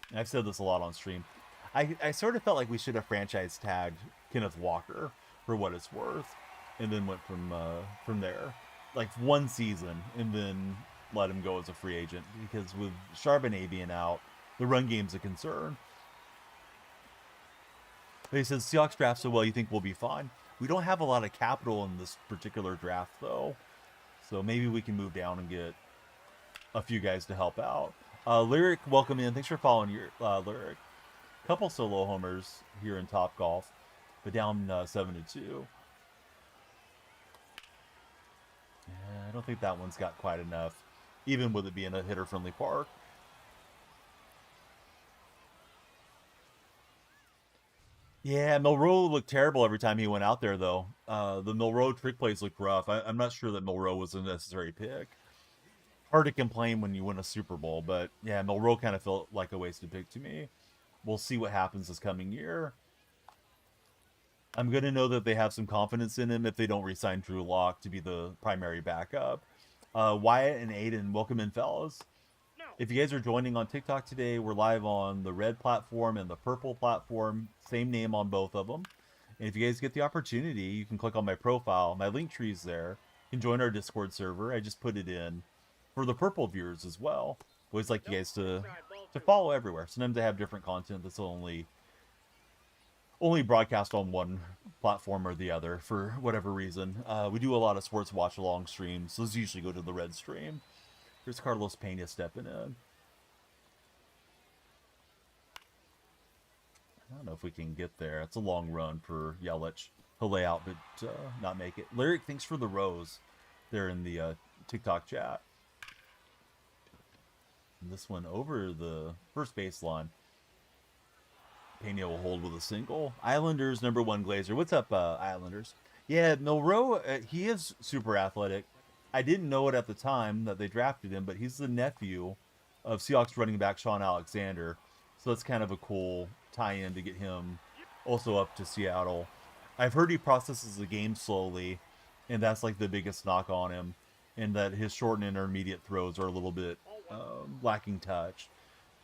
and I've said this a lot on stream, I sort of felt like we should have franchise tagged Kenneth Walker for what it's worth, and then went from there, like one season, and then let him go as a free agent, because with Charbonnet being out, the run game's a concern. But he says Seahawks draft so well, you think we'll be fine. We don't have a lot of capital in this particular draft, though, so maybe we can move down and get a few guys to help out. Lyric, welcome in. Thanks for following your Lyric. Couple solo homers here in Topgolf, but down 7-2. Yeah, I don't think that one's got quite enough, even with it being a hitter-friendly park. Yeah, Milroe looked terrible every time he went out there, though. The Milroe trick plays looked rough. I'm not sure that Milroe was a necessary pick. Hard to complain when you win a Super Bowl, but yeah, Milroe kind of felt like a wasted pick to me. We'll see what happens this coming year. I'm going to know that they have some confidence in him if they don't re-sign Drew Lock to be the primary backup. Wyatt and Aiden, welcome in, fellas. If you guys are joining on TikTok today, we're live on the red platform and the purple platform. Same name on both of them. And if you guys get the opportunity, you can click on my profile. My link tree's there. You can join our Discord server. I just put it in for the purple viewers as well. Always like you guys to follow everywhere. Sometimes I have different content that's only broadcast on one platform or the other for whatever reason. We do a lot of sports watch along streams. Those usually go to the red stream. Here's Carlos Pena stepping in. I don't know if we can get there. It's a long run for Yelich. He'll lay out, but not make it. Lyric, thanks for the rose there in the TikTok chat. And this one over the first baseline. Pena will hold with a single. Islanders #1 Glazer. What's up, Islanders? Yeah, Milroe, he is super athletic. I didn't know it at the time that they drafted him, but he's the nephew of Seahawks running back Sean Alexander. So that's kind of a cool tie-in to get him also up to Seattle. I've heard he processes the game slowly, and that's like the biggest knock on him, and that his short and intermediate throws are a little bit lacking touch.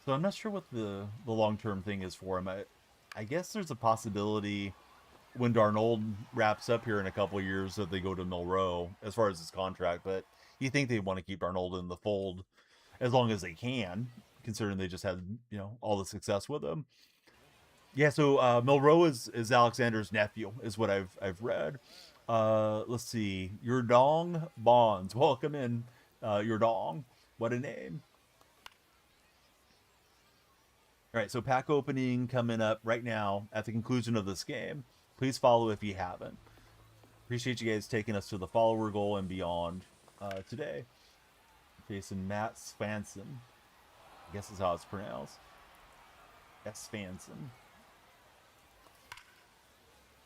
So I'm not sure what the long-term thing is for him. I guess there's a possibility when Darnold wraps up here in a couple of years that they go to Milroe as far as his contract, but you think they want to keep Darnold in the fold as long as they can, considering they just had, all the success with him. Yeah, so Milroe is Alexander's nephew, is what I've read. Let's see. Your Dong Bonds. Welcome in, Your Dong. What a name. All right, so pack opening coming up right now at the conclusion of this game. Please follow if you haven't. Appreciate you guys taking us to the follower goal and beyond today. Facing Matt Svanson. I guess is how it's pronounced. Svanson.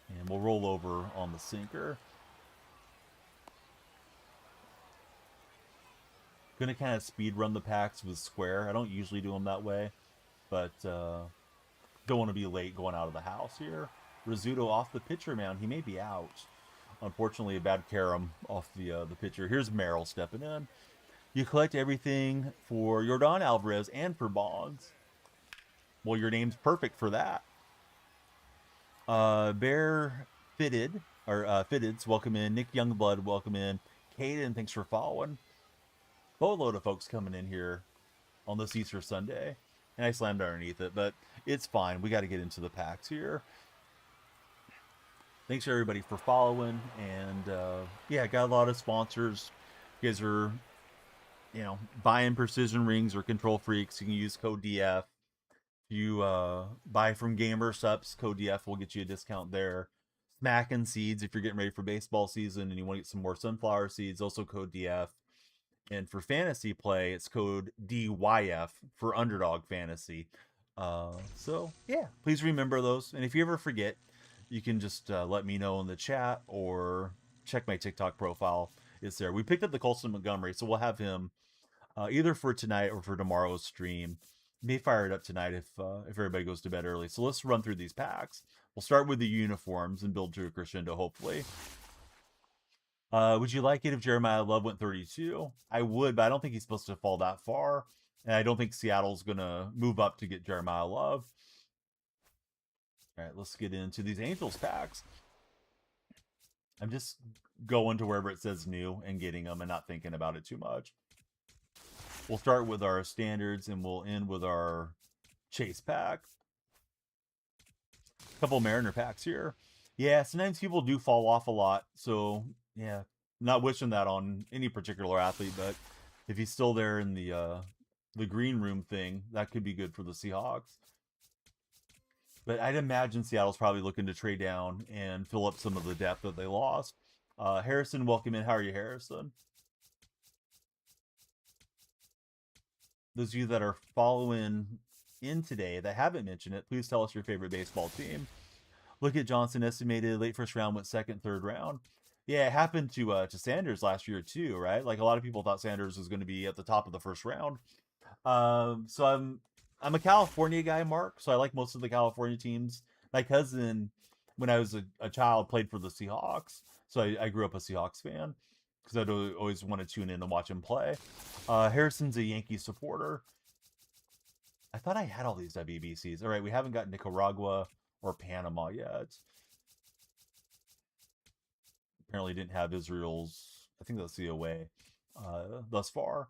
And we'll roll over on the sinker. Gonna kind of speed run the packs with square. I don't usually do them that way, but don't want to be late going out of the house here. Rizzuto off the pitcher mound. He may be out. Unfortunately, a bad carom off the pitcher. Here's Merrill stepping in. You collect everything for Yordan Alvarez and for Bonds. Well, your name's perfect for that. Bear Fitted, or Fitteds, welcome in. Nick Youngblood, welcome in. Caden, thanks for following. Boatload of folks coming in here on this Easter Sunday. And I slammed underneath it, but it's fine. We got to get into the packs here. Thanks to everybody for following. And yeah, got a lot of sponsors. You guys are, you know, buying precision rings or control freaks. You can use code DF. If you buy from Gamer Subs, code DF will get you a discount there. Smacking seeds if you're getting ready for baseball season and you want to get some more sunflower seeds, also code DF. And for fantasy play, it's code DYF for Underdog Fantasy. So, yeah, please remember those. And if you ever forget, you can just let me know in the chat or check my TikTok profile. It's there. We picked up the Colson Montgomery, so we'll have him either for tonight or for tomorrow's stream. May fire it up tonight if everybody goes to bed early. So let's run through these packs. We'll start with the uniforms and build to a crescendo, hopefully. Would you like it if Jeremiah Love went 32? I would, but I don't think he's supposed to fall that far. And I don't think Seattle's going to move up to get Jeremiah Love. All right, let's get into these Angels packs. I'm just going to wherever it says new and getting them and not thinking about it too much. We'll start with our standards and we'll end with our chase pack. A couple Mariner packs here. Yeah, sometimes people do fall off a lot. So, yeah, not wishing that on any particular athlete, but if he's still there in the green room thing, that could be good for the Seahawks. But I'd imagine Seattle's probably looking to trade down and fill up some of the depth that they lost. Harrison, welcome in. How are you, Harrison? Those of you that are following in today that haven't mentioned it, please tell us your favorite baseball team. Look at Johnson, estimated late first round, went second, third round. Yeah, it happened to Sanders last year too, right? Like a lot of people thought Sanders was going to be at the top of the first round. So I'm a California guy, Mark. So I like most of the California teams. My cousin, when I was a child, played for the Seahawks, so I grew up a Seahawks fan because I'd always want to tune in and watch him play. Harrison's a Yankee supporter. I thought I had all these WBCs. All right, we haven't got Nicaragua or Panama yet. Apparently didn't have Israel's, I think that's the away thus far.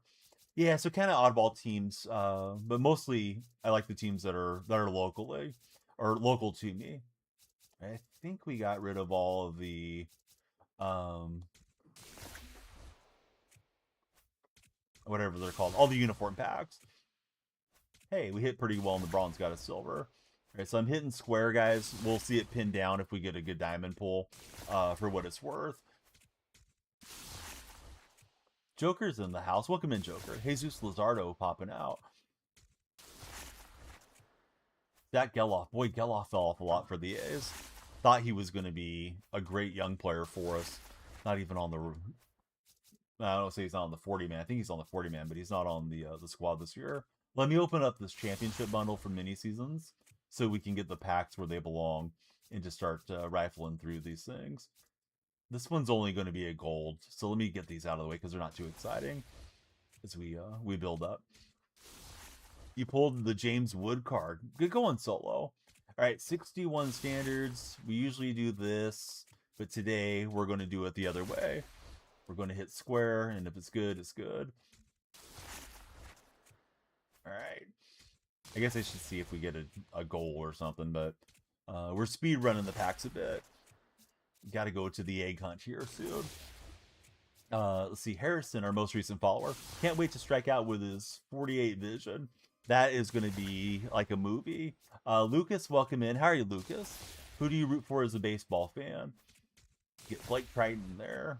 Yeah, so kind of oddball teams, but mostly I like the teams that are locally or local to me. I think we got rid of all of the whatever they're called, all the uniform packs. Hey, we hit pretty well and the bronze got a silver. All right, so I'm hitting square, guys. We'll see it pinned down if we get a good diamond pull for what it's worth. Joker's in the house. Welcome in, Joker. Jesus Luzardo popping out. Zach Geloff. Boy, Geloff fell off a lot for the A's. Thought he was going to be a great young player for us. Not even on the... I don't say he's not on the 40-man. I think he's on the 40-man, but he's not on the squad this year. Let me open up this championship bundle for mini seasons so we can get the packs where they belong and just start rifling through these things. This one's only going to be a gold, so let me get these out of the way because they're not too exciting as we build up. You pulled the James Wood card. Good going, Solo. All right, 61 standards. We usually do this, but today we're going to do it the other way. We're going to hit square, and if it's good, it's good. All right. I guess I should see if we get a goal or something, but we're speed running the packs a bit. Got to go to the egg hunt here soon. Let's see. Harrison, our most recent follower. Can't wait to strike out with his 48 vision. That is going to be like a movie. Lucas, welcome in. How are you, Lucas? Who do you root for as a baseball fan? Get Blake Triton there.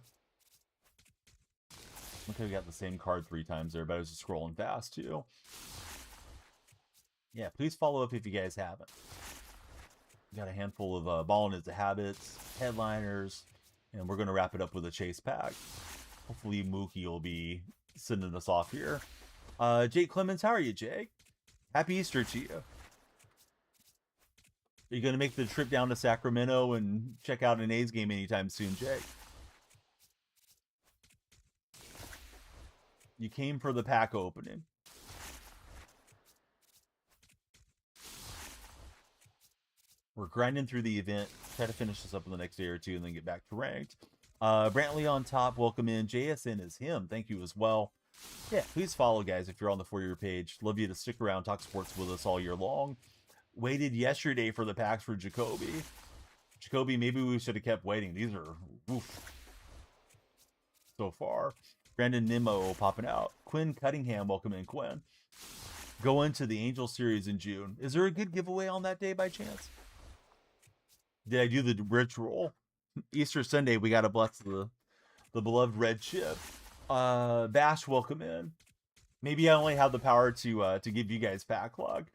Okay, we got the same card 3 times there, but I was just scrolling fast too. Yeah, please follow up if you guys haven't. We got a handful of Ballin' Is the Habits, headliners, and we're going to wrap it up with a chase pack. Hopefully Mookie will be sending us off here. Jake Clemens, how are you, Jake? Happy Easter to you. Are you going to make the trip down to Sacramento and check out an A's game anytime soon, Jake? You came for the pack opening. We're grinding through the event. Try to finish this up in the next day or two and then get back to ranked. Brantley on top. Welcome in. JSN is him. Thank you as well. Yeah, please follow, guys, if you're on the For Your page. Love you to stick around, talk sports with us all year long. Waited yesterday for the packs for Jacoby. Jacoby, maybe we should have kept waiting. These are oof. So far. Brandon Nimmo popping out. Quinn Cunningham, welcome in, Quinn. Go into the Angel Series in June. Is there a good giveaway on that day by chance? Did I do the ritual? Easter Sunday, we got to bless the beloved red chip. Bash, welcome in. Maybe I only have the power to give you guys backlog.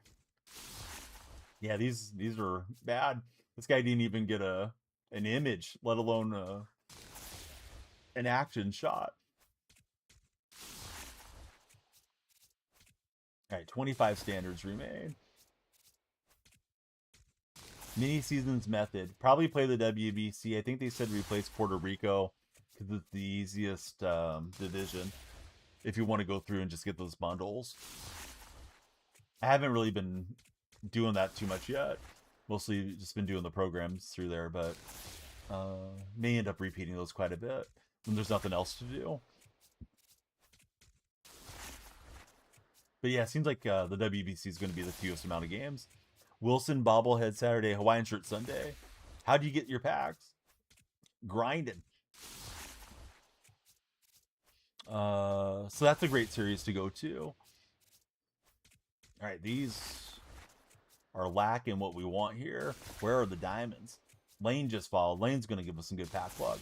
Yeah, these are bad. This guy didn't even get an image, let alone an action shot. All right, 25 standards remain. Mini seasons method. Probably play the WBC. I think they said replace Puerto Rico because it's the easiest division if you want to go through and just get those bundles. I haven't really been doing that too much yet. Mostly just been doing the programs through there, but may end up repeating those quite a bit when there's nothing else to do. But yeah, it seems like the WBC is going to be the fewest amount of games. Wilson bobblehead Saturday, Hawaiian shirt Sunday. How do you get your packs? Grinding. So that's a great series to go to. All right, these are lacking what we want here. Where are the diamonds? Lane just followed. Lane's going to give us some good pack luck.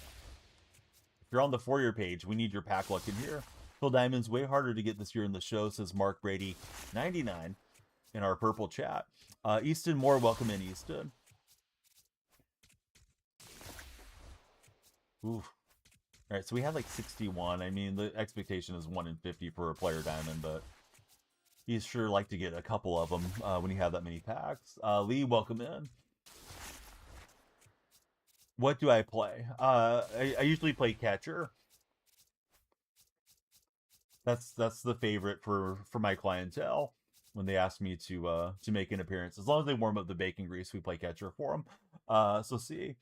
If you're on the For Your page, we need your pack luck in here. Phil Diamond's way harder to get this year in the show, says Mark Brady, 99 in our purple chat. Easton Moore, welcome in, Easton. Ooh. All right, so we had like 61. I mean, the expectation is 1 in 50 for a player diamond, but you sure like to get a couple of them when you have that many packs. Lee, welcome in. What do I play? I usually play catcher. That's the favorite for my clientele when they ask me to make an appearance. As long as they warm up the bacon grease, we play catcher for them. So see,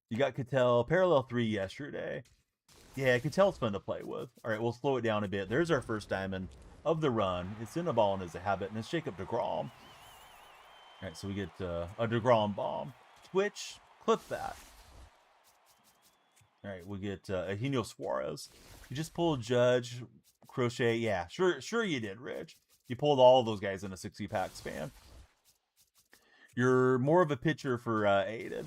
you got Cattell parallel 3 yesterday. Yeah, Cattell's fun to play with. All right, we'll slow it down a bit. There's our first diamond of the run. It's in a Ballin' Is a Habit, and it's Jacob deGrom. All right, so we get a deGrom bomb. Twitch, clip that. All right, we get Eugenio Suarez. You just pulled Judge, Crochet. Yeah, sure you did, Rich. You pulled all of those guys in a 60-pack span. You're more of a pitcher for Aiden.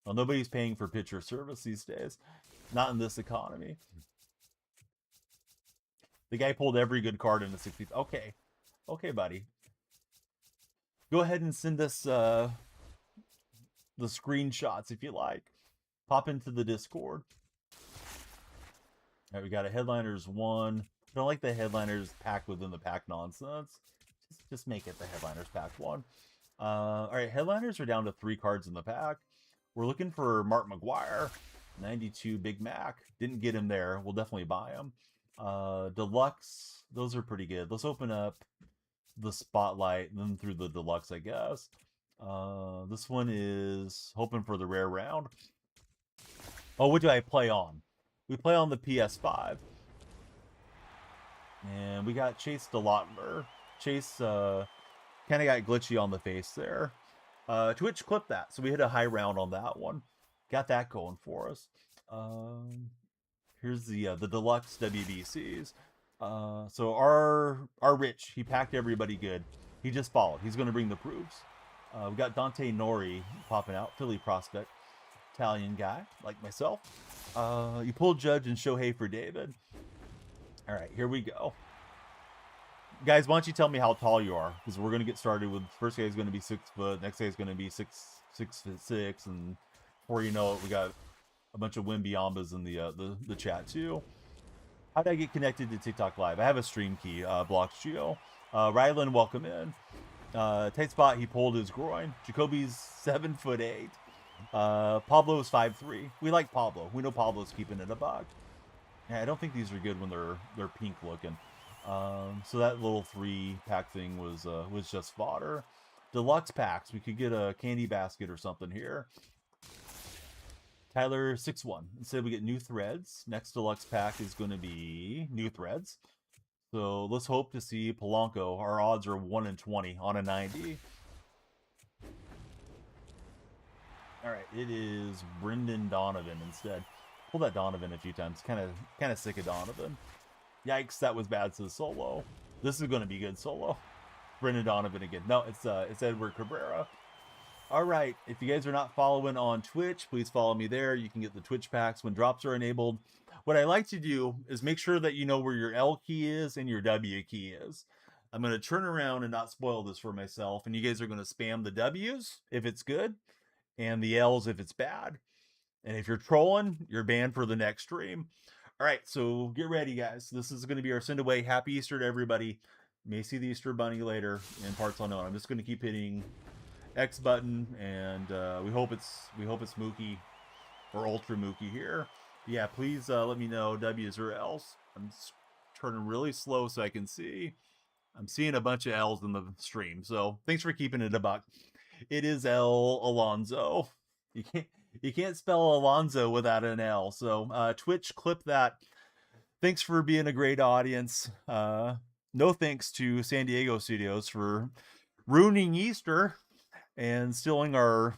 Well, nobody's paying for pitcher service these days. Not in this economy. The guy pulled every good card in the 60s. Okay. Okay, buddy. Go ahead and send us the screenshots if you like. Pop into the Discord. All right, we got a Headliners 1. I don't like the Headliners pack within the pack nonsense. Just make it the Headliners pack 1. All right, Headliners are down to 3 cards in the pack. We're looking for Mark McGuire, 92 Big Mac. Didn't get him there. We'll definitely buy him. Deluxe, those are pretty good. Let's open up the Spotlight and then through the Deluxe, I guess. This one is hoping for the rare round. Oh, what do I play on? We play on the PS5. And we got Chase DeLottler. Chase kind of got glitchy on the face there. Twitch clipped that, so we hit a high round on that one. Got that going for us. Here's the Deluxe WBCs. So our Rich, he packed everybody good. He just followed. He's going to bring the proofs. We got Dante Nori popping out, Philly prospect, Italian guy like myself. You pulled Judge and Shohei for David. All right, here we go. Guys, why don't you tell me how tall you are? Because we're going to get started with first guy is going to be 6 foot, next guy is going to be 6'6", and before you know it, we got a bunch of Wimbiambas in the chat too. How did I get connected to TikTok Live? I have a stream key, Blocks Geo. Rylan, welcome in. Tight spot, he pulled his groin. Jacoby's 7'8". Pablo's 5'3". We like Pablo. We know Pablo's keeping it a buck. Yeah, I don't think these are good when they're pink looking. So that little 3-pack thing was just fodder. Deluxe packs, we could get a candy basket or something here. Tyler 6'1". Instead we get new threads. Next deluxe pack is going to be new threads. So let's hope to see Polanco. Our odds are 1 in 20 on a 90. All right, it is Brendan Donovan instead. Pull that Donovan a few times. Kind of sick of Donovan. Yikes, that was bad. So solo. This is going to be good solo. Brendan Donovan again. No, it's Edward Cabrera. All right, if you guys are not following on Twitch, please follow me there. You can get the Twitch packs when drops are enabled. What I like to do is make sure that you know where your L key is and your W key is. I'm going to turn around and not spoil this for myself, and you guys are going to spam the W's if it's good and the L's if it's bad. And if you're trolling, you're banned for the next stream. All right, so get ready, guys. This is going to be our send away. Happy Easter to everybody. You may see the Easter Bunny later in parts unknown. I'm just going to keep hitting X button, and we hope it's Mookie or Ultra Mookie here. Yeah, please let me know W's or L's. I'm turning really slow so I can see. I'm seeing a bunch of L's in the stream, so thanks for keeping it a buck. It is L Alonzo. You can't spell Alonzo without an L. So Twitch, clip that. Thanks for being a great audience. No thanks to San Diego Studios for ruining Easter and stealing our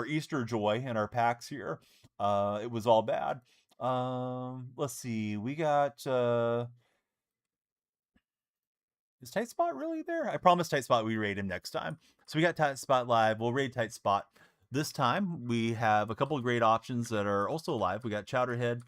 Easter joy and our packs here. It was all bad. Let's see. We got is Tight Spot really there? I promised Tight Spot we raid him next time. So we got Tight Spot live. We'll raid Tight Spot. This time we have a couple of great options that are also live. We got Chowderhead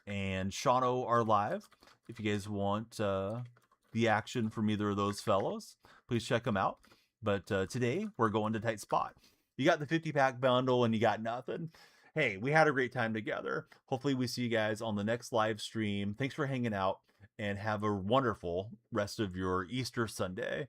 and Shano are live. If you guys want the action from either of those fellows, please check them out. But today we're going to Tight Spot. You got the 50-pack bundle and you got nothing. Hey, we had a great time together. Hopefully we see you guys on the next live stream. Thanks for hanging out and have a wonderful rest of your Easter Sunday.